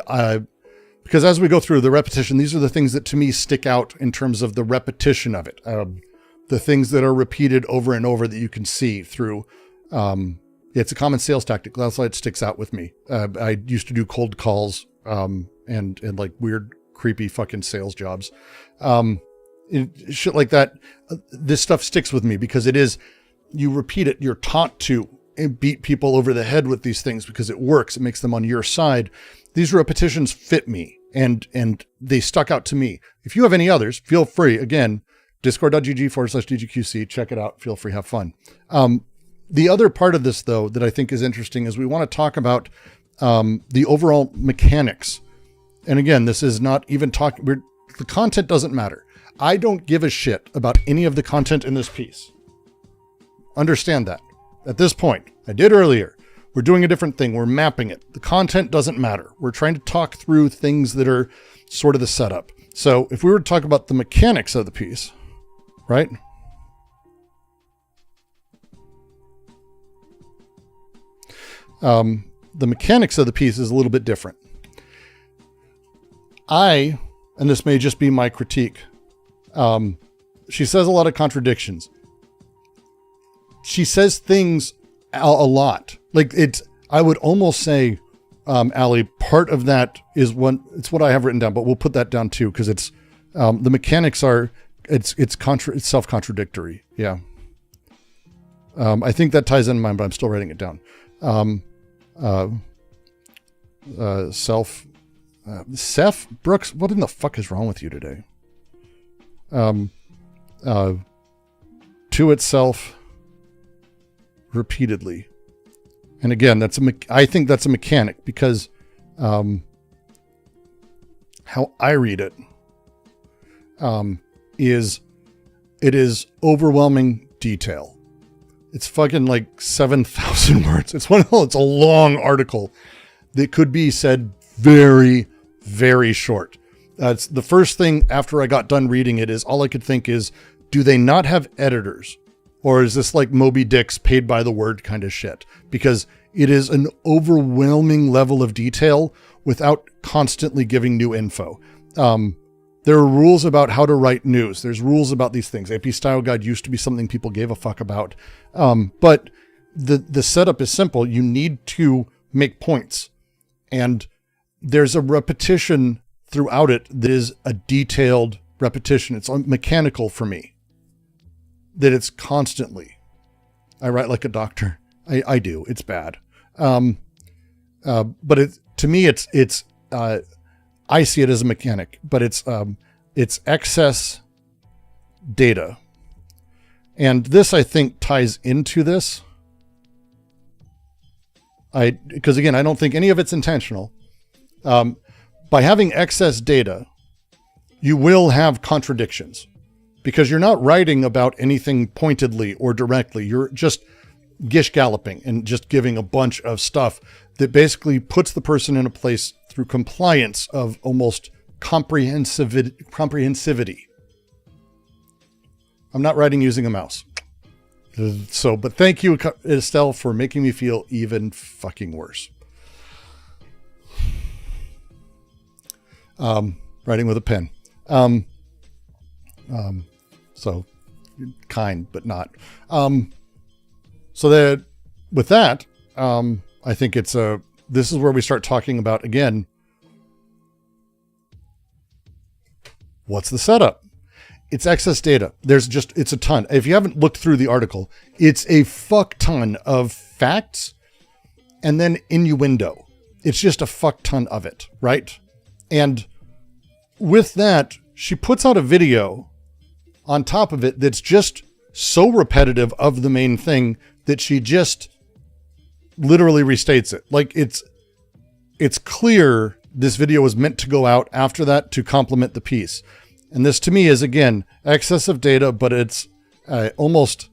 because as we go through the repetition, these are the things that to me stick out in terms of the repetition of it. The things that are repeated over and over that you can see through. It's a common sales tactic. That's why it sticks out with me. I used to do cold calls and like weird, creepy fucking sales jobs. Shit like that. This stuff sticks with me because you repeat it. You're taught to beat people over the head with these things because it works. It makes them on your side. These repetitions fit me and they stuck out to me. If you have any others, feel free. Again, discord.gg/DGQC. Check it out. Feel free. Have fun. The other part of this, though, that I think is interesting is we want to talk about the overall mechanics. And again, this is not even talking. The content doesn't matter. I don't give a shit about any of the content in this piece. Understand that. At this point, I did earlier, we're doing a different thing. We're mapping it. The content doesn't matter. We're trying to talk through things that are sort of the setup. So if we were to talk about the mechanics of the piece, right? The mechanics of the piece is a little bit different. And this may just be my critique, she says a lot of contradictions. She says things a lot. Like I would almost say, Allie, part of that is it's what I have written down, but we'll put that down too. Cause it's, the mechanics are, it's self-contradictory. Yeah. I think that ties in mine, but I'm still writing it down. Seth Brooks, what in the fuck is wrong with you today? To itself repeatedly. And again, I think that's a mechanic because, how I read it, is it is overwhelming detail. It's fucking like 7,000 words. It's a long article that could be said very, very short. It's the first thing after I got done reading it is all I could think is, do they not have editors? Or is this like Moby Dick's paid by the word kind of shit? Because it is an overwhelming level of detail without constantly giving new info. There are rules about how to write news. There's rules about these things. AP Style Guide used to be something people gave a fuck about. But the setup is simple. You need to make points. And there's a repetition throughout it that is a detailed repetition. It's mechanical for me. That it's constantly. I write like a doctor. I do. It's bad. But to me, it's I see it as a mechanic, but it's excess data. And this, I think, ties into this. Because again, I don't think any of it's intentional. By having excess data, you will have contradictions because you're not writing about anything pointedly or directly. You're just gish galloping and just giving a bunch of stuff that basically puts the person in a place through compliance of almost comprehensivity. I'm not writing using a mouse. So, but thank you, Estelle, for making me feel even fucking worse. Writing with a pen. So kind, but not. So that with that, I think this is where we start talking about, again, what's the setup? It's excess data. It's a ton. If you haven't looked through the article, it's a fuck ton of facts and then innuendo. It's just a fuck ton of it, right? And with that, she puts out a video on top of it that's just so repetitive of the main thing that she just literally restates it. Like it's clear this video was meant to go out after that to complement the piece. And this to me is, again, excess of data, but it's almost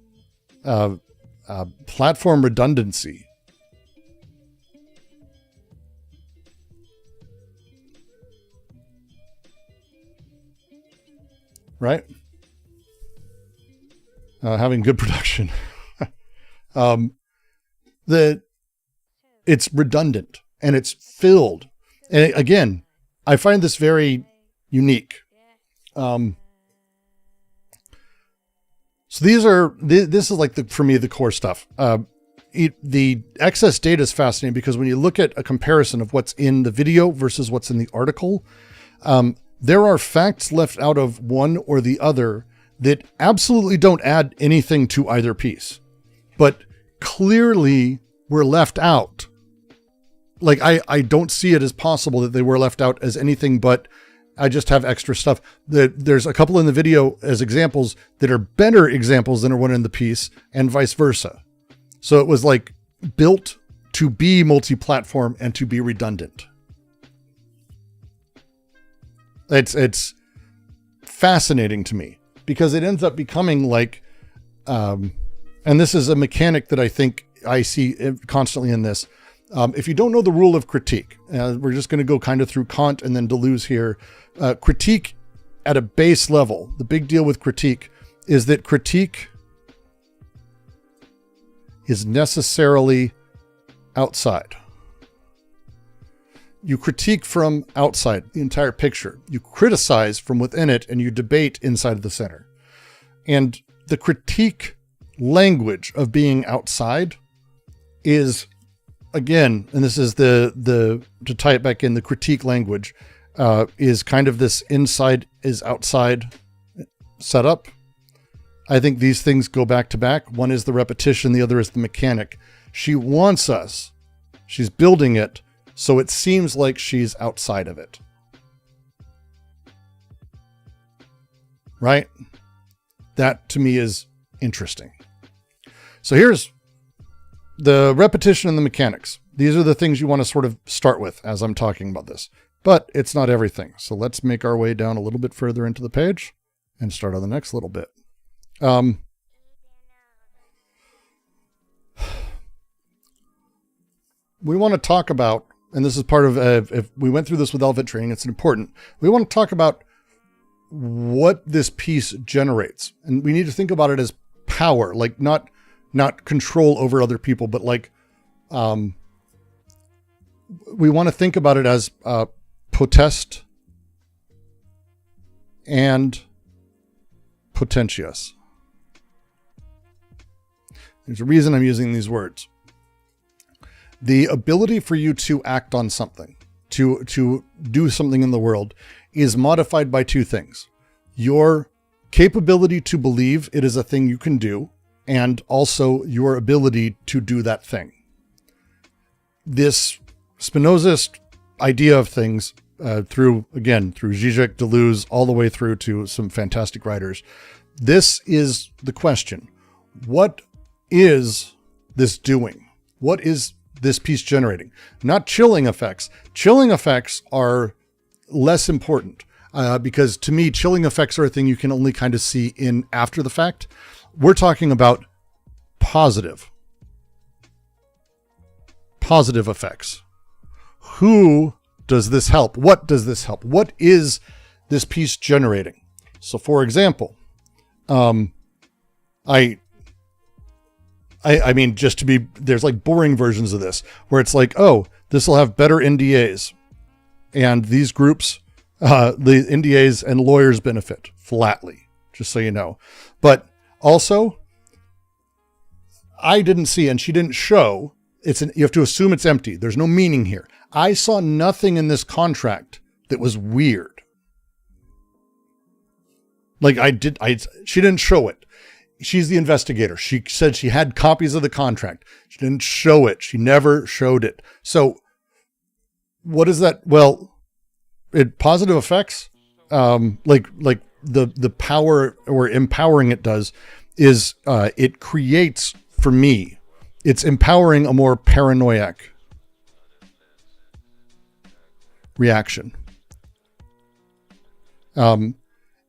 platform redundancy. Right? Having good production. It's redundant and it's filled. And again, I find this very unique. So this is like for me, the core stuff. The excess data is fascinating because when you look at a comparison of what's in the video versus what's in the article, there are facts left out of one or the other that absolutely don't add anything to either piece, but clearly were left out. Like I don't see it as possible that they were left out as anything but I just have extra stuff. There's a couple in the video as examples that are better examples than are one in the piece, and vice versa. So it was like built to be multi-platform and to be redundant. It's fascinating to me because it ends up becoming like, and this is a mechanic that I think I see constantly in this. If you don't know the rule of critique, we're just going to go kind of through Kant and then Deleuze here. Critique at a base level, the big deal with critique is that critique is necessarily outside. You critique from outside the entire picture. You criticize from within it and you debate inside of the center. And the critique language of being outside is, again, and this is to tie it back in, the critique language is kind of this inside is outside setup. I think these things go back to back. One is the repetition, the other is the mechanic. She wants us, she's building it, so it seems like she's outside of it. Right? That to me is interesting. So here's the repetition and the mechanics. These are the things you want to sort of start with as I'm talking about this, but it's not everything. So let's make our way down a little bit further into the page and start on the next little bit. We want to talk about, and this is part of, if we went through this with elephant training, it's important. We want to talk about what this piece generates. And we need to think about it as power, like not control over other people, but like, we want to think about it as potest and potentius. There's a reason I'm using these words. The ability for you to act on something, to do something in the world, is modified by two things. Your capability to believe it is a thing you can do, and also your ability to do that thing. This Spinozist idea of things, through Zizek, Deleuze, all the way through to some fantastic writers. This is the question. What is this doing? What is this piece generating? Not chilling effects. Chilling effects are less important because to me, chilling effects are a thing you can only kind of see in after the fact. We're talking about positive effects. Who does this help? What does this help? What is this piece generating? So for example, I I mean, just to be, there's like boring versions of this where it's like, oh, this will have better NDAs. And these groups, the NDAs and lawyers benefit flatly, just so you know. But also, I didn't see, and she didn't show, you have to assume it's empty. There's no meaning here. I saw nothing in this contract that was weird. Like she didn't show it. She's the investigator. She said she had copies of the contract. She didn't show it. She never showed it. So what is that? Well, it positive effects, like the power or empowering it does is, it creates, for me, it's empowering a more paranoid reaction.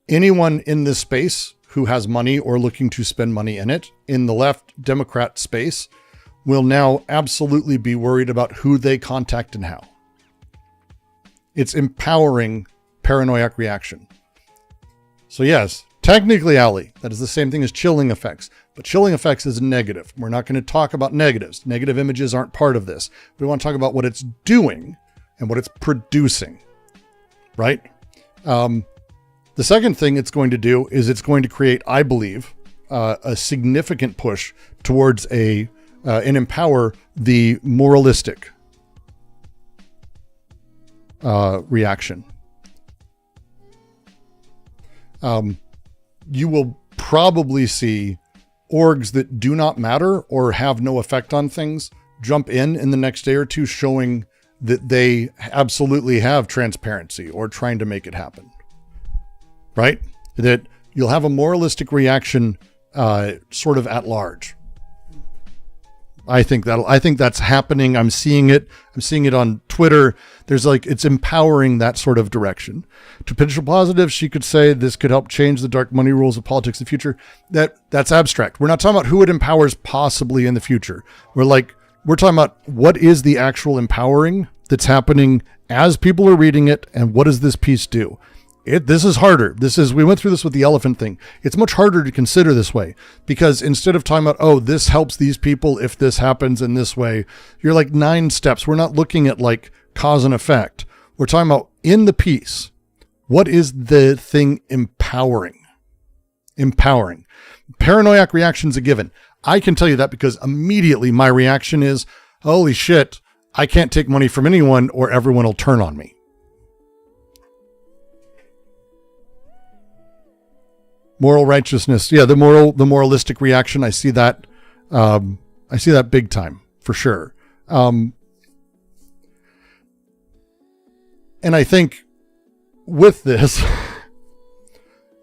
Anyone in this space who has money or looking to spend money in it, in the left Democrat space, will now absolutely be worried about who they contact and how. It's empowering paranoid reaction. So yes, technically, Ali, that is the same thing as chilling effects, but chilling effects is negative. We're not going to talk about negatives. Negative images aren't part of this. We want to talk about what it's doing and what it's producing, right? The second thing it's going to do is it's going to create, I believe, a significant push towards and empower the moralistic reaction. You will probably see orgs that do not matter or have no effect on things jump in the next day or two, showing that they absolutely have transparency or trying to make it happen. Right? That you'll have a moralistic reaction, sort of at large. I think that's happening. I'm seeing it. I'm seeing it on Twitter. It's empowering that sort of direction. To potential positives, she could say this could help change the dark money rules of politics in the future. That's abstract. We're not talking about who it empowers possibly in the future. We're talking about what is the actual empowering that's happening as people are reading it, and what does this piece do? This is harder. We went through this with the elephant thing. It's much harder to consider this way, because instead of talking about, oh, this helps these people if this happens in this way, you're like 9 steps. We're not looking at like cause and effect. We're talking about in the piece, what is the thing empowering? Empowering. Paranoid reaction's a given. I can tell you that because immediately my reaction is, holy shit, I can't take money from anyone or everyone will turn on me. Moral righteousness. Yeah, the moralistic reaction. I see that. I see that big time for sure. And I think with this,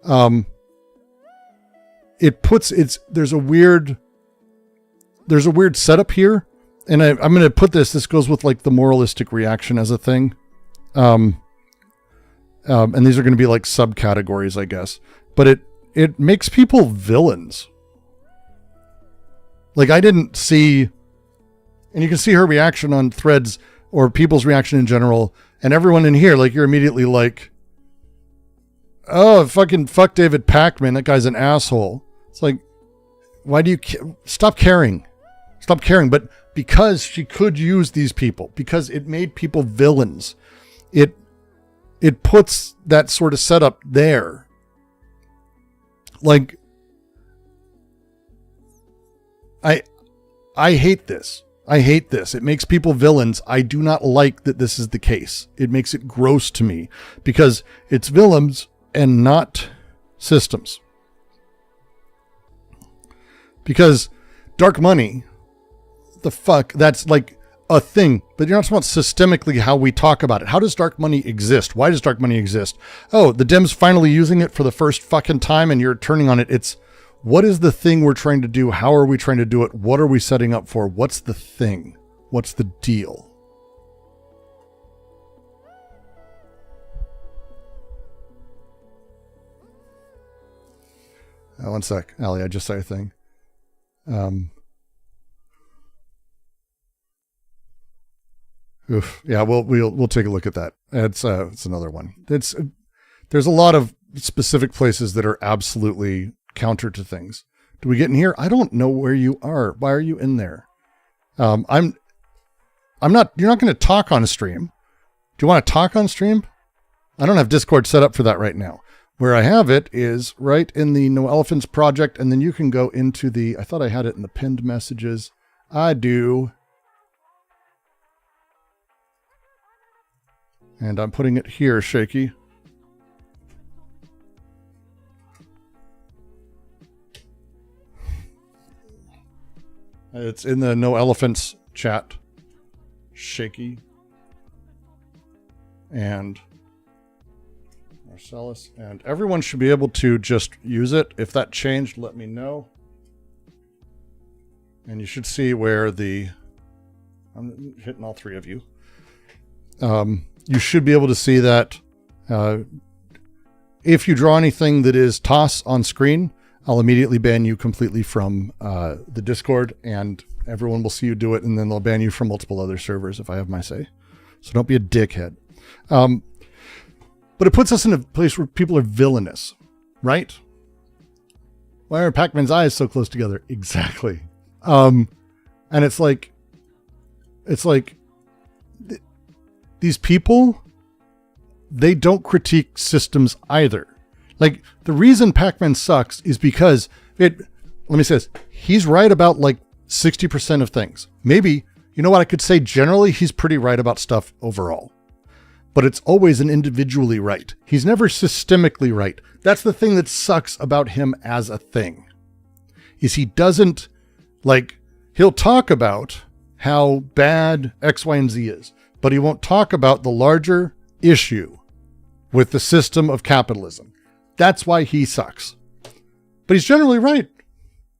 there's a weird setup here. And I'm going to put this goes with like the moralistic reaction as a thing. And these are going to be like subcategories, I guess, but it makes people villains. Like I didn't see, and you can see her reaction on threads or people's reaction in general, and everyone in here, like you're immediately like, oh, fuck David Pakman. That guy's an asshole. It's like, why do you stop caring? Stop caring. But because she could use these people, because it made people villains, it puts that sort of setup there. Like, I hate this. I hate this. It makes people villains. I do not like that this is the case. It makes it gross to me because it's villains and not systems. Because dark money, the fuck, that's like a thing, but you're not talking about systemically how we talk about it. How does dark money exist? Why does dark money exist? Oh, the Dems finally using it for the first fucking time and you're turning on it. It's, what is the thing we're trying to do? How are we trying to do it? What are we setting up for? What's the thing? What's the deal? One sec, Ali, I just saw a thing. Oof. Yeah, we'll take a look at that. It's another one. There's a lot of specific places that are absolutely counter to things. Do we get in here? I don't know where you are. Why are you in there? I'm not, you're not going to talk on a stream. Do you want to talk on stream? I don't have Discord set up for that right now. Where I have it is right in the No Elephants project. And then you can go into the, I thought I had it in the pinned messages. I do. And I'm putting it here, Shaky. It's in the No Elephants chat. Shaky. And Marcellus. And everyone should be able to just use it. If that changed, let me know. And you should see where the... I'm hitting all three of you. You should be able to see that if you draw anything that is toss on screen, I'll immediately ban you completely from the Discord, and everyone will see you do it, and then they'll ban you from multiple other servers if I have my say. So don't be a dickhead. But it puts us in a place where people are villainous, right? Why are Pac-Man's eyes so close together? Exactly. And it's like these people, they don't critique systems either. Like, the reason Pac-Man sucks is because let me say this. He's right about like 60% of things. Maybe, you know what, I could say generally he's pretty right about stuff overall. But it's always an individually right. He's never systemically right. That's the thing that sucks about him as a thing. Is he doesn't, like, he'll talk about how bad X, Y, and Z is, but he won't talk about the larger issue with the system of capitalism. That's why he sucks. But he's generally right.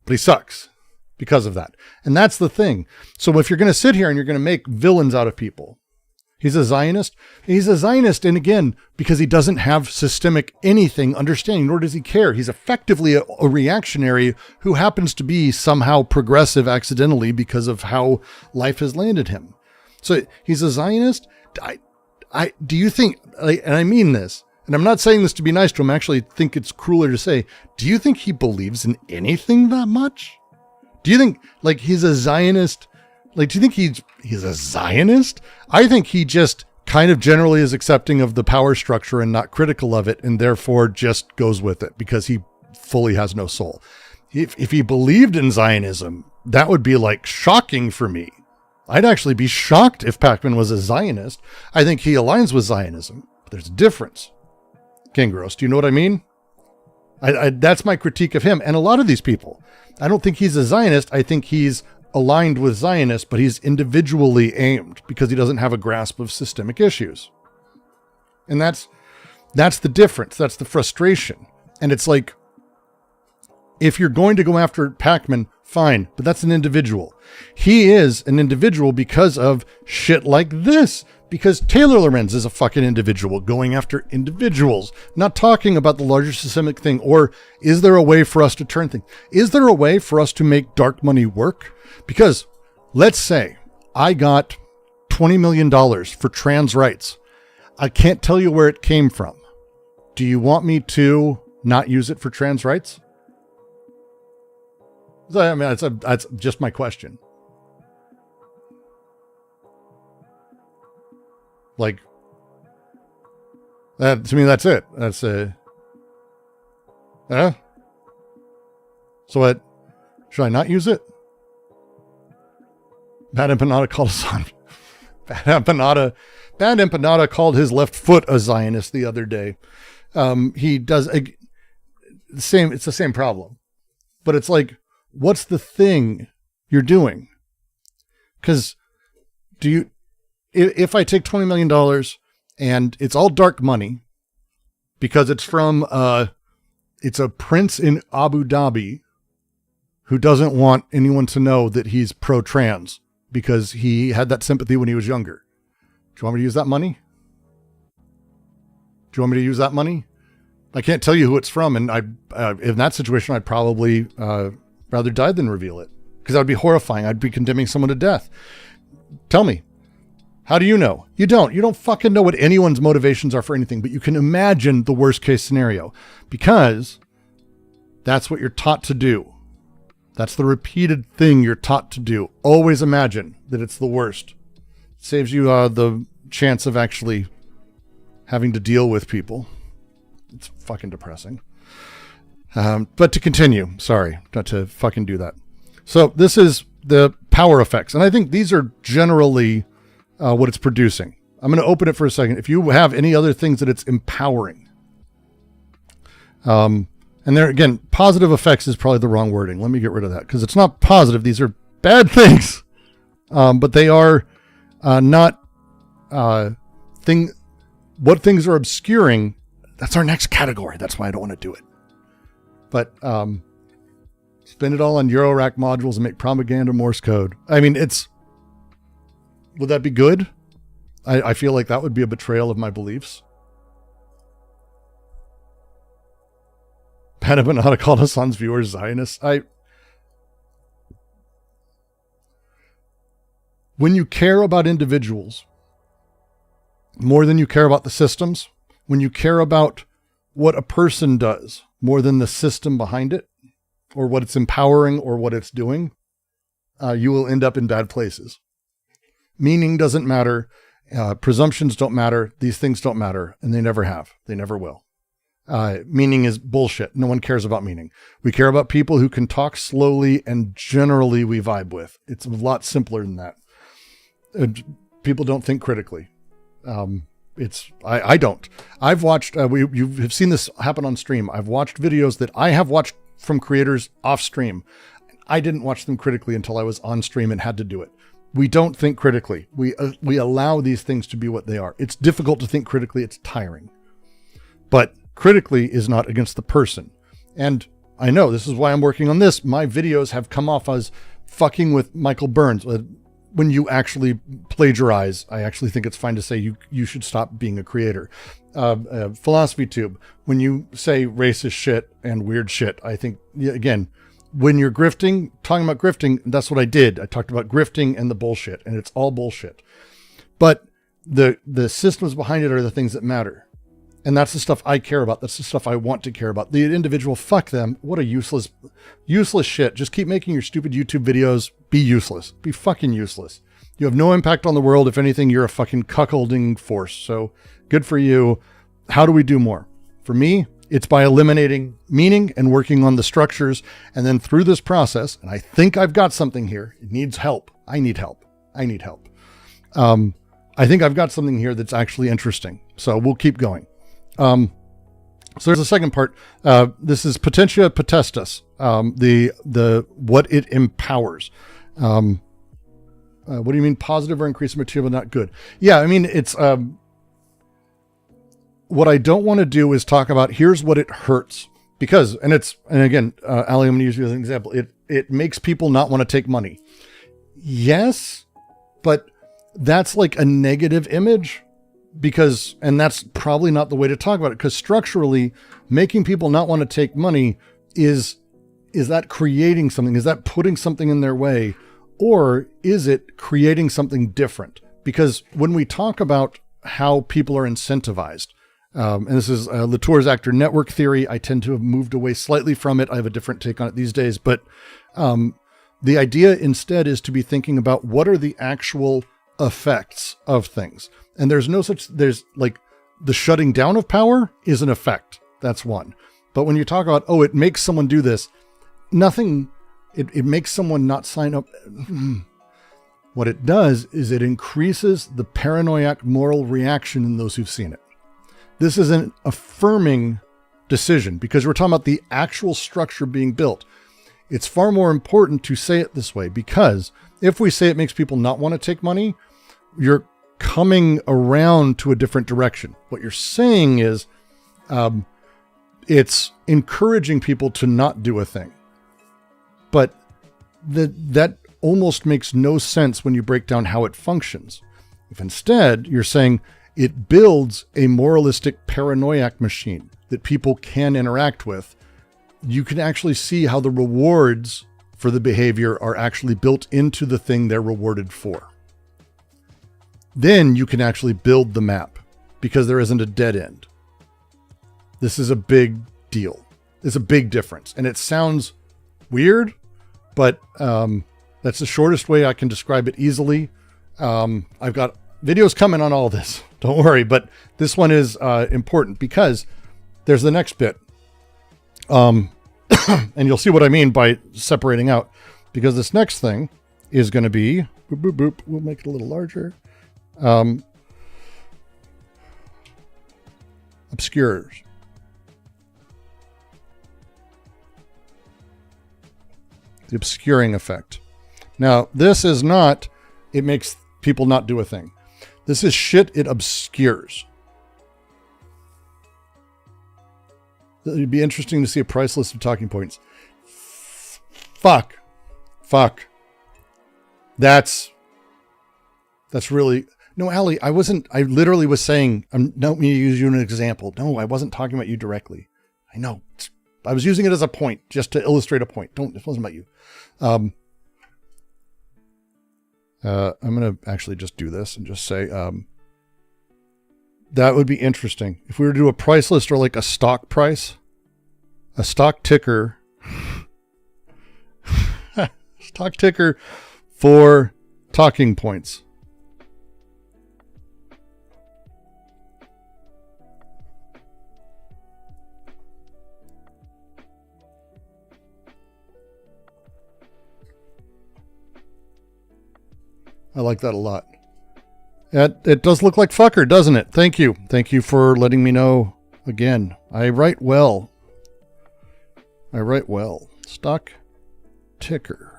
But he sucks because of that. And that's the thing. So if you're going to sit here and you're going to make villains out of people, he's a Zionist. He's a Zionist, and again, because he doesn't have systemic anything understanding, nor does he care. He's effectively a reactionary who happens to be somehow progressive accidentally because of how life has landed him. So he's a Zionist. Do you think, and I mean this, and I'm not saying this to be nice to him, I actually think it's crueler to say, do you think he believes in anything that much? Do you think, like, he's a Zionist? Like, do you think he's a Zionist? I think he just kind of generally is accepting of the power structure and not critical of it, and therefore just goes with it because he fully has no soul. If he believed in Zionism, that would be like shocking for me. I'd actually be shocked if Pac-Man was a Zionist. I think he aligns with Zionism. But there's a difference. King Gross, do you know what I mean? That's my critique of him and a lot of these people. I don't think he's a Zionist. I think he's aligned with Zionists, but he's individually aimed because he doesn't have a grasp of systemic issues. And that's the difference. That's the frustration. And it's like, if you're going to go after Pac-Man, fine, but that's an individual. He is an individual because of shit like this. Because Taylor Lorenz is a fucking individual going after individuals, not talking about the larger systemic thing. Or is there a way for us to turn things? Is there a way for us to make dark money work? Because let's say I got $20 million for trans rights. I can't tell you where it came from. Do you want me to not use it for trans rights? I mean, that's just my question. Like, that, to me, that's it. That's a... So what? Should I not use it? Bad Empanada called us on... Bad Empanada called his left foot a Zionist the other day. He does... It's the same problem. But it's like, what's the thing you're doing? Because if I take $20 million and it's all dark money because it's from, it's a prince in Abu Dhabi who doesn't want anyone to know that he's pro-trans because he had that sympathy when he was younger. Do you want me to use that money? Do you want me to use that money? I can't tell you who it's from. And in that situation, I'd probably rather die than reveal it because that would be horrifying. I'd be condemning someone to death. Tell me. How do you know? You don't. You don't fucking know what anyone's motivations are for anything, but you can imagine the worst case scenario because that's what you're taught to do. That's the repeated thing you're taught to do. Always imagine that it's the worst. Saves you the chance of actually having to deal with people. It's fucking depressing. But to continue, sorry, not to fucking do that. So this is the power effects. And I think these are generally what it's producing. I'm going to open it for a second. If you have any other things that it's empowering. And there again, positive effects is probably the wrong wording. Let me get rid of that because it's not positive. These are bad things. But they are not what things are obscuring. That's our next category. That's why I don't want to do it. But spend it all on Eurorack modules and make propaganda Morse code. I mean, would that be good? I feel like that would be a betrayal of my beliefs. Pat Abanata called Hassan's viewers Zionists. When you care about individuals more than you care about the systems, when you care about what a person does more than the system behind it, or what it's empowering or what it's doing, you will end up in bad places. Meaning doesn't matter. Presumptions don't matter. These things don't matter. And they never have. They never will. Meaning is bullshit. No one cares about meaning. We care about people who can talk slowly and generally we vibe with. It's a lot simpler than that. People don't think critically. I don't. I've watched, you have seen this happen on stream. I've watched videos that I have watched from creators off stream. I didn't watch them critically until I was on stream and had to do it. We don't think critically. We allow these things to be what they are. It's difficult to think critically. It's tiring. But critically is not against the person. And I know this is why I'm working on this. My videos have come off as fucking with Michael Burns. When you actually plagiarize, I actually think it's fine to say you should stop being a creator. Philosophy Tube, when you say racist shit and weird shit, I think, again, when you're grifting, talking about grifting, that's what I did. I talked about grifting and the bullshit, and it's all bullshit. But the systems behind it are the things that matter. And that's the stuff I care about. That's the stuff I want to care about. The individual, fuck them. What a useless shit. Just keep making your stupid YouTube videos. Be useless. Be fucking useless. You have no impact on the world. If anything, you're a fucking cuckolding force. So good for you. How do we do more? For me, it's by eliminating meaning and working on the structures. And then through this process, and I think I've got something here. It needs help. I need help. I think I've got something here that's actually interesting. So we'll keep going. So there's a second part. This is Potentia Potestas, the what it empowers. What do you mean positive or increased material, not good? Yeah, I mean, it's what I don't want to do is talk about here's what it hurts because, and again, Ali, I'm going to use you as an example. It makes people not want to take money. Yes, but that's like a negative image. And that's probably not the way to talk about it, because structurally making people not want to take money is that creating something? Is that putting something in their way, or is it creating something different? Because when we talk about how people are incentivized, and this is Latour's actor network theory, I tend to have moved away slightly from it. I have a different take on it these days, but the idea instead is to be thinking about what are the actual effects of things. And there's like the shutting down of power is an effect. That's one. But when you talk about, it makes someone do this, it makes someone not sign up. What it does is it increases the paranoiac moral reaction in those who've seen it. This is an affirming decision because we're talking about the actual structure being built. It's far more important to say it this way, because if we say it makes people not want to take money, you're coming around to a different direction. What you're saying is it's encouraging people to not do a thing. But that almost makes no sense when you break down how it functions. If instead you're saying it builds a moralistic paranoiac machine that people can interact with, you can actually see how the rewards for the behavior are actually built into the thing they're rewarded for. Then you can actually build the map because there isn't a dead end. This is a big deal. It's a big difference. And it sounds weird, but that's the shortest way I can describe it easily. I've got videos coming on all this, don't worry, but this one is important because there's the next bit. And you'll see what I mean by separating out, because this next thing is going to be, boop, boop, boop. We'll make it a little larger. Obscures. The obscuring effect. Now, this is not, it makes people not do a thing. This is shit it obscures. It'd be interesting to see a price list of talking points. Fuck. That's really, no, Allie, I literally was saying, don't me use you as an example. No, I wasn't talking about you directly. I know. I was using it as a point, just to illustrate a point. It wasn't about you. I'm going to actually just do this and just say, that would be interesting. If we were to do a price list or like a stock price, a stock ticker, stock ticker for talking points. I like that a lot. It does look like fucker, doesn't it? Thank you. Thank you for letting me know again. I write well. Stock ticker.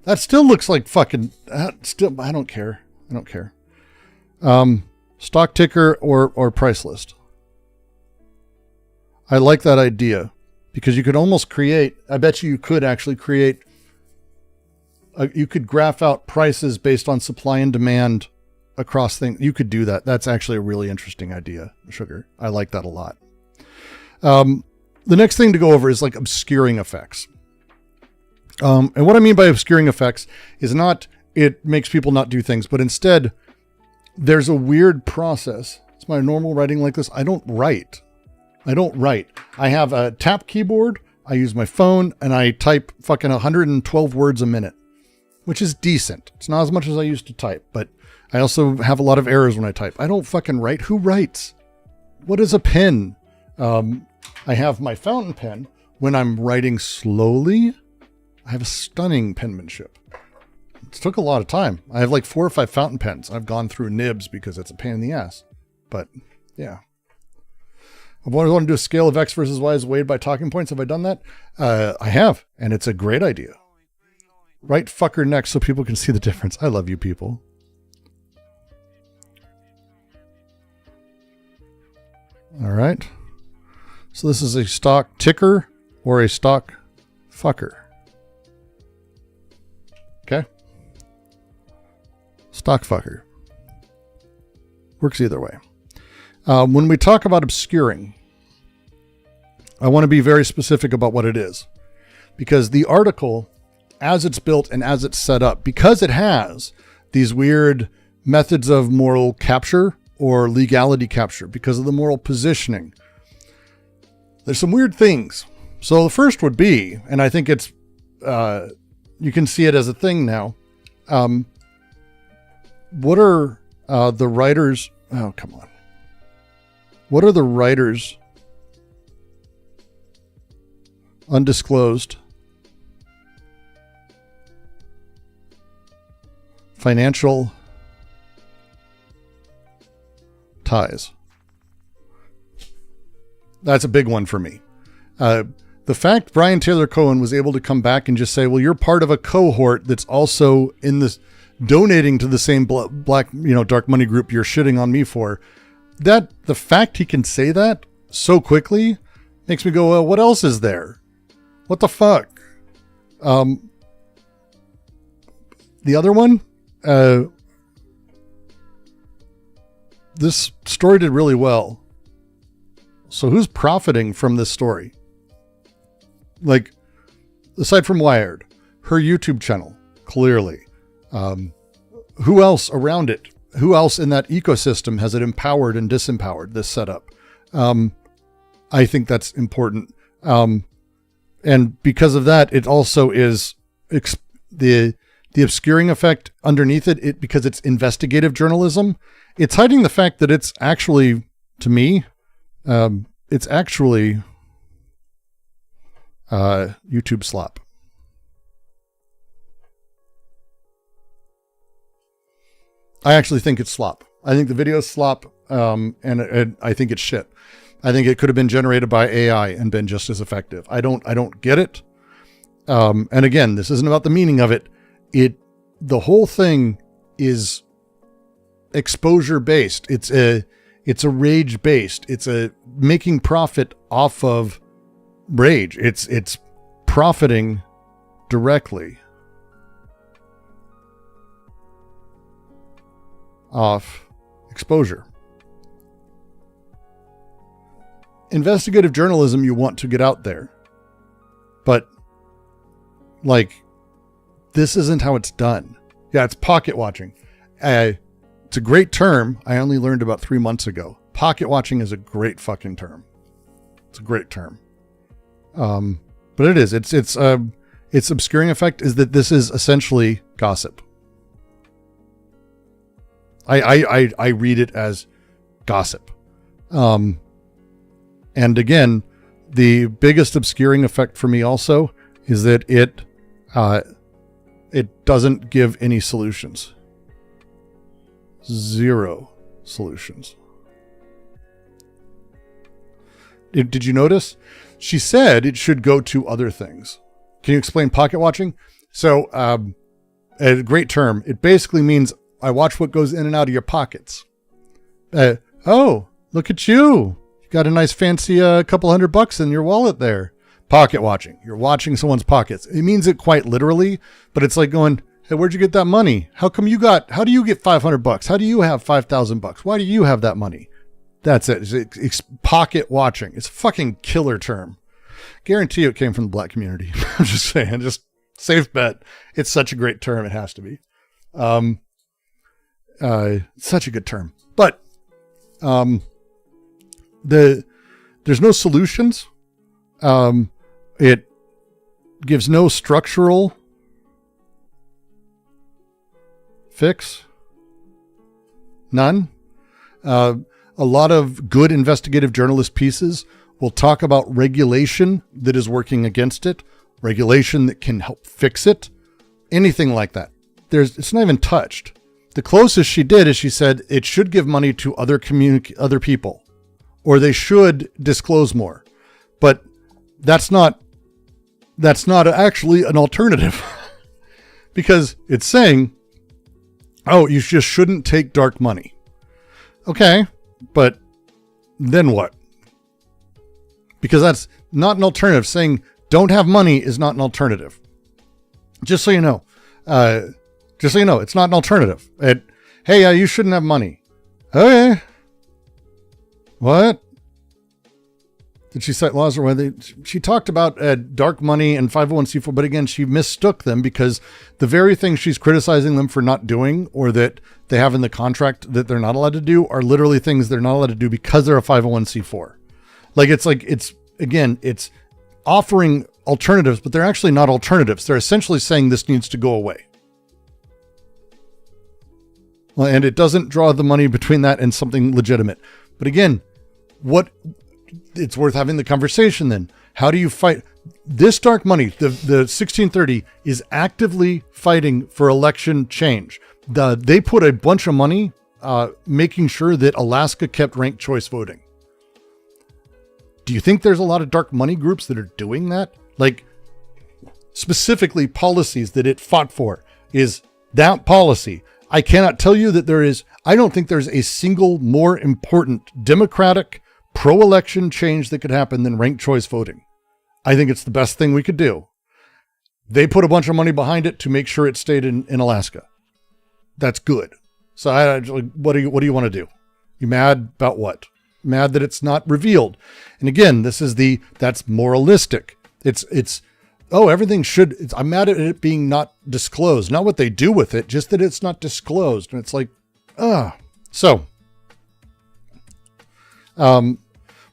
That still looks like fucking, I don't care. Stock ticker or price list. I like that idea because you could almost create, I bet you could actually create, you could graph out prices based on supply and demand across things. You could do that. That's actually a really interesting idea, Sugar. I like that a lot. The next thing to go over is like obscuring effects. And what I mean by obscuring effects is not, it makes people not do things, but instead there's a weird process. It's my normal writing like this. I don't write. I have a tap keyboard. I use my phone and I type fucking 112 words a minute, which is decent. It's not as much as I used to type, but I also have a lot of errors when I type. I don't fucking write. Who writes? What is a pen? I have my fountain pen. When I'm writing slowly, I have a stunning penmanship. It took a lot of time. I have like 4 or 5 fountain pens. I've gone through nibs because it's a pain in the ass. But yeah. I've always wanted to do a scale of X versus Y as weighed by talking points. Have I done that? I have, and it's a great idea. Write fucker next so people can see the difference. I love you people. All right. So this is a stock ticker or a stock fucker. Okay. Stock fucker. Works either way. When we talk about obscuring, I want to be very specific about what it is, because the article, as it's built and as it's set up, because it has these weird methods of moral capture or legality capture, because of the moral positioning, there's some weird things. So the first would be, and I think it's, you can see it as a thing now. What are the writers? Oh, come on. What are the writers' undisclosed financial ties? That's a big one for me. The fact Brian Taylor Cohen was able to come back and just say, well, you're part of a cohort that's also in this donating to the same black, dark money group you're shitting on me for. That the fact he can say that so quickly makes me go, well, what else is there? What the fuck? The other one, this story did really well. So who's profiting from this story? Like, aside from Wired, her YouTube channel, clearly. Who else around it? Who else in that ecosystem has it empowered and disempowered, this setup? I think that's important. And because of that, it also is the obscuring effect underneath it, because it's investigative journalism. It's hiding the fact that it's actually, to me, it's actually YouTube slop. I actually think it's slop. I think the video is slop, and I think it's shit. I think it could have been generated by AI and been just as effective. I don't get it. And again, this isn't about the meaning of it. The whole thing is exposure based. It's a rage based. It's a making profit off of rage. It's profiting directly off exposure. Investigative journalism, you want to get out there, but like, this isn't how it's done. Yeah, it's pocket watching. It's a great term. I only learned about 3 months ago. Pocket watching is a great fucking term. It's a great term. But it is. Its obscuring effect is that this is essentially gossip. I read it as gossip. And again, the biggest obscuring effect for me also is that it doesn't give any solutions. Zero solutions. Did you notice? She said it should go to other things. Can you explain pocket watching? So, a great term. It basically means I watch what goes in and out of your pockets. Oh, look at you. You got a nice fancy couple $100 in your wallet there. Pocket watching. You're watching someone's pockets. It means it quite literally, but it's like going, hey, where'd you get that money? How do you get $500? How do you have $5,000? Why do you have that money? That's it. It's pocket watching. It's a fucking killer term. Guarantee it came from the black community. I'm just saying, just safe bet. It's such a great term. It has to be. Such a good term, but, there's no solutions. It gives no structural fix. None. A lot of good investigative journalist pieces will talk about regulation that is working against it, regulation that can help fix it, anything like that. It's not even touched. The closest she did is she said it should give money to other people, or they should disclose more. But that's not actually an alternative because it's saying, oh, you just shouldn't take dark money. Okay, but then what? Because that's not an alternative. Saying don't have money is not an alternative. Just so you know. It's not an alternative. Hey, you shouldn't have money. Okay. What? Did she cite laws or whether she talked about dark money and 501c4, but again, she mistook them because the very things she's criticizing them for not doing, or that they have in the contract that they're not allowed to do, are literally things they're not allowed to do because they're a 501c4. It's offering alternatives, but they're actually not alternatives. They're essentially saying this needs to go away. Well, and it doesn't draw the money between that and something legitimate. But again, it's worth having the conversation then. How do you fight this dark money? The 1630 is actively fighting for election change. They put a bunch of money making sure that Alaska kept ranked choice voting. Do you think there's a lot of dark money groups that are doing that? Like, specifically policies that it fought for is that policy. I cannot tell you that there is, I don't think there's a single more important Democratic pro-election change that could happen than ranked choice voting. I think it's the best thing we could do. They put a bunch of money behind it to make sure it stayed in Alaska. That's good. So what do you want to do? You mad about what? Mad that it's not revealed. And again, that's moralistic. I'm mad at it being not disclosed. Not what they do with it, just that it's not disclosed. And it's like,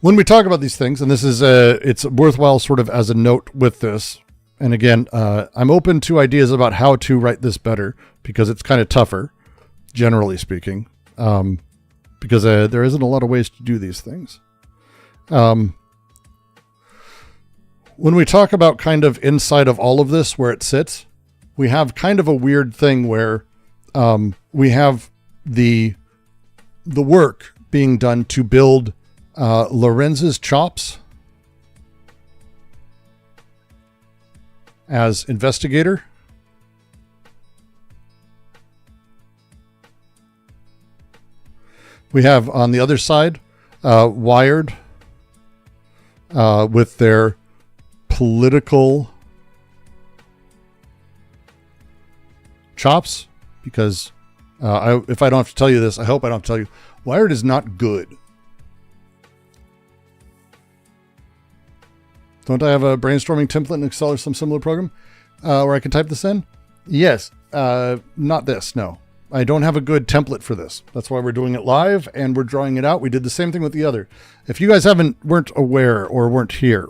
when we talk about these things, and this is it's worthwhile sort of as a note with this. And again, I'm open to ideas about how to write this better because it's kind of tougher, generally speaking, because there isn't a lot of ways to do these things. When we talk about kind of inside of all of this, where it sits, we have kind of a weird thing where we have the work being done to build Lorenz's chops as investigator. We have on the other side Wired with their political chops, because if I don't have to tell you this, I hope I don't have to tell you, Wired is not good. Don't I have a brainstorming template in Excel or some similar program where I can type this in? Yes. Not this. No. I don't have a good template for this. That's why we're doing it live and we're drawing it out. We did the same thing with the other. If you guys weren't aware or weren't here,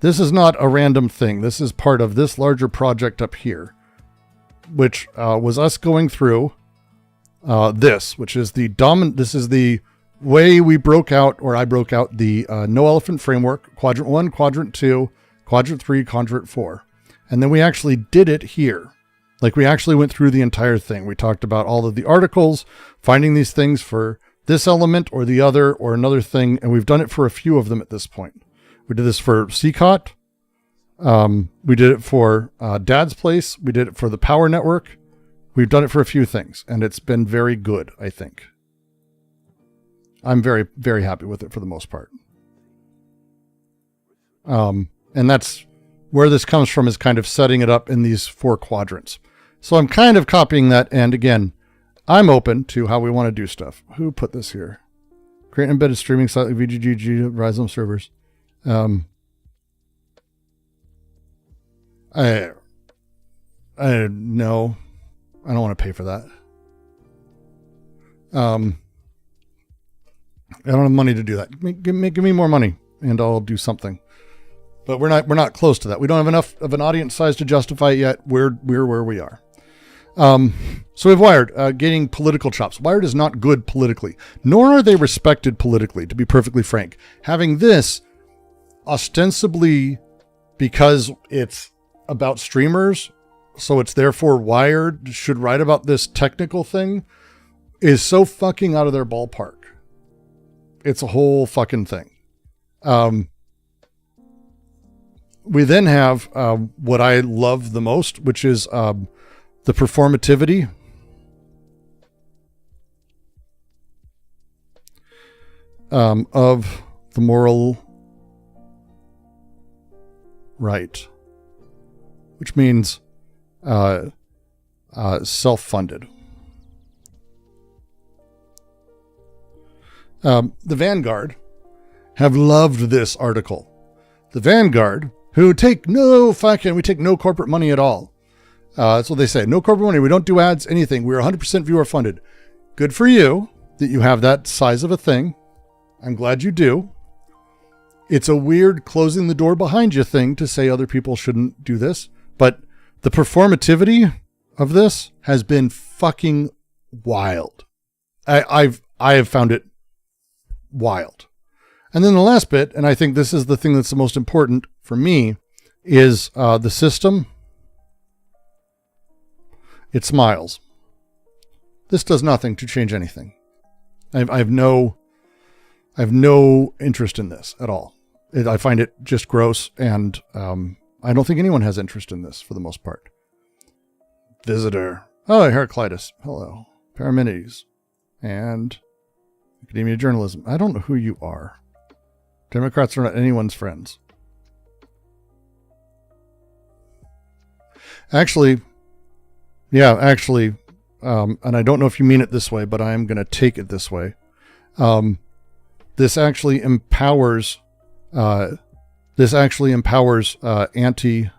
this is not a random thing. This is part of this larger project up here, which was us going through this, which is this is the way we broke out, or I broke out the no elephant framework, quadrant 1, quadrant 2, quadrant 3, quadrant 4. And then we actually did it here. Like we actually went through the entire thing. We talked about all of the articles, finding these things for this element or the other or another thing. And we've done it for a few of them at this point. We did this for CCOT. We did it for Dad's Place. We did it for the Power Network. We've done it for a few things and it's been very good, I think. I'm very, very happy with it for the most part. And that's where this comes from, is kind of setting it up in these 4 quadrants. So I'm kind of copying that. And again, I'm open to how we want to do stuff. Who put this here? Create embedded streaming site like VGGG, Rhizome servers. No, I don't want to pay for that. I don't have money to do that. Give me more money and I'll do something. But we're not close to that. We don't have enough of an audience size to justify it yet. We're where we are. So we have Wired getting political chops. Wired is not good politically, nor are they respected politically, to be perfectly frank. Having this ostensibly because it's about streamers, so it's therefore Wired should write about this technical thing, is so fucking out of their ballpark. It's a whole fucking thing. We then have what I love the most, which is the performativity. Of the moral right, which means self-funded. The Vanguard have loved this article. The Vanguard, who we take no corporate money at all. That's what they say. No corporate money. We don't do ads, anything. We're 100% viewer funded. Good for you that you have that size of a thing. I'm glad you do. It's a weird closing the door behind you thing to say other people shouldn't do this. But the performativity of this has been fucking wild. I have found it wild. And then the last bit, and I think this is the thing that's the most important for me, is the system. It smiles. This does nothing to change anything. I have no interest in this at all. I find it just gross, and I don't think anyone has interest in this for the most part. Visitor. Oh, Heraclitus. Hello. Parmenides. And Academia of Journalism. I don't know who you are. Democrats are not anyone's friends. Actually, and I don't know if you mean it this way, but I am going to take it this way. This actually empowers anti-dem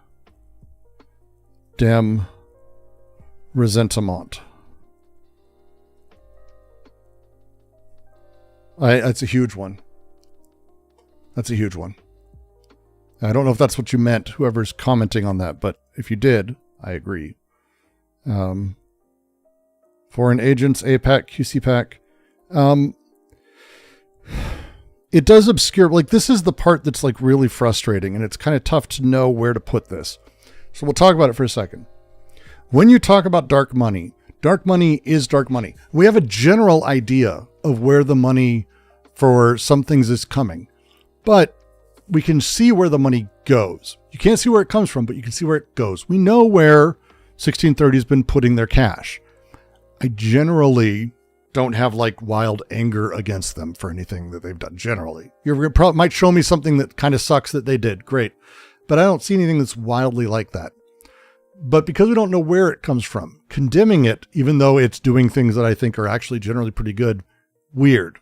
resentment. It's a huge one. That's a huge one. I don't know if that's what you meant, whoever's commenting on that, but if you did, I agree. Foreign agents, APAC, QCPAC. It does obscure, like this is the part that's like really frustrating, and it's kind of tough to know where to put this. So we'll talk about it for a second. When you talk about dark money is dark money. We have a general idea of where the money for some things is coming, but we can see where the money goes. You can't see where it comes from, but you can see where it goes. We know where 1630 has been putting their cash. I generally don't have like wild anger against them for anything that they've done. Generally, you probably might show me something that kind of sucks that they did. Great. But I don't see anything that's wildly like that. But because we don't know where it comes from, condemning it, even though it's doing things that I think are actually generally pretty good, weird.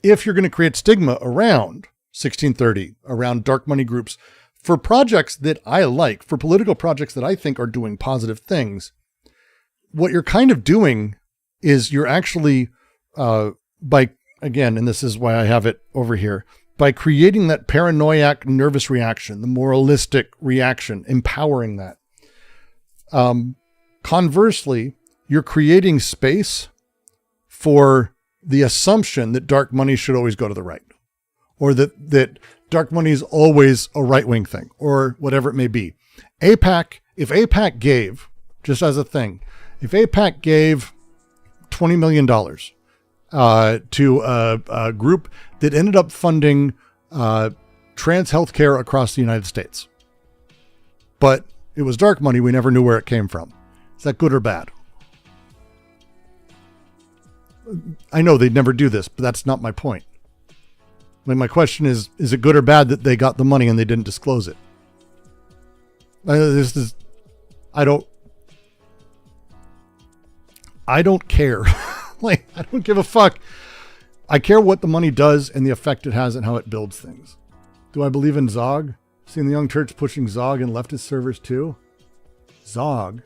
If you're going to create stigma around 1630, around dark money groups, for projects that I like, for political projects that I think are doing positive things, what you're kind of doing is you're actually, by, again, and this is why I have it over here, by creating that paranoiac nervous reaction, the moralistic reaction, empowering that. Conversely, you're creating space for the assumption that dark money should always go to the right, or that dark money is always a right-wing thing, or whatever it may be. APAC, if APAC gave, just as a thing, if APAC gave $20 million to a group that ended up funding trans healthcare across the United States, but it was dark money, we never knew where it came from. Is that good or bad? I know they'd never do this, but that's not my point. My question is it good or bad that they got the money and they didn't disclose it? I don't care. Like, I don't give a fuck. I care what the money does and the effect it has and how it builds things. Do I believe in Zog? Seen the Young Turks pushing Zog and leftist servers too? Zog?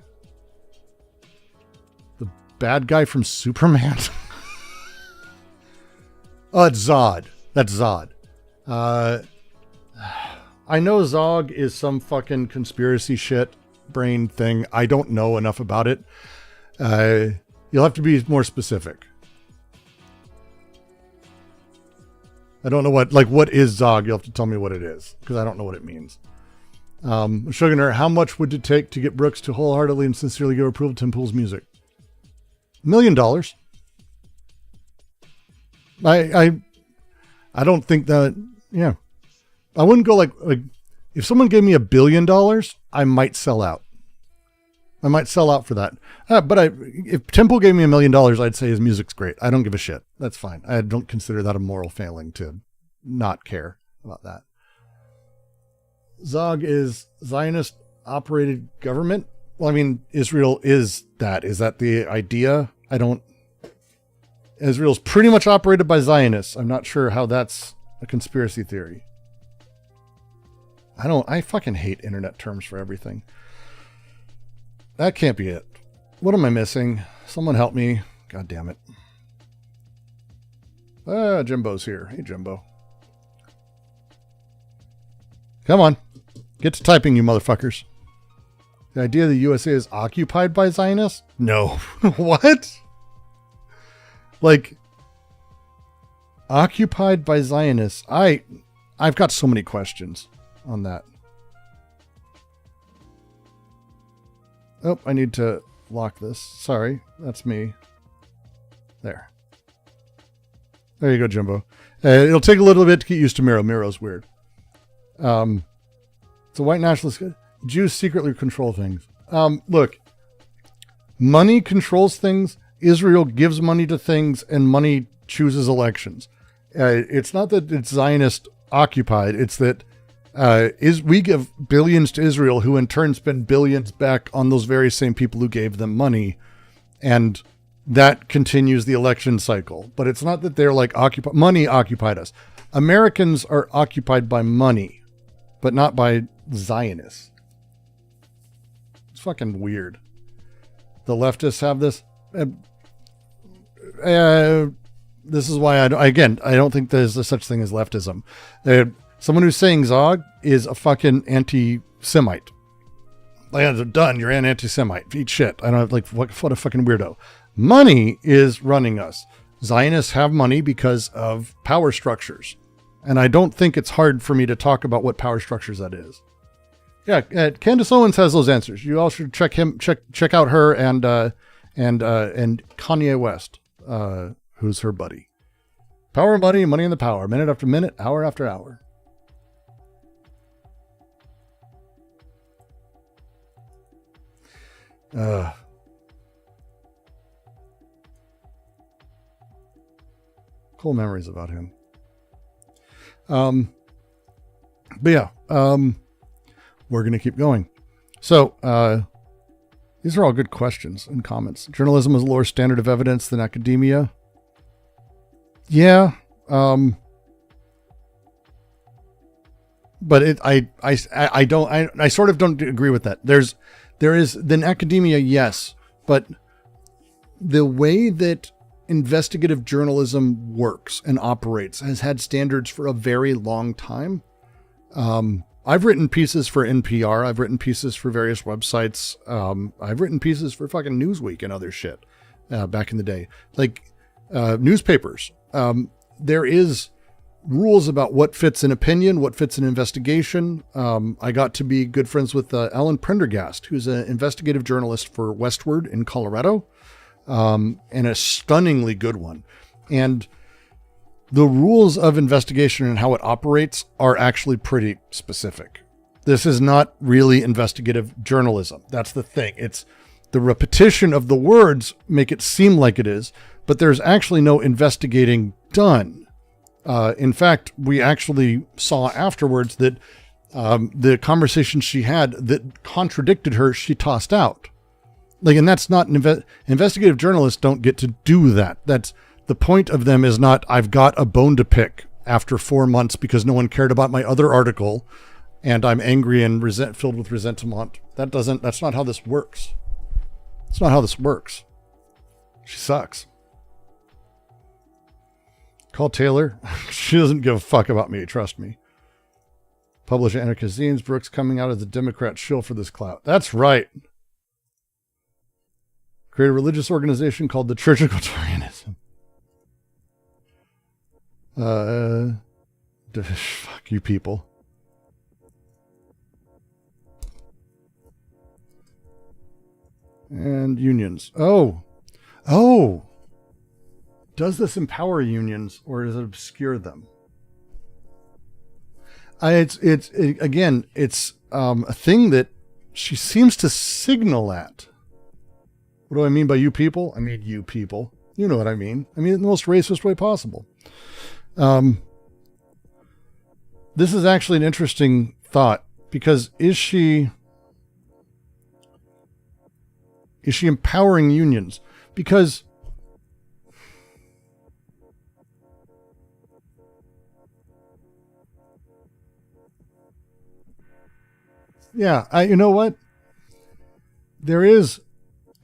The bad guy from Superman? Oh, it's Zod. That's Zod. I know Zog is some fucking conspiracy shit brain thing. I don't know enough about it. You'll have to be more specific. I don't know what is Zog? You'll have to tell me what it is, because I don't know what it means. Sugar, how much would it take to get Brooks to wholeheartedly and sincerely give approval to Tim Pool's music? $1 million. I don't think that, yeah. I wouldn't go like if someone gave me $1 billion, I might sell out. I might sell out for that. But if Temple gave me $1 million, I'd say his music's great. I don't give a shit. That's fine. I don't consider that a moral failing to not care about that. Zog is Zionist operated government. Well, I mean, Israel is that. Is that the idea? Israel's pretty much operated by Zionists. I'm not sure how that's a conspiracy theory. I fucking hate internet terms for everything. That can't be it. What am I missing? Someone help me. God damn it. Jimbo's here. Hey, Jimbo. Come on. Get to typing, you motherfuckers. The idea the USA is occupied by Zionists? No. What? Like, occupied by Zionists. I've got so many questions on that. Oh, I need to lock this. Sorry, that's me. There. There you go, Jimbo. It'll take a little bit to get used to Miro. Miro's weird. It's a white nationalist. Jews secretly control things. Look, money controls things. Israel gives money to things, and money chooses elections. It's not that it's Zionist occupied. It's that we give billions to Israel, who in turn spend billions back on those very same people who gave them money. And that continues the election cycle. But it's not that they're like money occupied us. Americans are occupied by money, but not by Zionists. It's fucking weird. The leftists have this. This is why I don't think there's a such thing as leftism. Someone who's saying Zog is a fucking anti-Semite. Like, done. You're an anti-Semite. Eat shit. I don't like what a fucking weirdo. Money is running us. Zionists have money because of power structures. And I don't think it's hard for me to talk about what power structures that is. Yeah, Candace Owens has those answers. You all should check out her and Kanye West, who's her buddy. Power, money, money in the power. Minute after minute, hour after hour. Cool memories about him. But yeah, we're going to keep going. So, these are all good questions and comments. Journalism is a lower standard of evidence than academia. Yeah. But I sort of don't agree with that. There is then academia, yes, but the way that investigative journalism works and operates has had standards for a very long time. I've written pieces for NPR. I've written pieces for various websites. I've written pieces for fucking Newsweek and other shit back in the day. Like newspapers. There is rules about what fits an opinion, what fits an investigation. I got to be good friends with Alan Prendergast, who's an investigative journalist for Westward in Colorado, and a stunningly good one. And the rules of investigation and how it operates are actually pretty specific. This is not really investigative journalism. That's the thing. It's the repetition of the words make it seem like it is, but there's actually no investigating done. In fact, we actually saw afterwards that the conversation she had that contradicted her, she tossed out. Like, and that's not investigative journalists don't get to do that. That's the point of them is not, I've got a bone to pick after 4 months because no one cared about my other article and I'm angry and filled with resentment. That's not how this works. It's not how this works. She sucks. Call Taylor. She doesn't give a fuck about me. Trust me. Publish anarchist zines. Brooks coming out as a Democrat shill for this clout. That's right. Create a religious organization called the Church of Equatorianism. Fuck you people. And unions. Oh. Does this empower unions or does it obscure them? It's a thing that she seems to signal at. What do I mean by you people? I mean you people. You know what I mean. I mean it in the most racist way possible. This is actually an interesting thought because is she empowering unions? Because yeah, you know what? There is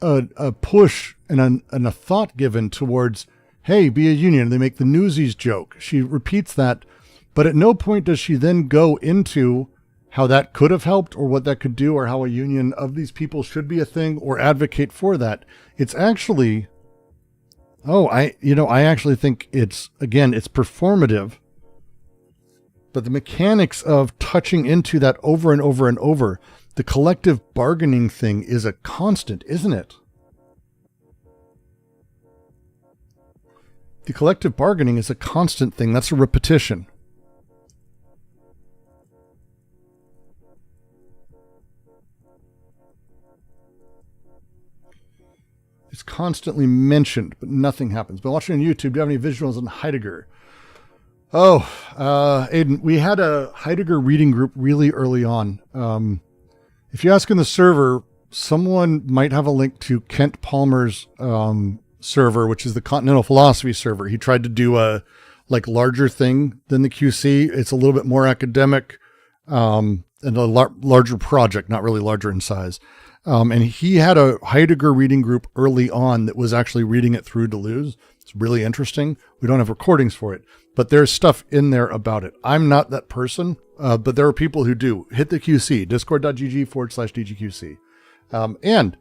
a push and a thought given towards, hey, be a union. They make the Newsies joke. She repeats that, but at no point does she then go into how that could have helped or what that could do or how a union of these people should be a thing or advocate for that. It's actually, I actually think it's performative, but the mechanics of touching into that over and over and over, the collective bargaining thing is a constant, isn't it? The collective bargaining is a constant thing. That's a repetition. It's constantly mentioned, but nothing happens. But watching on YouTube, do you have any visuals on Heidegger? Aiden, we had a Heidegger reading group really early on. If you ask in the server, someone might have a link to Kent Palmer's server, which is the Continental Philosophy server. He tried to do a larger thing than the QC. It's a little bit more academic and a larger project, not really larger in size. And he had a Heidegger reading group early on that was actually reading it through Deleuze. It's really interesting. We don't have recordings for it, but there's stuff in there about it. I'm not that person, but there are people who do. Hit the QC, discord.gg/DGQC. And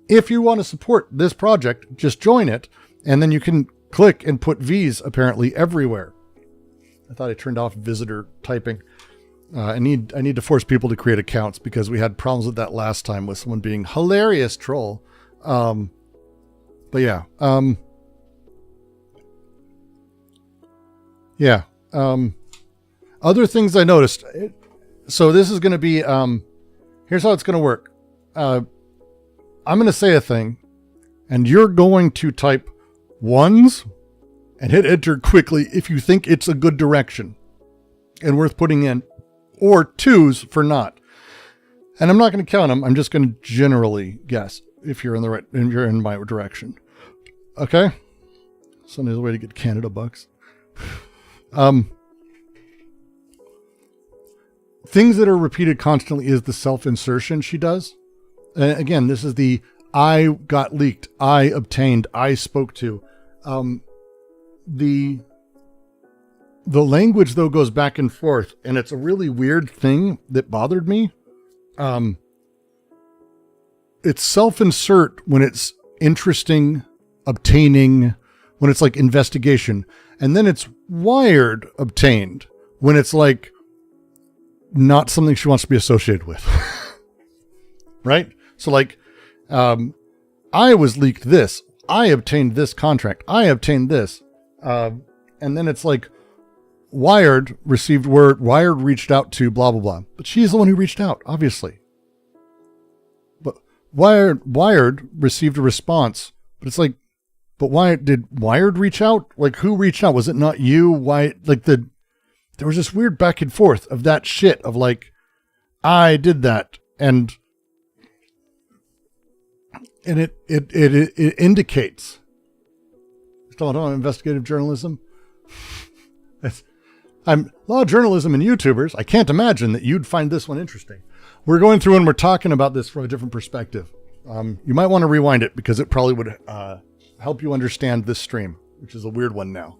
if you want to support this project, just join it, and then you can click and put V's apparently everywhere. I thought I turned off visitor typing. I need to force people to create accounts because we had problems with that last time with someone being hilarious troll. But yeah. Yeah. Other things I noticed. So this is going to be, here's how it's going to work. I'm going to say a thing and you're going to type ones and hit enter quickly if you think it's a good direction and worth putting in, or twos for not. And I'm not going to count them. I'm just going to generally guess if you're in my direction. Okay. So there's a way to get Canada bucks. Things that are repeated constantly is the self-insertion she does. Again, this is the I got leaked, I obtained, I spoke to. The language, though, goes back and forth, and it's a really weird thing that bothered me. It's self-insert when it's interesting, obtaining, when it's like investigation, and then it's wired obtained when it's like not something she wants to be associated with. Right? So like, I was leaked this, I obtained this contract, I obtained this, and then it's like, Wired received word, Wired reached out to blah, blah, blah. But she's the one who reached out, obviously. But Wired received a response, but it's like, but why did Wired reach out? Like, who reached out? Was it not you? Why? Like there was this weird back and forth of that shit of like, I did that. And it indicates. Still on investigative journalism. I'm law journalism and YouTubers. I can't imagine that you'd find this one interesting. We're going through and we're talking about this from a different perspective. You might want to rewind it because it probably would help you understand this stream, which is a weird one now.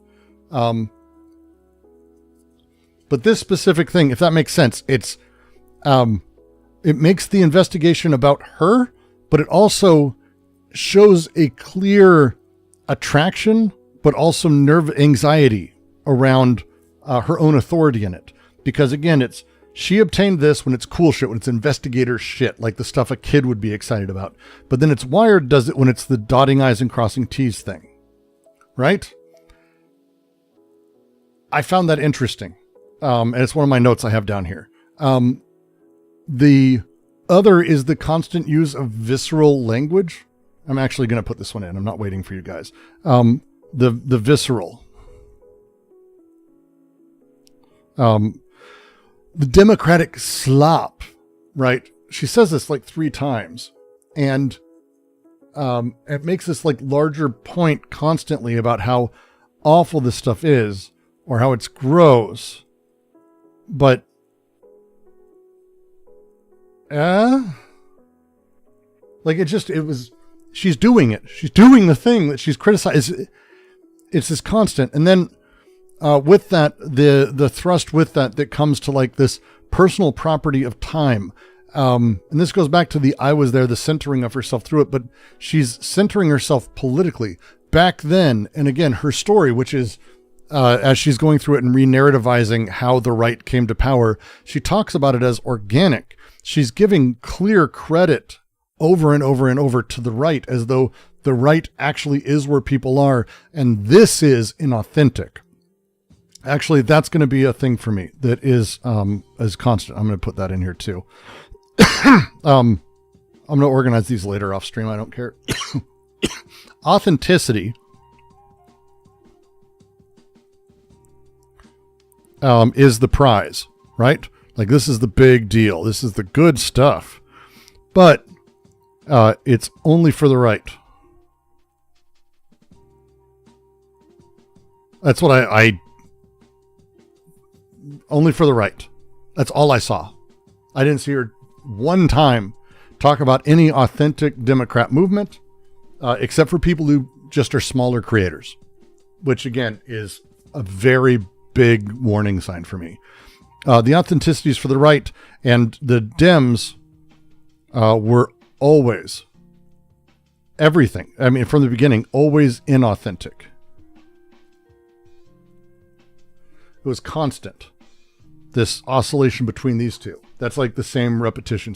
But this specific thing, if that makes sense, it makes the investigation about her, but it also shows a clear attraction, but also anxiety around her own authority in it. Because again, she obtained this when it's cool shit, when it's investigator shit, like the stuff a kid would be excited about. But then it's Wired does it when it's the dotting I's and crossing T's thing. Right? I found that interesting. And it's one of my notes I have down here. The other is the constant use of visceral language. I'm actually going to put this one in. I'm not waiting for you guys. The visceral. The democratic slop, right? She says this like 3 times, and it makes this like larger point constantly about how awful this stuff is or how it's gross. But like she's doing it. She's doing the thing that she's criticized. It's this constant. And then with that, the thrust with that comes to like this personal property of time. And this goes back to I was there, the centering of herself through it, but she's centering herself politically back then. And again, her story, which is, as she's going through it and re-narrativizing how the right came to power, she talks about it as organic. She's giving clear credit over and over and over to the right, as though the right actually is where people are. And this is inauthentic. Actually, that's going to be a thing for me that is constant. I'm going to put that in here too. I'm going to organize these later off stream. I don't care. Authenticity is the prize, right? Like, this is the big deal. This is the good stuff. But it's only for the right. That's what I only for the right. That's all I saw. I didn't see her one time talk about any authentic Democrat movement, except for people who just are smaller creators, which again is a very big warning sign for me. The authenticities for the right and the Dems were always everything. I mean, from the beginning, always inauthentic. It was constant. This oscillation between these two. That's like the same repetition.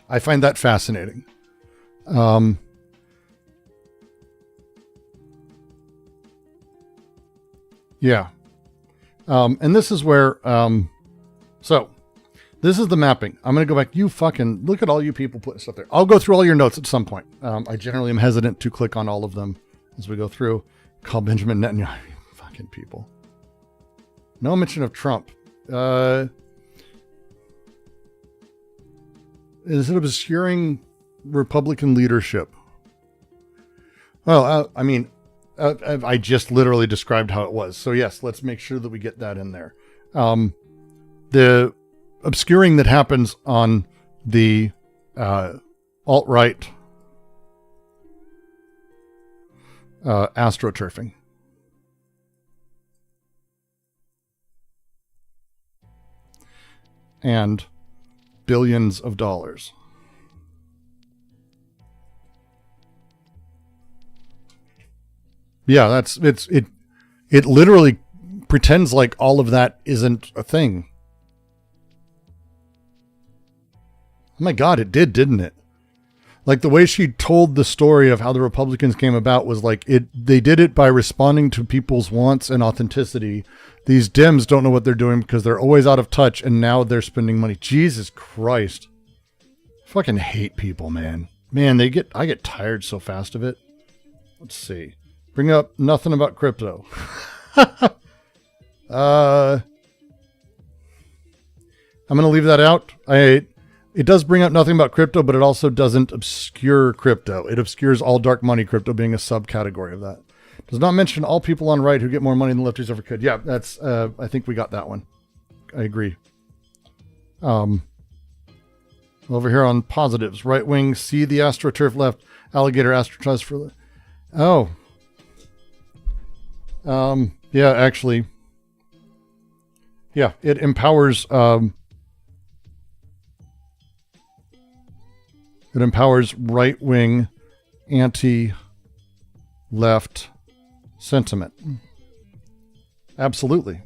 I find that fascinating. Yeah. And this is where, so this is the mapping. I'm going to go back. You fucking look at all you people putting stuff there. I'll go through all your notes at some point. I generally am hesitant to click on all of them as we go through. Call Benjamin Netanyahu. Fucking people. No mention of Trump. Is it obscuring Republican leadership? Well, I mean, I just literally described how it was. So yes, let's make sure that we get that in there. The obscuring that happens on the alt-right astroturfing. And billions of dollars. Yeah, it literally pretends like all of that isn't a thing. Oh my God, it did, didn't it? Like the way she told the story of how the Republicans came about was like they did it by responding to people's wants and authenticity. These Dems don't know what they're doing because they're always out of touch and now they're spending money. Jesus Christ. I fucking hate people, man. Man, I get tired so fast of it. Let's see. Bring up nothing about crypto. I'm going to leave that out. It does bring up nothing about crypto, but it also doesn't obscure crypto. It obscures all dark money, crypto being a subcategory of that. Does not mention all people on right who get more money than lefties ever could. Yeah, that's, I think we got that one. I agree. Over here on positives, right wing, see the AstroTurf, left alligator astroturf for, oh. Yeah, actually, yeah, it empowers, right-wing, anti-left sentiment. Absolutely.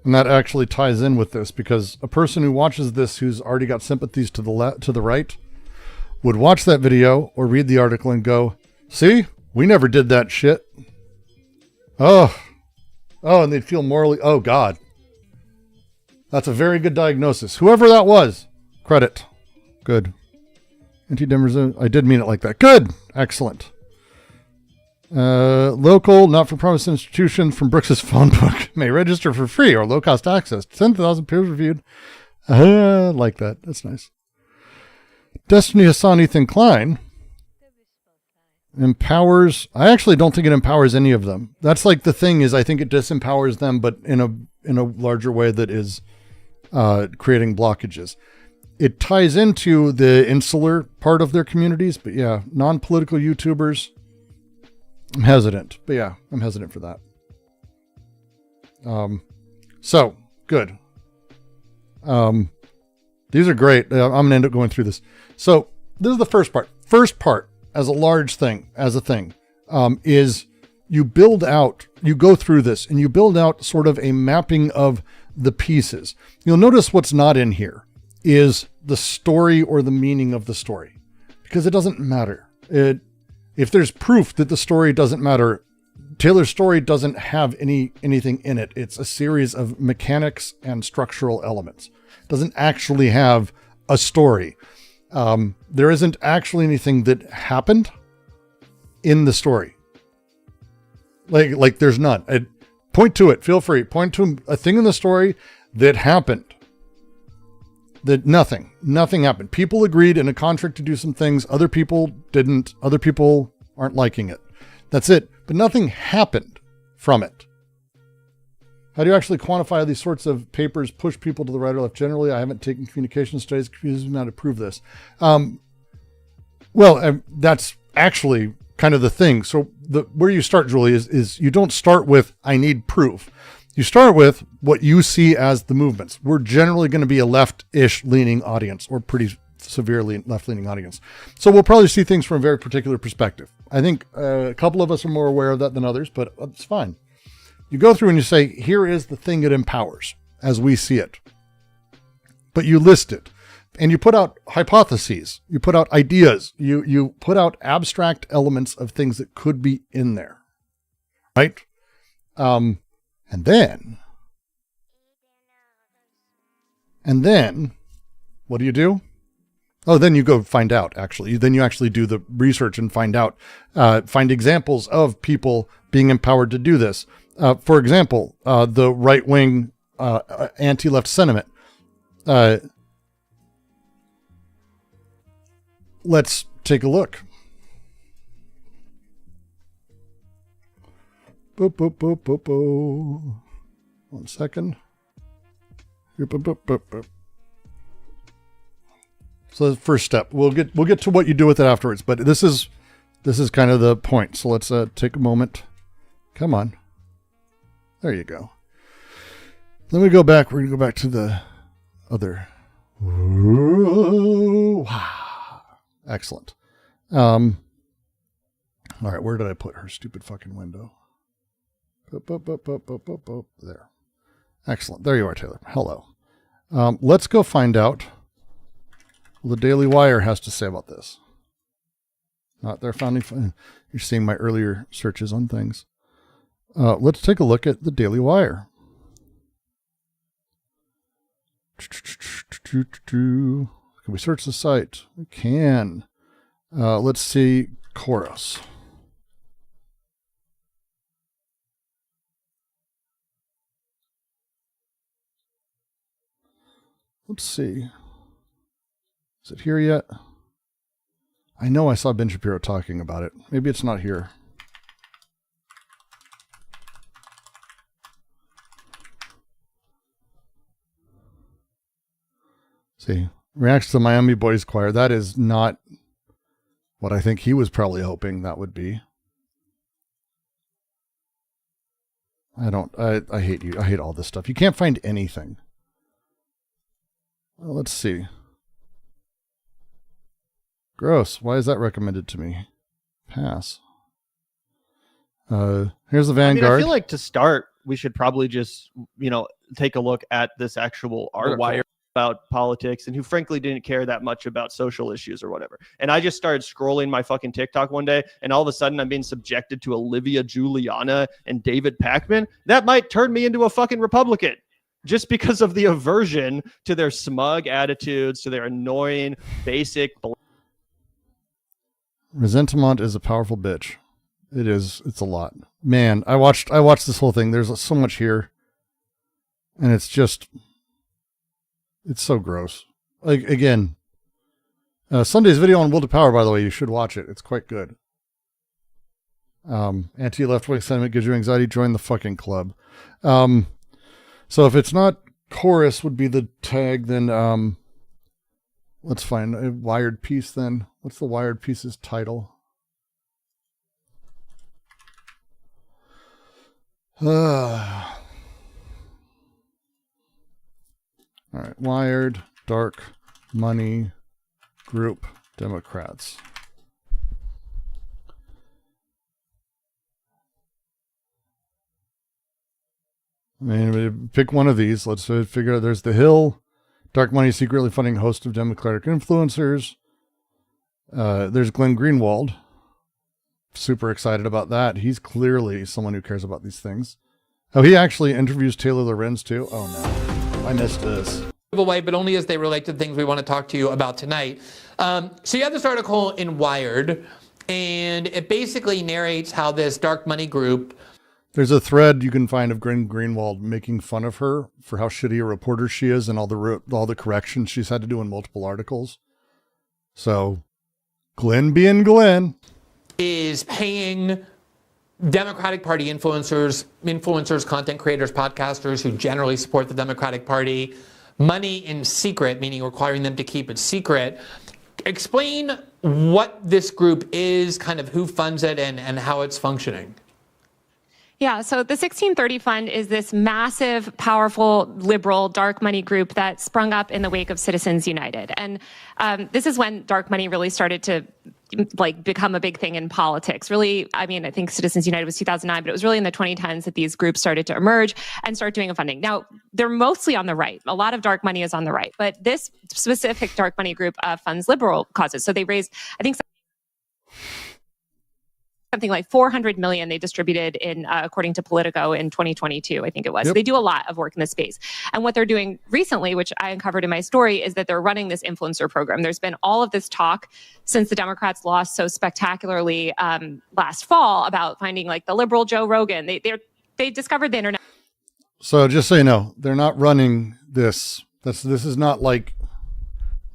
And that actually ties in with this because a person who watches this who's already got sympathies to the right would watch that video or read the article and go, see, we never did that shit. Oh, and they'd feel morally, oh God. That's a very good diagnosis. Whoever that was, credit. Good. Anti-Demers, I did mean it like that. Good. Excellent. Local, not-for-profit institutions from Brooks's phone book may register for free or low-cost access. 10,000 peer-reviewed. Like that. That's nice. Destiny Hassan Ethan Klein empowers. I actually don't think it empowers any of them. That's like the thing is I think it disempowers them, but in a larger way that is creating blockages. It ties into the insular part of their communities, but yeah, non-political YouTubers. I'm hesitant, but yeah, I'm hesitant for that. So good. These are great. I'm going to end up going through this. So this is the first part. First part as a large thing, is you build out, you go through this and you build out sort of a mapping of the pieces. You'll notice what's not in here is the story or the meaning of the story because it doesn't matter. If there's proof that the story doesn't matter, Taylor's story doesn't have anything in it. It's a series of mechanics and structural elements. It doesn't actually have a story. There isn't actually anything that happened in the story. Like there's none. Point to it. Feel free. Point to a thing in the story that happened. That nothing happened. People agreed in a contract to do some things. Other people didn't. Other people aren't liking it. That's it. But nothing happened from it. How do you actually quantify how these sorts of papers push people to the right or left? Generally, I haven't taken communication studies. Confusing me how to prove this. That's actually kind of the thing. So where you start, Julie, is you don't start with, I need proof. You start with what you see as the movements. We're generally going to be a left-ish leaning audience, or pretty severely left-leaning audience. So we'll probably see things from a very particular perspective. I think a couple of us are more aware of that than others, but it's fine. You go through and you say, here is the thing it empowers as we see it. But you list it and you put out hypotheses, you put out ideas, you put out abstract elements of things that could be in there. Right? And then what do? Oh, then you go find out, actually. Then you actually do the research and find out, find examples of people being empowered to do this. For example, the right-wing anti-left sentiment. Let's take a look. Boop, boop, boop, boop, boop. 1 second. Boop, boop, boop, boop, boop. So the first step, we'll get to what you do with it afterwards, but this is kind of the point. So let's take a moment. Come on. There you go. Let me go back. We're going to go back to the other. Wow. Excellent. All right. Where did I put her stupid fucking window? There. Excellent. There you are, Taylor. Hello. Let's go find out what the Daily Wire has to say about this. Not their founding. You're seeing my earlier searches on things. Let's take a look at the Daily Wire. Can we search the site? We can. Let's see. Chorus. Let's see. Is it here yet? I know I saw Ben Shapiro talking about it. Maybe it's not here. See, reacts to the Miami Boys Choir. That is not what I think he was probably hoping that would be. I hate you. I hate all this stuff. You can't find anything. Well, let's see. Gross. Why is that recommended to me? Pass. Here's the Vanguard. I feel like to start, we should probably just, take a look at this actual article about politics and who frankly didn't care that much about social issues or whatever. And I just started scrolling my fucking TikTok one day, and all of a sudden I'm being subjected to Olivia Juliana and David Pakman. That might turn me into a fucking Republican, just because of the aversion to their smug attitudes, to their annoying, basic. Resentment is a powerful bitch. It is. It's a lot. Man, I watched this whole thing. There's so much here. And it's so gross. Like, again, Sunday's video on Will to Power, by the way, you should watch it. It's quite good. Anti-left wing sentiment gives you anxiety. Join the fucking club. So if it's not chorus would be the tag, then let's find a Wired piece then. What's the Wired piece's title? All right, Wired, Dark Money Group, Democrats. I mean, pick one of these. Let's figure out. There's The Hill, Dark Money secretly funding host of Democratic influencers. There's Glenn Greenwald. Super excited about that. He's clearly someone who cares about these things. Oh, he actually interviews Taylor Lorenz too. Oh no, I missed this. Away, but only as they relate to the things we want to talk to you about tonight. So you have this article in Wired, and it basically narrates how this dark money group. There's a thread you can find of Glenn Greenwald making fun of her for how shitty a reporter she is and all the corrections she's had to do in multiple articles. So, Glenn being Glenn is paying Democratic Party influencers, content creators, podcasters who generally support the Democratic Party, money in secret, meaning requiring them to keep it secret. Explain what this group is, kind of who funds it, and how it's functioning. Yeah, so the 1630 Fund is this massive, powerful, liberal, dark money group that sprung up in the wake of Citizens United. And this is when dark money really started to become a big thing in politics. Really, I mean, I think Citizens United was 2009, but it was really in the 2010s that these groups started to emerge and start doing funding. Now, they're mostly on the right. A lot of dark money is on the right, but this specific dark money group funds liberal causes. So they raised, I think, something like 400 million they distributed in, according to Politico, in 2022, I think it was. Yep. They do a lot of work in this space. And what they're doing recently, which I uncovered in my story, is that they're running this influencer program. There's been all of this talk since the Democrats lost so spectacularly last fall about finding like the liberal Joe Rogan. They discovered the internet. So just so you know, they're not running this. This is not like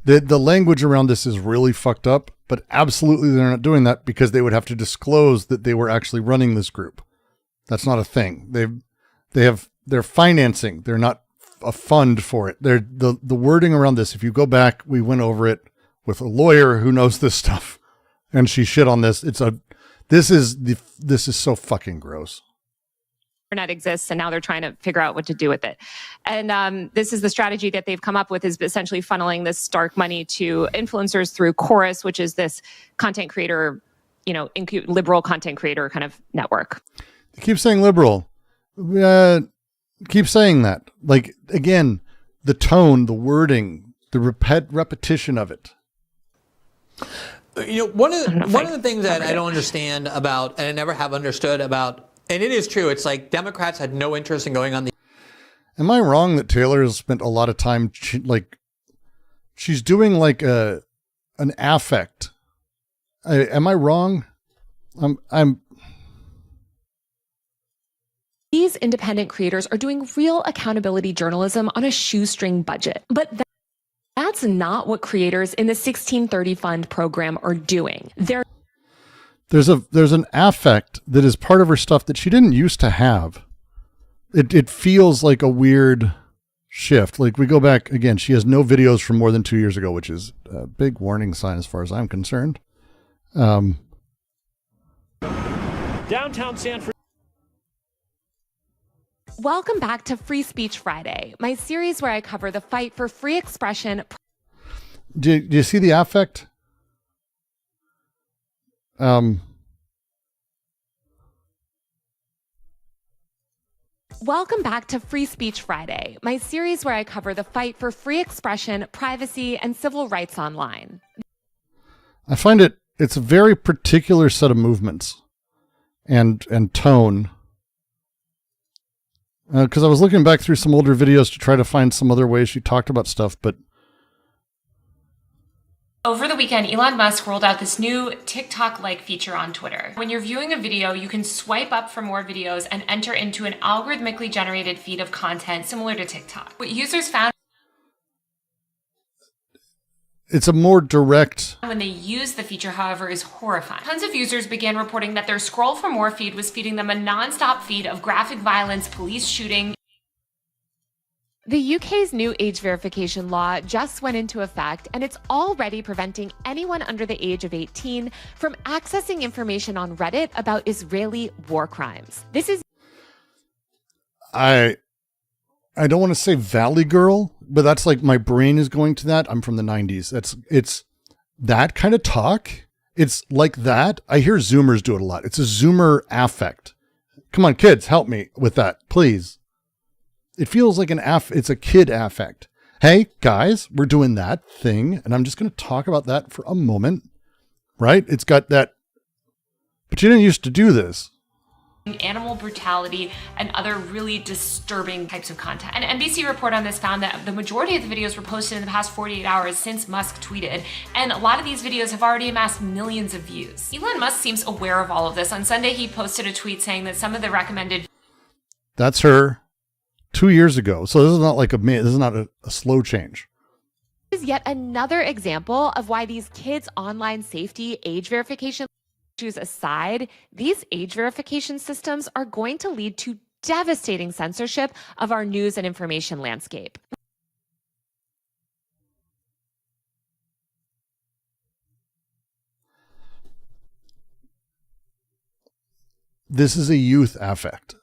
the language around this is really fucked up. But absolutely they're not doing that because they would have to disclose that they were actually running this group. That's not a thing. They're financing. They're not a fund for it. The wording around this, if you go back, we went over it with a lawyer who knows this stuff and she shit on this. This is so fucking gross. Internet exists, and now they're trying to figure out what to do with it. And this is the strategy that they've come up with, is essentially funneling this dark money to influencers through Chorus, which is this content creator, liberal content creator kind of network. They keep saying liberal. Keep saying that. Like, again, the tone, the wording, the repetition of it. One of the things that I don't understand about, and I never have understood about, and it is true, it's like Democrats had no interest in going on the... Am I wrong that Taylor has spent a lot of time, she's doing like an affect? Am I wrong? I'm. These independent creators are doing real accountability journalism on a shoestring budget. But that's not what creators in the 1630 Fund program are doing. There's an affect that is part of her stuff that she didn't used to have. It feels like a weird shift. Like, we go back again, she has no videos from more than 2 years ago, which is a big warning sign as far as I'm concerned. Downtown San Francisco. Welcome back to Free Speech Friday, my series where I cover the fight for free expression. Do you see the affect? Welcome back to Free Speech Friday, my series where I cover the fight for free expression, privacy, and civil rights online. I find it's a very particular set of movements and tone. Because I was looking back through some older videos to try to find some other ways she talked about stuff, but over the weekend, Elon Musk rolled out this new TikTok-like feature on Twitter. When you're viewing a video, you can swipe up for more videos and enter into an algorithmically generated feed of content similar to TikTok. What users found, it's a more direct... when they use the feature, however, is horrifying. Tons of users began reporting that their scroll for more feed was feeding them a non-stop feed of graphic violence, police shooting. The UK's new age verification law just went into effect, and it's already preventing anyone under the age of 18 from accessing information on Reddit about Israeli war crimes. This is... I don't want to say Valley Girl, but that's like, my brain is going to that. I'm from the 90s. It's that kind of talk. It's like that. I hear Zoomers do it a lot. It's a Zoomer affect. Come on, kids, help me with that, please. It feels like it's a kid affect. Hey, guys, we're doing that thing, and I'm just going to talk about that for a moment, right? It's got that, but you didn't used to do this. Animal brutality and other really disturbing types of content. An NBC report on this found that the majority of the videos were posted in the past 48 hours since Musk tweeted, and a lot of these videos have already amassed millions of views. Elon Musk seems aware of all of this. On Sunday, he posted a tweet saying that some of the recommended... That's her 2 years ago. So this is not like this is not a slow change. This is yet another example of why these kids' online safety age verification issues aside, these age verification systems are going to lead to devastating censorship of our news and information landscape. This is a youth affect.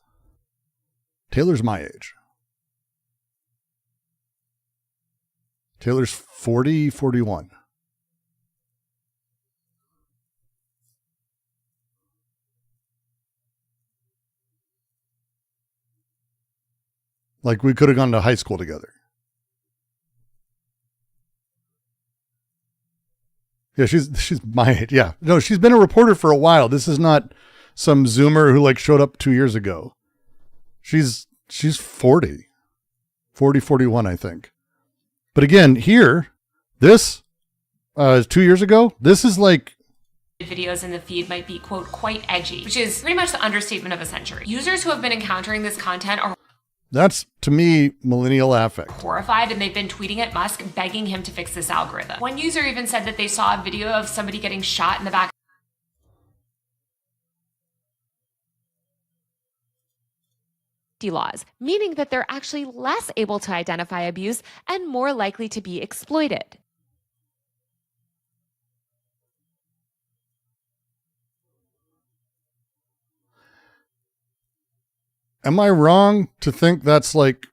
Taylor's my age. Taylor's 40, 41. Like we could have gone to high school together. Yeah, she's my age. Yeah. No, she's been a reporter for a while. This is not some Zoomer who like showed up 2 years ago. She's 40, 41, I think. But again, here, this 2 years ago, this is like videos in the feed might be, quote, quite edgy, which is pretty much the understatement of a century. Users who have been encountering this content are that's, to me, millennial affect. Horrified, and they've been tweeting at Musk, begging him to fix this algorithm. One user even said that they saw a video of somebody getting shot in the back laws, meaning that they're actually less able to identify abuse and more likely to be exploited. Am I wrong to think that's like,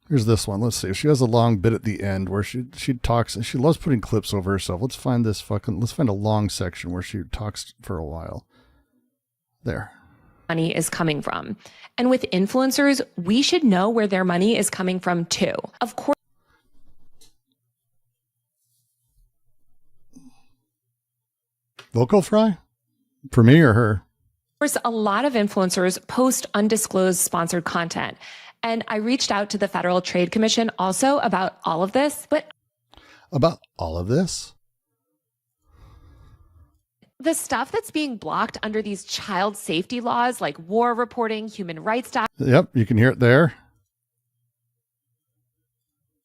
here's this one. Let's see. She has a long bit at the end where she talks, and she loves putting clips over herself. Let's find a long section where she talks for a while. There. Money is coming from. And with influencers, we should know where their money is coming from too. Of course. Vocal fry? For me or her? Of course, a lot of influencers post undisclosed sponsored content. And I reached out to the Federal Trade Commission also about all of this. But about all of this? The stuff that's being blocked under these child safety laws like war reporting, human rights documents. Yep, you can hear it there.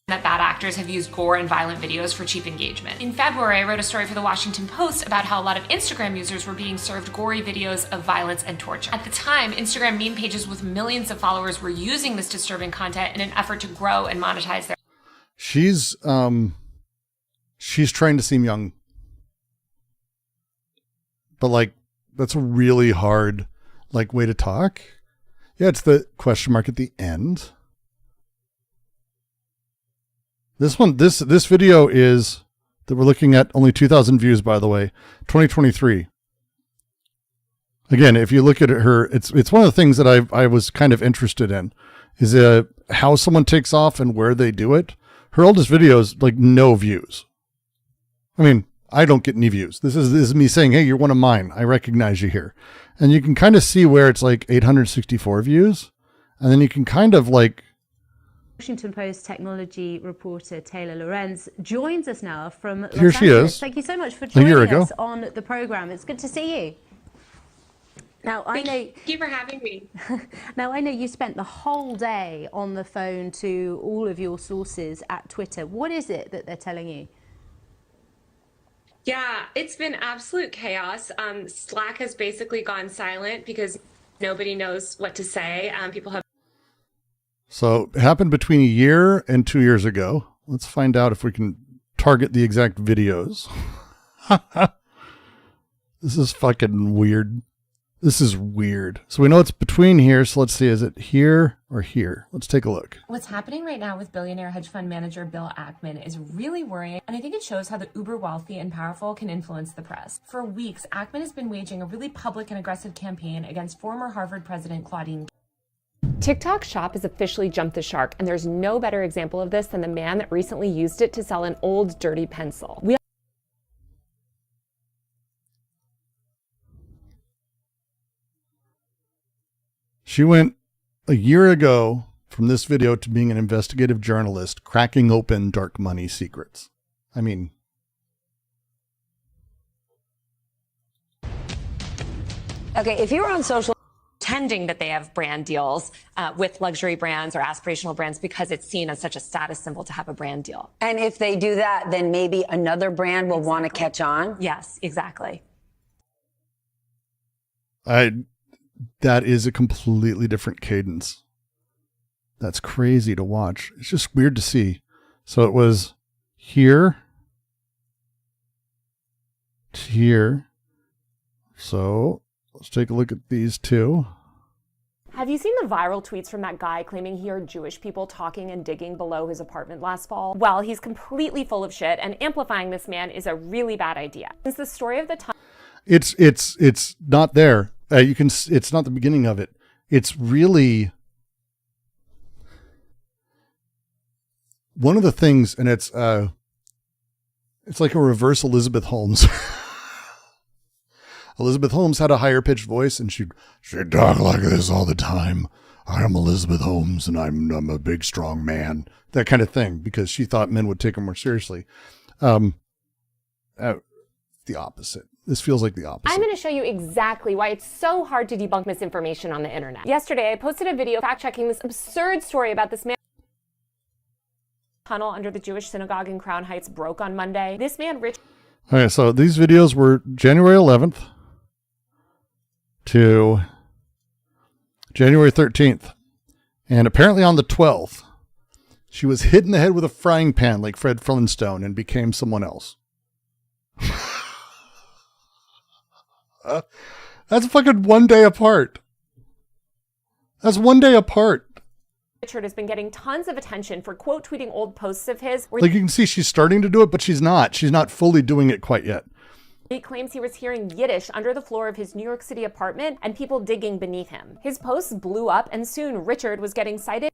That bad actors have used gore and violent videos for cheap engagement. In February, I wrote a story for the Washington Post about how a lot of Instagram users were being served gory videos of violence and torture. At the time, Instagram meme pages with millions of followers were using this disturbing content in an effort to grow and monetize their. She's trying to seem young. But like, that's a really hard like way to talk. Yeah, it's the question mark at the end. This one, this video is that we're looking at only 2,000 views, by the way, 2023. Again, if you look at her, it's one of the things that I was kind of interested in is how someone takes off and where they do it. Her oldest video is like no views. I mean, I don't get any views. This is me saying, hey, you're one of mine. I recognize you here. And you can kind of see where it's like 864 views. And then you can kind of like. Washington Post technology reporter Taylor Lorenz joins us now from Los Here she Angeles. is. Thank you so much for joining us on the program. It's good to see you. Now, Thank you for having me. Now, I know you spent the whole day on the phone to all of your sources at Twitter. What is it that they're telling you? Yeah, it's been absolute chaos. Slack has basically gone silent because nobody knows what to say. People have. So it happened between a year and 2 years ago. Let's find out if we can target the exact videos. This is fucking weird. This is weird. So we know it's between here. So let's see. Is it here or here? Let's take a look. What's happening right now with billionaire hedge fund manager Bill Ackman is really worrying. And I think it shows how the uber wealthy and powerful can influence the press. For weeks, Ackman has been waging a really public and aggressive campaign against former Harvard president Claudine. TikTok Shop has officially jumped the shark, and there's no better example of this than the man that recently used it to sell an old dirty pencil. She went a year ago from this video to being an investigative journalist, cracking open dark money secrets. I mean, Okay, if you're on social, pretending that they have brand deals with luxury brands or aspirational brands because it's seen as such a status symbol to have a brand deal. And if they do that, then maybe another brand will want to catch on? Yes, exactly. That is a completely different cadence. That's crazy to watch. It's just weird to see. So it was here to here. So let's take a look at these two. Have you seen the viral tweets from that guy claiming he heard Jewish people talking and digging below his apartment last fall? Well, he's completely full of shit, and amplifying this man is a really bad idea. Since the story of the time, it's not there. It's not the beginning of it. It's really one of the things, and it's like a reverse Elizabeth Holmes. Elizabeth Holmes had a higher pitched voice, and she'd talk like this all the time. I'm Elizabeth Holmes, and I'm a big, strong man. That kind of thing, because she thought men would take her more seriously. The opposite. This feels like the opposite. I'm going to show you exactly why it's so hard to debunk misinformation on the internet. Yesterday, I posted a video fact-checking this absurd story about this man. Tunnel under the Jewish synagogue in Crown Heights broke on Monday. This man, Rich. Okay, so these videos were January 11th to January 13th. And apparently on the 12th, she was hit in the head with a frying pan like Fred Flintstone and became someone else. That's fucking 1 day apart. That's 1 day apart. Richard has been getting tons of attention for quote tweeting old posts of his. Where like you can see she's starting to do it, but she's not. She's not fully doing it quite yet. He claims he was hearing Yiddish under the floor of his New York City apartment and people digging beneath him. His posts blew up, and soon Richard was getting cited.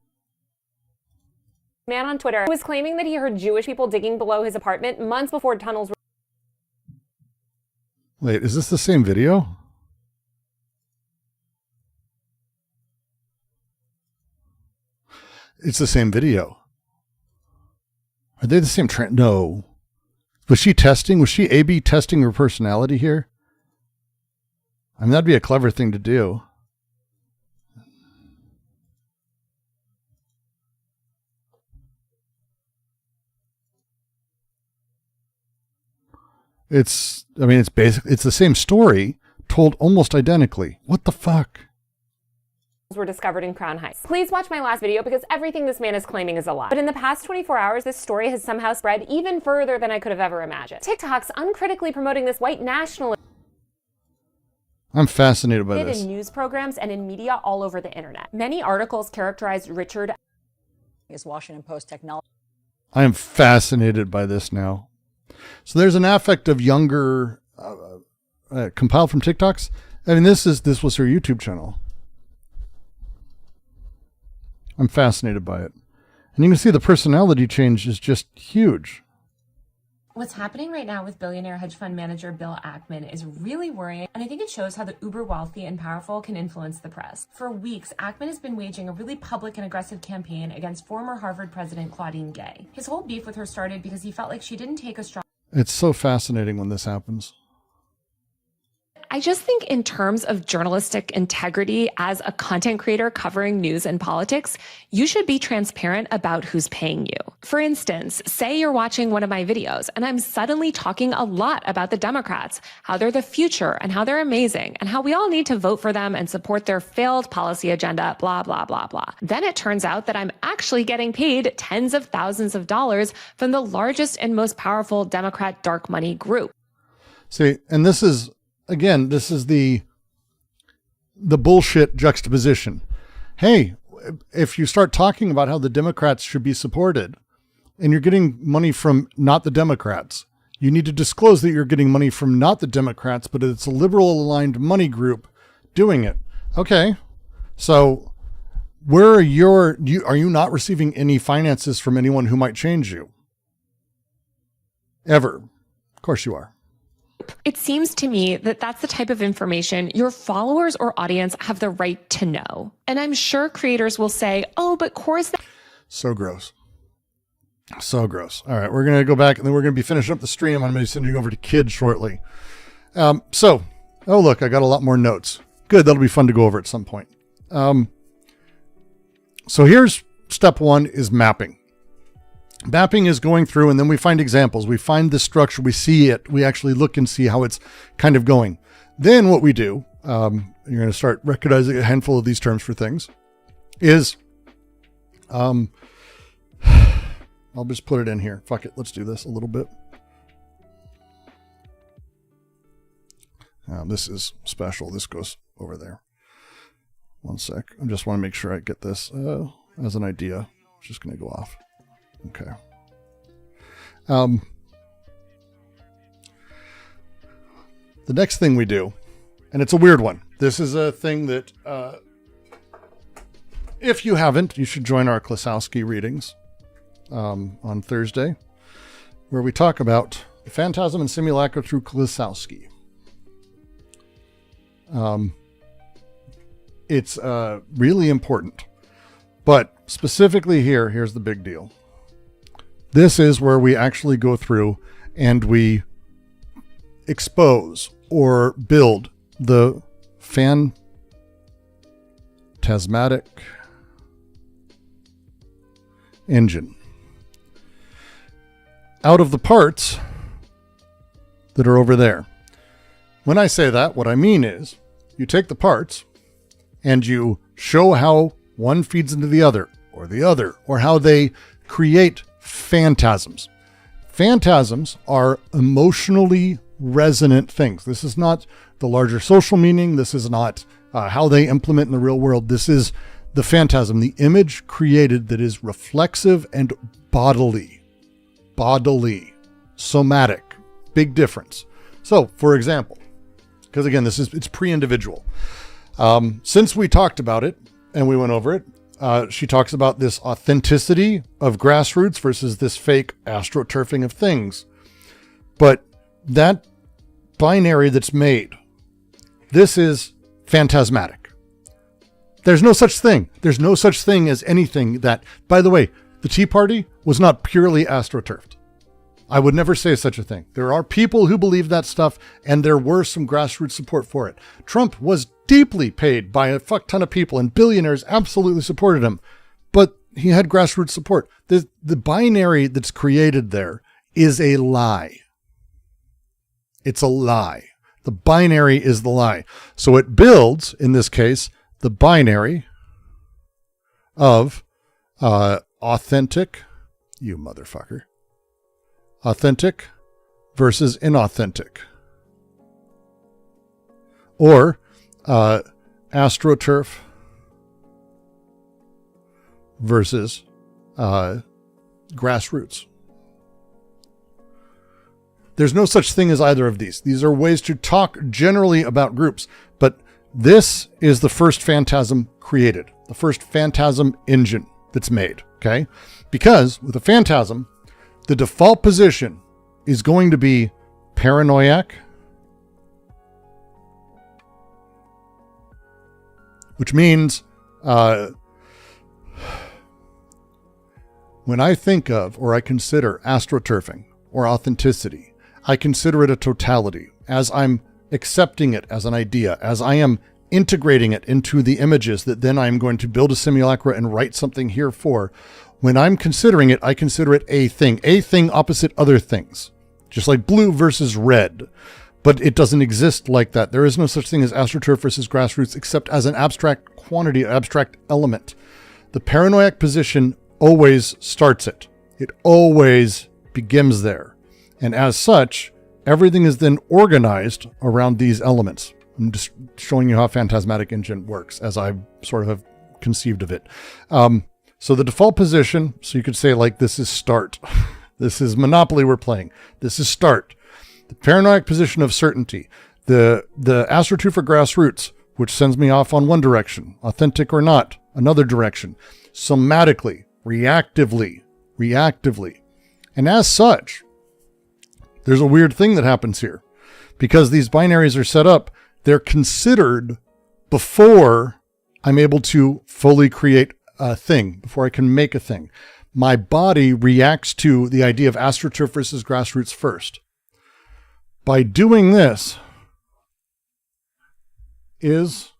A man on Twitter was claiming that he heard Jewish people digging below his apartment months before tunnels were. Wait, is this the same video? It's the same video. Are they the same No. Was she testing? Was she A/B testing her personality here? I mean, that'd be a clever thing to do. It's the same story told almost identically. What the fuck? Were discovered in Crown Heights. Please watch my last video because everything this man is claiming is a lie. But in the past 24 hours, this story has somehow spread even further than I could have ever imagined. TikTok's uncritically promoting this white nationalism. I'm fascinated by this. In news programs and in media all over the internet. Many articles characterized Richard as Washington Post technology. I am fascinated by this now. So there's an affect of younger, compiled from TikToks. I mean, this was her YouTube channel. I'm fascinated by it. And you can see the personality change is just huge. What's happening right now with billionaire hedge fund manager Bill Ackman is really worrying, and I think it shows how the uber wealthy and powerful can influence the press. For weeks, Ackman has been waging a really public and aggressive campaign against former Harvard president Claudine Gay. His whole beef with her started because he felt like she didn't take a strong... It's so fascinating when this happens. I just think in terms of journalistic integrity as a content creator covering news and politics, you should be transparent about who's paying you. For instance, say you're watching one of my videos and I'm suddenly talking a lot about the Democrats, how they're the future and how they're amazing and how we all need to vote for them and support their failed policy agenda, blah, blah, blah, blah. Then it turns out that I'm actually getting paid tens of thousands of dollars from the largest and most powerful Democrat dark money group. See, and this is the bullshit juxtaposition. Hey, if you start talking about how the Democrats should be supported and you're getting money from not the Democrats, you need to disclose that you're getting money from not the Democrats, but it's a liberal aligned money group doing it. Okay. So where are you not receiving any finances from anyone who might change you? Ever. Of course you are. It seems to me that that's the type of information your followers or audience have the right to know. And I'm sure creators will say, oh, but Core's... So gross. So gross. All right, we're going to go back and then we're going to be finishing up the stream. I'm going to be sending you over to kids shortly. Oh, look, I got a lot more notes. Good. That'll be fun to go over at some point. So here's step one is mapping. Mapping is going through, and then we find examples. We find the structure. We see it. We actually look and see how it's kind of going. Then what we do, you're going to start recognizing a handful of these terms for things, is I'll just put it in here. Fuck it. Let's do this a little bit. This is special. This goes over there. One sec. I just want to make sure I get this as an idea. It's just going to go off. Okay. The next thing we do, and it's a weird one. This is a thing that, if you haven't, you should join our Klosowski readings on Thursday, where we talk about the phantasm and simulacra through Klosowski. It's really important. But specifically here's the big deal. This is where we actually go through and we expose or build the phantasmatic engine out of the parts that are over there. When I say that, what I mean is you take the parts and you show how one feeds into the other, or how they create phantasms. Phantasms are emotionally resonant things. This is not the larger social meaning. This is not how they implement in the real world. This is the phantasm, the image created that is reflexive and bodily, somatic, big difference. So, for example, because again, it's pre-individual. Since we talked about it and we went over it, she talks about this authenticity of grassroots versus this fake astroturfing of things. But that binary that's made, this is phantasmatic. There's no such thing. There's no such thing as anything that, by the way, the Tea Party was not purely astroturfed. I would never say such a thing. There are people who believe that stuff, and there were some grassroots support for it. Trump was deeply paid by a fuck ton of people, and billionaires absolutely supported him, but he had grassroots support. The binary that's created there is a lie. It's a lie. The binary is the lie. So it builds, in this case, the binary of authentic, you motherfucker, authentic versus inauthentic, or astroturf versus grassroots. There's no such thing as either of these. These are ways to talk generally about groups, but this is the first phantasm created, the first phantasm engine that's made, okay? Because with a phantasm, the default position is going to be paranoiac, which means when I think of or I consider astroturfing or authenticity, I consider it a totality as I'm accepting it as an idea, as I am integrating it into the images that then I'm going to build a simulacra and write something here for. When I'm considering it, I consider it a thing opposite other things, just like blue versus red. But it doesn't exist like that. There is no such thing as astroturf versus grassroots except as an abstract quantity, abstract element. The paranoiac position always starts it. It always begins there. And as such, everything is then organized around these elements. I'm just showing you how phantasmatic engine works as I sort of have conceived of it. So the default position, so you could say like this is start. This is Monopoly we're playing. This is start. The paranoiac position of certainty. The astroturf for grassroots, which sends me off on one direction, authentic or not, another direction. Somatically, reactively. And as such, there's a weird thing that happens here. Because these binaries are set up, they're considered before I'm able to fully create a thing, before I can make a thing. My body reacts to the idea of astroturf versus grassroots first. By doing this is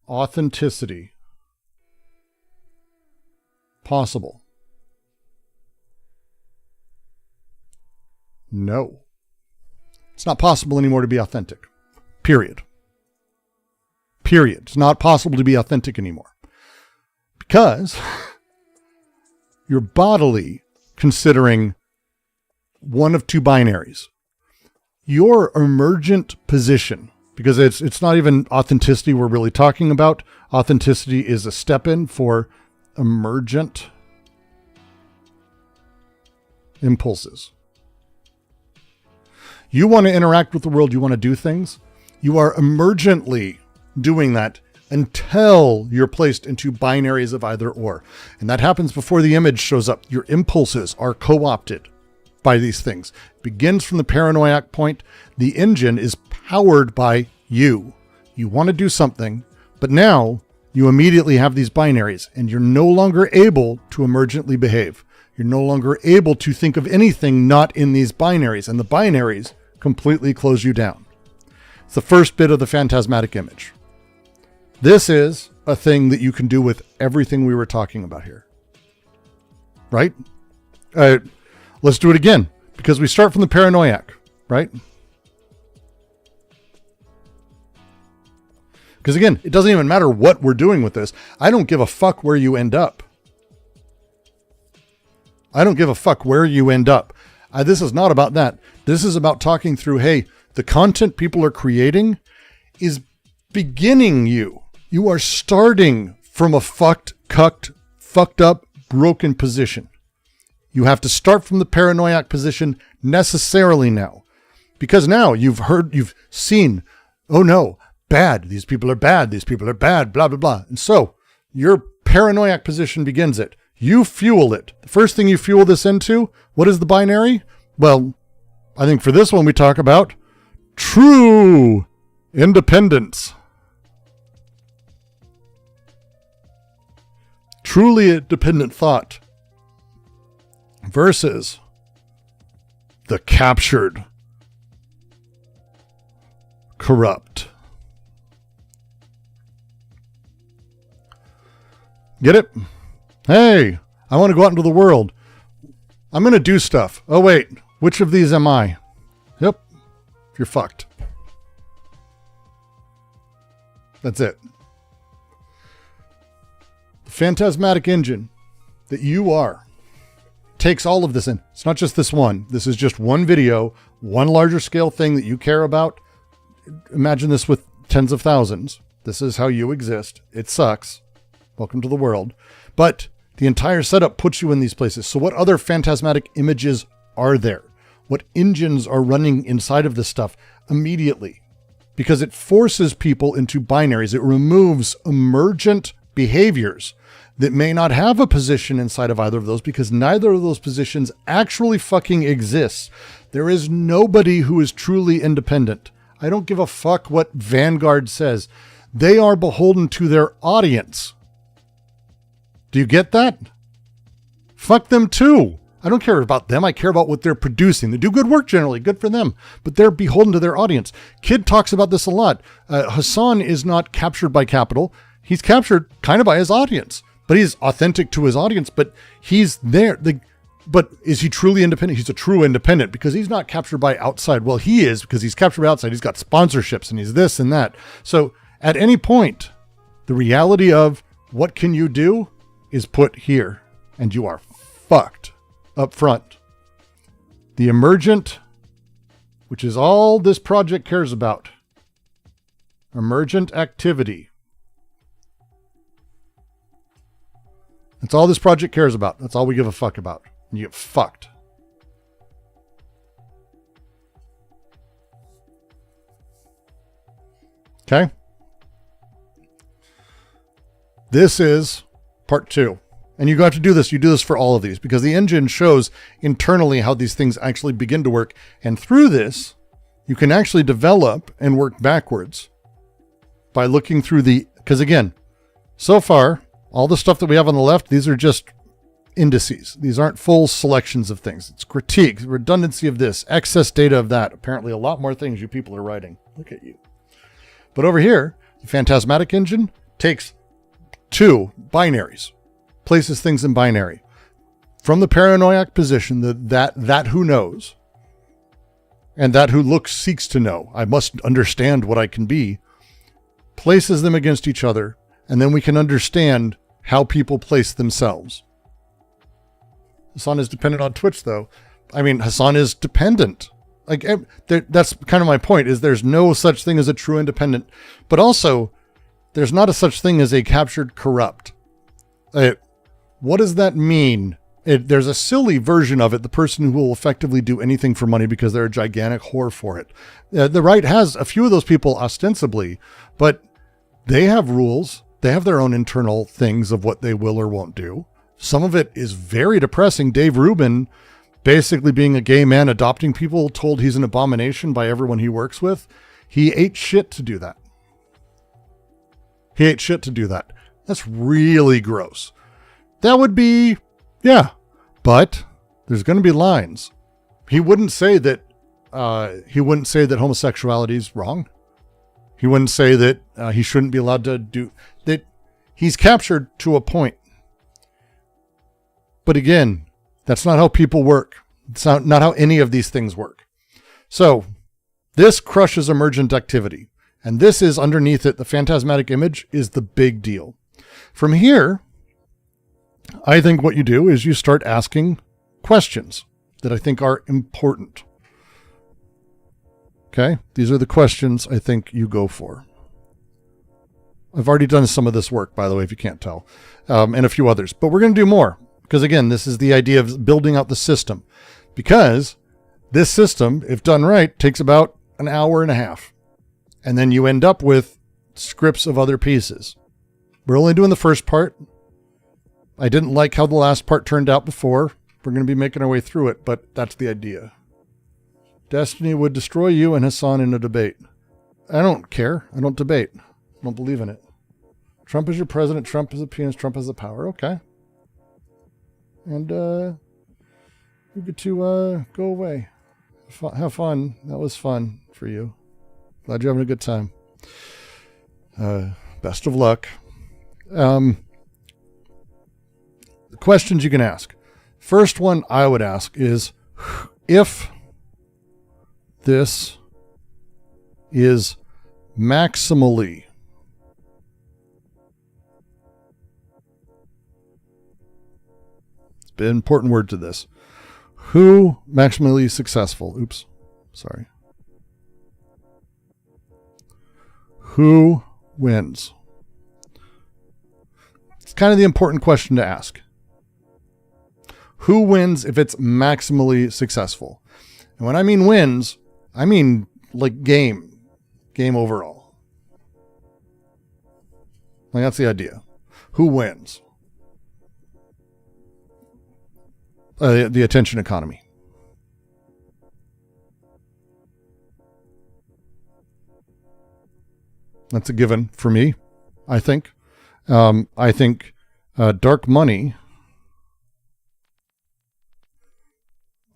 authenticity possible? No. It's not possible anymore to be authentic. Period. Period. It's not possible to be authentic anymore. Because you're bodily considering one of two binaries. Your emergent position, because it's not even authenticity we're really talking about. Authenticity is a step in for emergent impulses. You want to interact with the world, you want to do things. You are emergently doing that until you're placed into binaries of either or. And that happens before the image shows up. Your impulses are co-opted by these things. It begins from the paranoiac point. The engine is powered by you. You want to do something, but now you immediately have these binaries and you're no longer able to emergently behave. You're no longer able to think of anything not in these binaries, and the binaries completely close you down. It's the first bit of the phantasmatic image. This is a thing that you can do with everything we were talking about here. Right? Let's do it again, because we start from the paranoiac, right? Because again, it doesn't even matter what we're doing with this. I don't give a fuck where you end up. I don't give a fuck where you end up. This is not about that. This is about talking through, hey, the content people are creating is beginning you. You are starting from a fucked up, broken position. You have to start from the paranoiac position necessarily now. Because now you've seen, oh no, bad. These people are bad. These people are bad, blah, blah, blah. And so your paranoiac position begins it. You fuel it. The first thing you fuel this into, what is the binary? Well, I think for this one we talk about true independence. Truly independent thought versus the captured, corrupt. Get it? Hey, I want to go out into the world. I'm going to do stuff. Oh, wait. Which of these am I? Yep. You're fucked. That's it. The phantasmatic engine that you are takes all of this in. It's not just this one. This is just one video, one larger scale thing that you care about. Imagine this with tens of thousands. This is how you exist. It sucks. Welcome to the world. But the entire setup puts you in these places. So what other phantasmatic images are there? What engines are running inside of this stuff immediately? Because it forces people into binaries. It removes emergent behaviors that may not have a position inside of either of those, because neither of those positions actually fucking exists. There is nobody who is truly independent. I don't give a fuck what Vanguard says. They are beholden to their audience. Do you get that? Fuck them too. I don't care about them. I care about what they're producing. They do good work generally. Good for them. But they're beholden to their audience. Kid talks about this a lot. Hassan is not captured by capital. He's captured kind of by his audience. But he's authentic to his audience. But he's there. But is he truly independent? He's a true independent because he's not captured by outside. Well, he is, because he's captured by outside. He's got sponsorships and he's this and that. So at any point, the reality of what can you do is put here, and you are fucked up front. The emergent, which is all this project cares about, emergent activity. That's all this project cares about. That's all we give a fuck about. And you get fucked. Okay? This is part 2. And you got to do this. You do this for all of these because the engine shows internally how these things actually begin to work. And through this, you can actually develop and work backwards by looking through because again, so far, all the stuff that we have on the left, these are just indices. These aren't full selections of things. It's critique, redundancy of this, excess data of that. Apparently a lot more things you people are writing. Look at you. But over here, the phantasmatic engine takes two binaries, places things in binary. From the paranoiac position that who knows, and that who seeks to know, I must understand what I can be, places them against each other, and then we can understand how people place themselves. Hassan is dependent on Twitch, though. I mean, Hassan is dependent. Like, that's kind of my point, is there's no such thing as a true independent, but also there's not a such thing as a captured corrupt. What does that mean? There's a silly version of it, the person who will effectively do anything for money because they're a gigantic whore for it. The right has a few of those people ostensibly, but they have rules. They have their own internal things of what they will or won't do. Some of it is very depressing. Dave Rubin, basically being a gay man, adopting people, told he's an abomination by everyone he works with. He ate shit to do that. That's really gross. That would be, yeah, but there's going to be lines. He wouldn't say that homosexuality is wrong. He wouldn't say that he shouldn't be allowed to do that. He's captured to a point. But again, that's not how people work. It's not how any of these things work. So this crushes emergent activity. And this is underneath it. The phantasmatic image is the big deal. From here, I think what you do is you start asking questions that I think are important. Okay? These are the questions I think you go for. I've already done some of this work, by the way, if you can't tell, and a few others. But we're going to do more. Because again, this is the idea of building out the system. Because this system, if done right, takes about an hour and a half. And then you end up with scripts of other pieces. We're only doing the first part. I didn't like how the last part turned out before. We're going to be making our way through it, but that's the idea. Destiny would destroy you and Hassan in a debate. I don't care. I don't debate. I don't believe in it. Trump is your president. Trump is a penis. Trump has the power. Okay. And you get to go away. Have fun. That was fun for you. Glad you're having a good time. Best of luck. The questions you can ask. First one I would ask is, if this is maximally an important word to this. Who maximally successful? Oops. Sorry. Who wins? It's kind of the important question to ask. Who wins if it's maximally successful? And when I mean wins, I mean like game overall. Like that's the idea. Who wins? The attention economy. That's a given for me, I think. I think dark money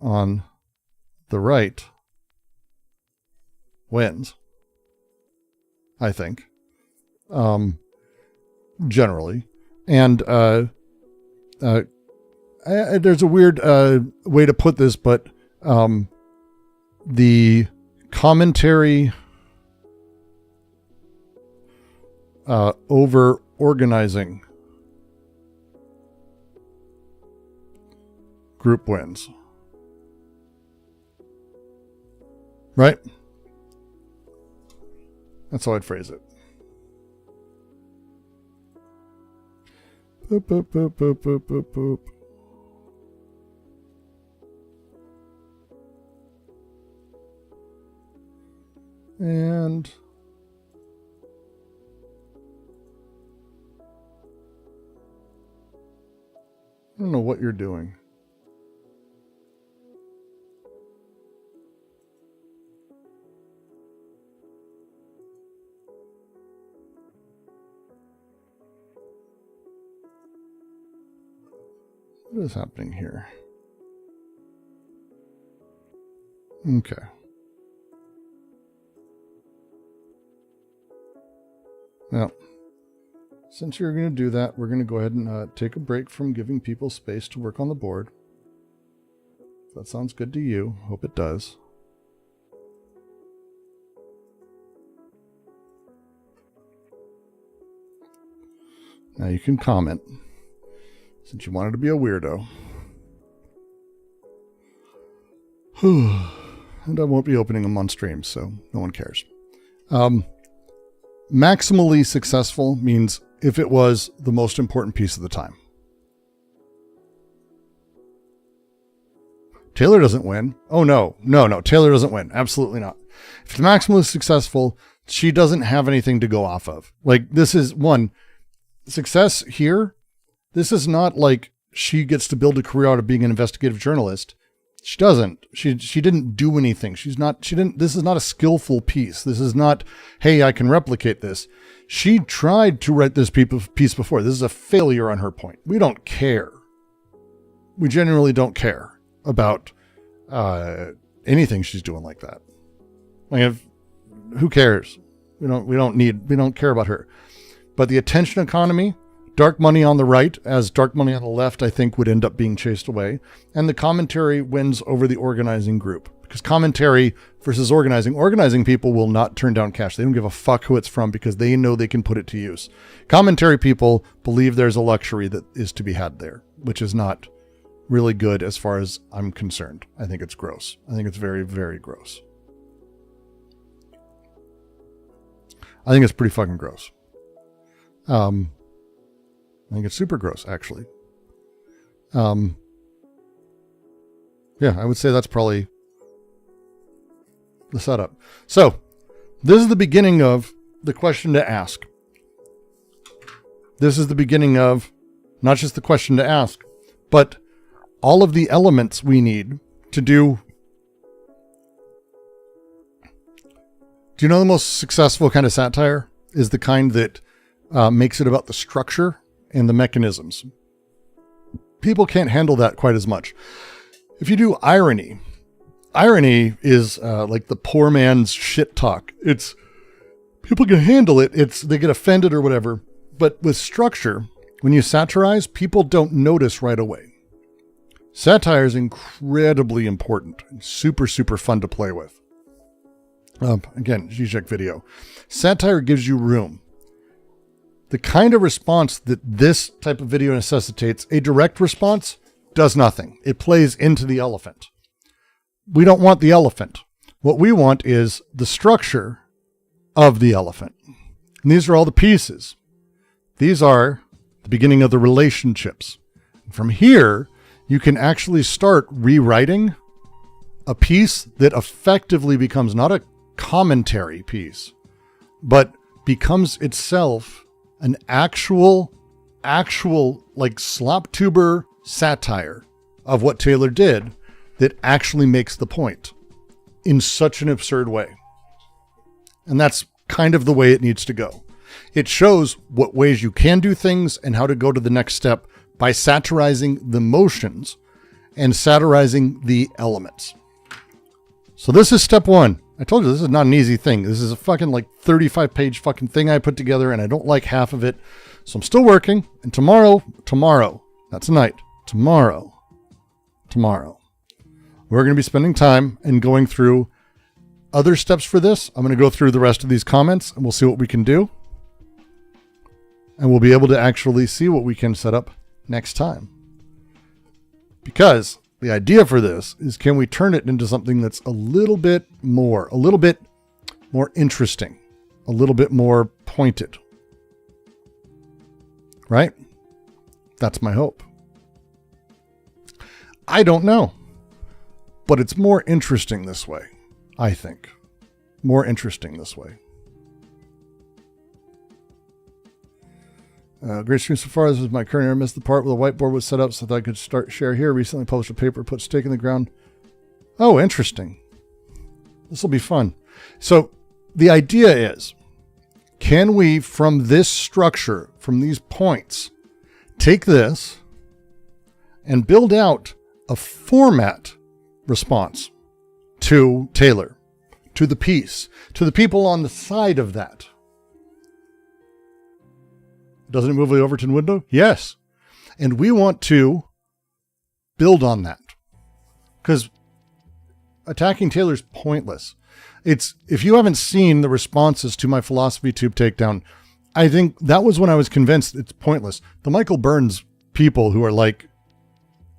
on the right wins, I think, generally. And there's a weird way to put this, but the commentary over organizing group wins. Right? That's how I'd phrase it. Boop, boop, boop, boop, boop, boop, boop. And I don't know what you're doing. What is happening here? Okay. Well, since you're going to do that, we're going to go ahead and take a break from giving people space to work on the board. If that sounds good to you. Hope it does. Now you can comment, since you wanted to be a weirdo. And I won't be opening them on stream, so no one cares. Maximally successful means if it was the most important piece of the time. Taylor doesn't win. Oh, no. Taylor doesn't win. Absolutely not. If it's maximally successful, she doesn't have anything to go off of. Like, this is one success here. This is not like she gets to build a career out of being an investigative journalist. She doesn't. She didn't do anything. This is not a skillful piece. This is not, hey, I can replicate this. She tried to write this piece before. This is a failure on her point. We don't care. We genuinely don't care about anything she's doing like that. Like, who cares? We don't care about her. But the attention economy, dark money on the right, as dark money on the left, I think would end up being chased away. And the commentary wins over the organizing group. Because commentary versus organizing people will not turn down cash. They don't give a fuck who it's from because they know they can put it to use. Commentary people believe there's a luxury that is to be had there, which is not really good as far as I'm concerned. I think it's gross. I think it's very, very gross. I think it's pretty fucking gross. I think it's super gross, actually. Yeah, I would say that's probably the setup. So, this is the beginning of the question to ask. This is the beginning of not just the question to ask, but all of the elements we need to do. Do you know the most successful kind of satire is the kind that makes it about the structure and the mechanisms? People can't handle that quite as much. If you do irony is like the poor man's shit talk. It's people can handle it. They get offended or whatever. But with structure, when you satirize, people don't notice right away. Satire is incredibly important and super, super fun to play with. Again, Zizek video. Satire gives you room. The kind of response that this type of video necessitates, a direct response, does nothing. It plays into the elephant. We don't want the elephant. What we want is the structure of the elephant. And these are all the pieces. These are the beginning of the relationships. From here, you can actually start rewriting a piece that effectively becomes not a commentary piece, but becomes itself an actual like slop tuber satire of what Taylor did that actually makes the point in such an absurd way. And that's kind of the way it needs to go. It shows what ways you can do things and how to go to the next step by satirizing the motions and satirizing the elements. So this is step one. I told you this is not an easy thing. This is a fucking like 35-page fucking thing I put together, and I don't like half of it. So I'm still working. And tomorrow, not tonight, tomorrow, we're going to be spending time and going through other steps for this. I'm going to go through the rest of these comments, and we'll see what we can do. And we'll be able to actually see what we can set up next time. Because the idea for this is, can we turn it into something that's a little bit more interesting, a little bit more pointed, right? That's my hope. I don't know, but it's more interesting this way, I think. More interesting this way. Great stream so far. This was my current. I missed the part where the whiteboard was set up so that I could start share here. Recently published a paper, put stake in the ground. Oh, interesting. This will be fun. So the idea is, can we, from this structure, from these points, take this and build out a format response to Taylor, to the piece, to the people on the side of that? Doesn't it move the Overton window? Yes. And we want to build on that. Because attacking Taylor's pointless. If you haven't seen the responses to my philosophy tube takedown, I think that was when I was convinced it's pointless. The Michael Burns people who are like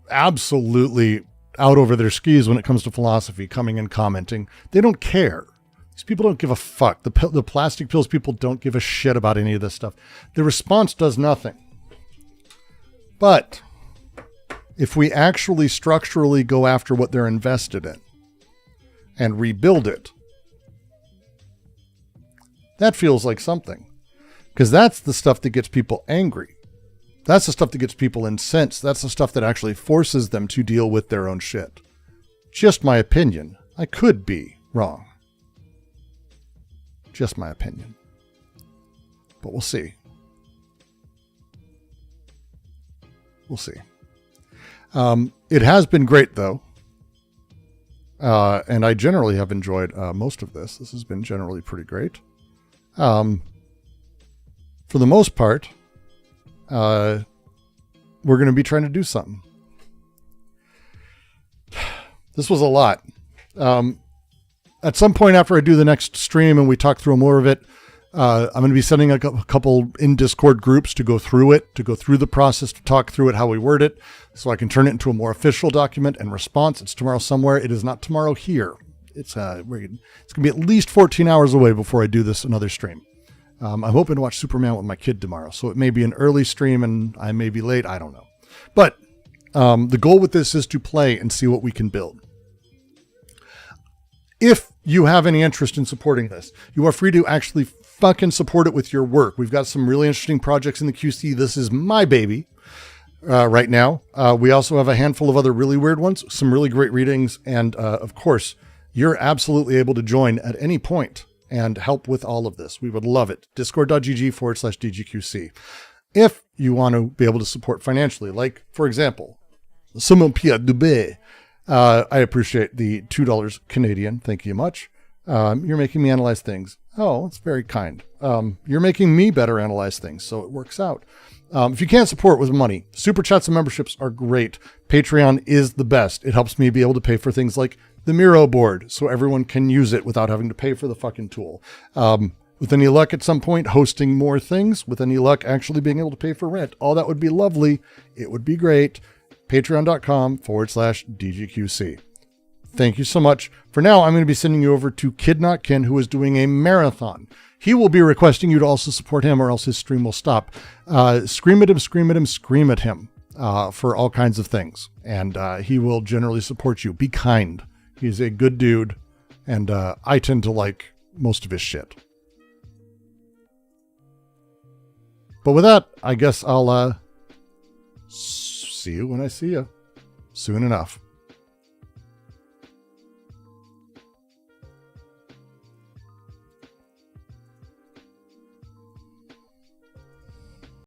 absolutely out over their skis when it comes to philosophy, coming and commenting, they don't care. These people don't give a fuck. The plastic pills people don't give a shit about any of this stuff. The response does nothing. But if we actually structurally go after what they're invested in and rebuild it, that feels like something. Because that's the stuff that gets people angry. That's the stuff that gets people incensed. That's the stuff that actually forces them to deal with their own shit. Just my opinion. I could be wrong. Just my opinion. But we'll see. We'll see. It has been great, though. And I generally have enjoyed most of this. This has been generally pretty great. For the most part, we're going to be trying to do something. This was a lot. At some point after I do the next stream and we talk through more of it, I'm going to be sending a couple in Discord groups to go through it, to go through the process, to talk through it, how we word it, so I can turn it into a more official document and response. It's tomorrow somewhere. It is not tomorrow here. It's going to be at least 14 hours away before I do this another stream. I'm hoping to watch Superman with my kid tomorrow, so it may be an early stream and I may be late. I don't know. But the goal with this is to play and see what we can build. If you have any interest in supporting this, you are free to actually fucking support it with your work. We've got some really interesting projects in the QC. This is my baby right now. We also have a handful of other really weird ones, some really great readings. And of course, you're absolutely able to join at any point and help with all of this. We would love it. Discord.gg/DGQC. If you want to be able to support financially, like, for example, Simon Pierre Dubé, I appreciate the $2 Canadian. Thank you much. You're making me analyze things. Oh, it's very kind. You're making me better analyze things, so it works out. If you can't support with money, super chats and memberships are great. Patreon is the best. It helps me be able to pay for things like the Miro board, so everyone can use it without having to pay for the fucking tool. With any luck at some point, hosting more things. With any luck, actually being able to pay for rent. All that would be lovely. It would be great. Patreon.com/DGQC. Thank you so much. For now, I'm going to be sending you over to Kid Not Ken, who is doing a marathon. He will be requesting you to also support him, or else his stream will stop. Scream at him, scream at him, scream at him for all kinds of things. And he will generally support you. Be kind. He's a good dude. And I tend to like most of his shit. But with that, I guess I'll see you when I see you soon enough.